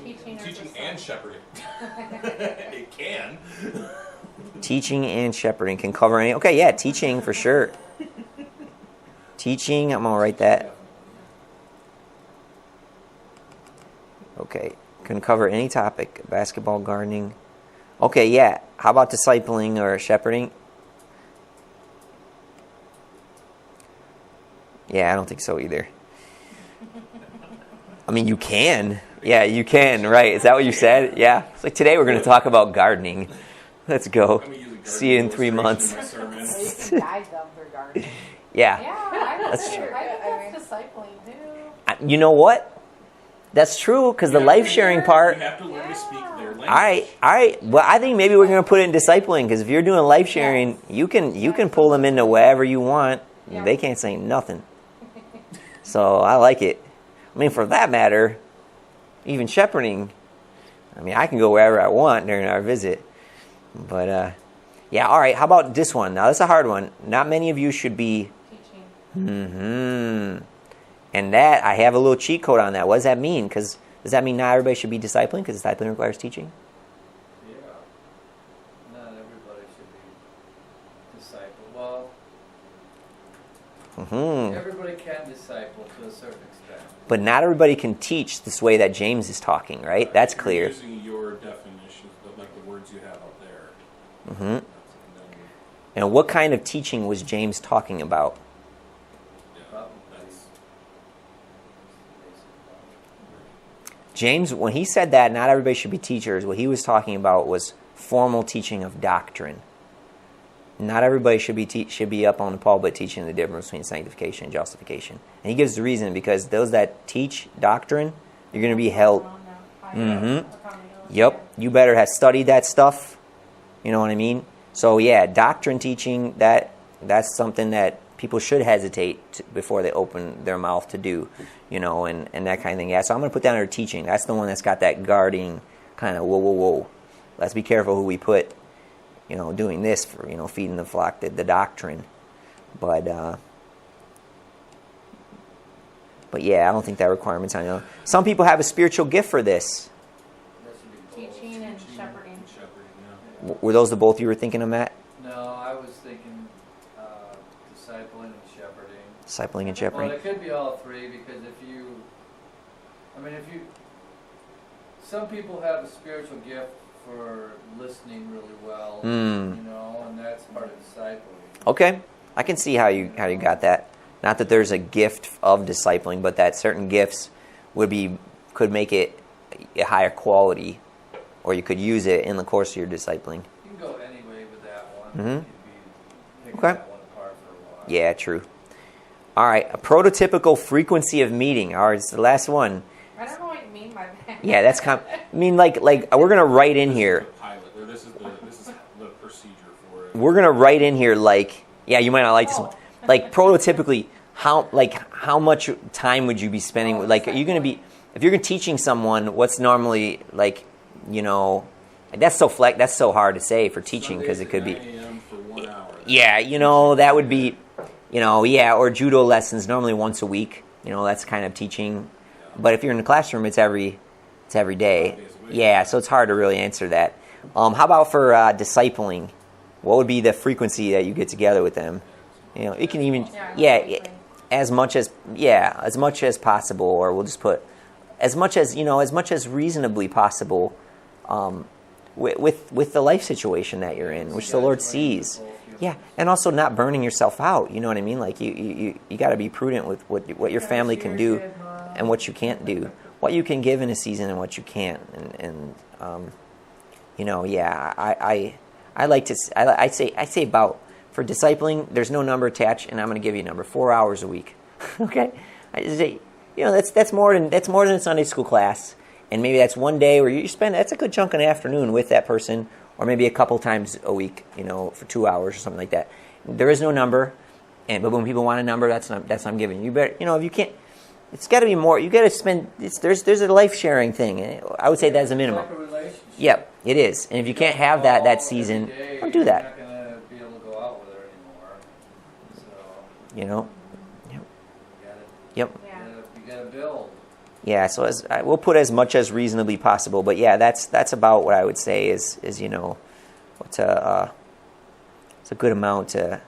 Teaching and shepherding. It can. Teaching and shepherding can cover any. Okay, yeah, teaching for sure. Teaching, I'm going to write that. Okay, can cover any topic. Basketball, gardening. Okay, yeah. How about discipling or shepherding? Yeah, I don't think so either. I mean, you can. Yeah, you can, right. Is that what you said? Yeah. It's like today we're going to talk about gardening. Let's go. See you in 3 months. Or you can guide them through gardening. Yeah. That's That's true. true. I think that's discipling too. You know what? That's true, because the life sharing part. You have to learn to speak their language. All right. Well, I think maybe we're going to put it in discipling, because if you're doing life sharing, you can pull them into wherever you want. Yeah. They can't say nothing. So I like it. I mean, for that matter, even shepherding. I mean, I can go wherever I want during our visit. But yeah. All right. How about this one? Now, that's a hard one. Not many of you should be. Teaching. And that, I have a little cheat code on that. What does that mean? Because does that mean not everybody should be discipling? Because discipling requires teaching? Yeah. Not everybody should be disciple. Well, everybody can disciple to a certain extent. But not everybody can teach this way that James is talking, right? That's You're clear. using your definitions, like the words you have up there. Mm-hmm. And what kind of teaching was James talking about? James, when he said that not everybody should be teachers, what he was talking about was formal teaching of doctrine. Not everybody should be up on the pulpit teaching the difference between sanctification and justification. And he gives the reason, because those that teach doctrine, you're going to be held. Mm-hmm. Yep. You better have studied that stuff. You know what I mean? So yeah, doctrine teaching, that's something that people should hesitate before they open their mouth to do, and that kind of thing. Yeah, so I'm going to put that under teaching. That's the one that's got that guarding kind of, whoa. Let's be careful who we put, doing this for, feeding the flock, the doctrine. But yeah, I don't think that requirement's on you. Some people have a spiritual gift for this. Teaching and shepherding. Were those the both you were thinking of, Matt? No, I was thinking discipling and shepherding. Discipling and shepherding. Well, it could be all three, because some people have a spiritual gift for listening really well, and that's part of discipling. Okay, I can see how you got that. Not that there's a gift of discipling, but that certain gifts could make it a higher quality, or you could use it in the course of your discipling. You can go any way with that one. Mm-hmm. You'd be picking Okay. that one apart for a while. Yeah, true. All right, a prototypical frequency of meeting. All right, it's the last one. I don't know what you mean by that. Yeah, that's like we're gonna write in here. Pilot, or this is the procedure for it. We're gonna write in here you might not like this one. Like prototypically, how much time would you be spending? Are you gonna be, if you're teaching someone, what's normally that's so hard to say for teaching, because it could be. 9 a.m. for 1 hour. Yeah, that would be, or judo lessons normally once a week. That's kind of teaching. But if you're in the classroom, it's every day. Yeah, so it's hard to really answer that. How about for discipling? What would be the frequency that you get together with them? It can even as much as possible, or we'll just put as much as reasonably possible, with the life situation that you're in, which the Lord sees. Yeah, and also not burning yourself out. You know what I mean? Like you got to be prudent with what your family can do and what you can't do, what you can give in a season and what you can't. I'd say about, for discipling, there's no number attached, and I'm going to give you a number: 4 hours a week. Okay, I just say, that's more than a Sunday school class, and maybe that's one day where you spend. That's a good chunk of an afternoon with that person. Or maybe a couple times a week, for 2 hours or something like that. There is no number, but when people want a number, that's what I'm giving you. Better, if you can't, it's got to be more. You got to spend. There's a life sharing thing. I would say that's a minimum. It's like a relationship. Yep, it is. And if you can't have that season, don't do that. You're not going to be able to go out with her anymore. So. Yep. You got to build. Yeah, so we'll put as much as reasonably possible, but yeah, that's about what I would say is what's it's a good amount to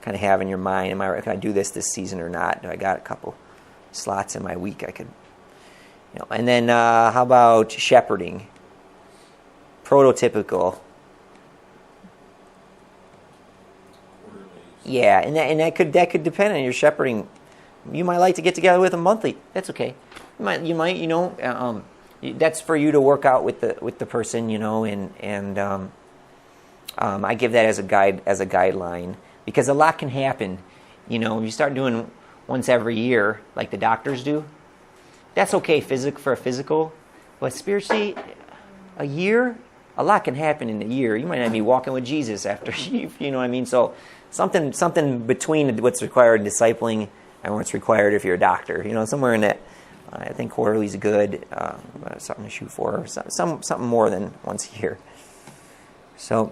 kind of have in your mind. Can I do this season or not? Do I got a couple slots in my week I could, and then how about shepherding? Prototypical. Yeah, and that could depend on your shepherding. You might like to get together with them monthly. That's okay. You might, that's for you to work out with the person, and I give that as a guideline, because a lot can happen. If you start doing once every year, like the doctors do, that's okay for a physical, but spiritually, a year, a lot can happen in a year. You might not be walking with Jesus after you know what I mean. So something between what's required in discipling and what's required if you're a doctor, somewhere in that. I think quarterly is good, something to shoot for, something more than once a year. So,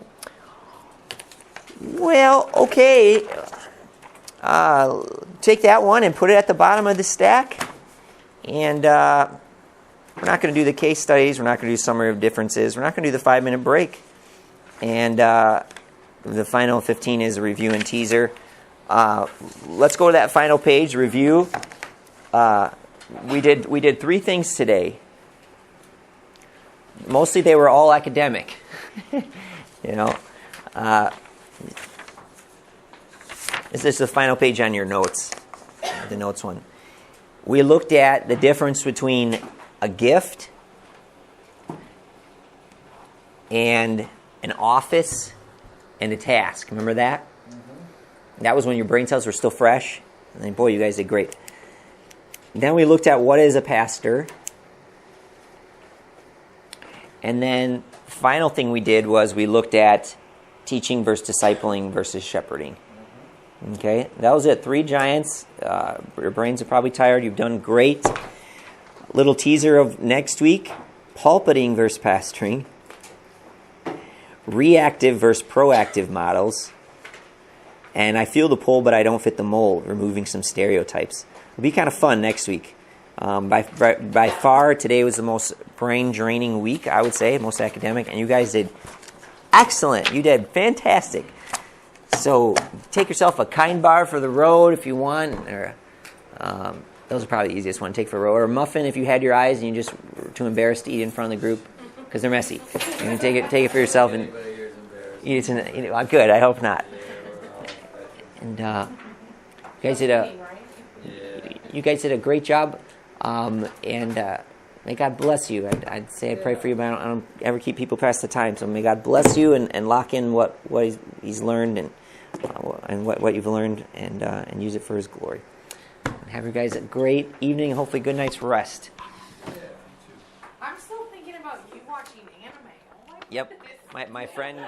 well, okay. Take that one and put it at the bottom of the stack. And we're not going to do the case studies. We're not going to do summary of differences. We're not going to do the 5-minute break. And the final 15 is a review and teaser. Let's go to that final page, review. We did 3 things today. Mostly they were all academic. This is the final page on your notes, the notes one. We looked at the difference between a gift and an office and a task. Remember that? Mm-hmm. That was when your brain cells were still fresh. And then, boy, you guys did great. Then we looked at what is a pastor. And then the final thing we did was we looked at teaching versus discipling versus shepherding. Okay, that was it. 3 giants. Your brains are probably tired. You've done great. Little teaser of next week. Pulpiting versus pastoring. Reactive versus proactive models. And I feel the pull, but I don't fit the mold. Removing some stereotypes. It'll be kind of fun next week. By far, today was the most brain-draining week, I would say, most academic. And you guys did excellent. You did fantastic. So take yourself a Kind Bar for the road if you want. Or those are probably the easiest one to take for the road. Or a muffin if you had your eyes and you just were too embarrassed to eat in front of the group because they're messy. You can take it for yourself and eat it. Good. I hope not. And you guys did a great job. And may God bless you. I'd say I pray for you, but I don't ever keep people past the time. So may God bless you and lock in what he's learned and what you've learned and use it for his glory. And have you guys a great evening and hopefully good night's rest. I'm still thinking about you watching anime. Oh my Yep. goodness. My friend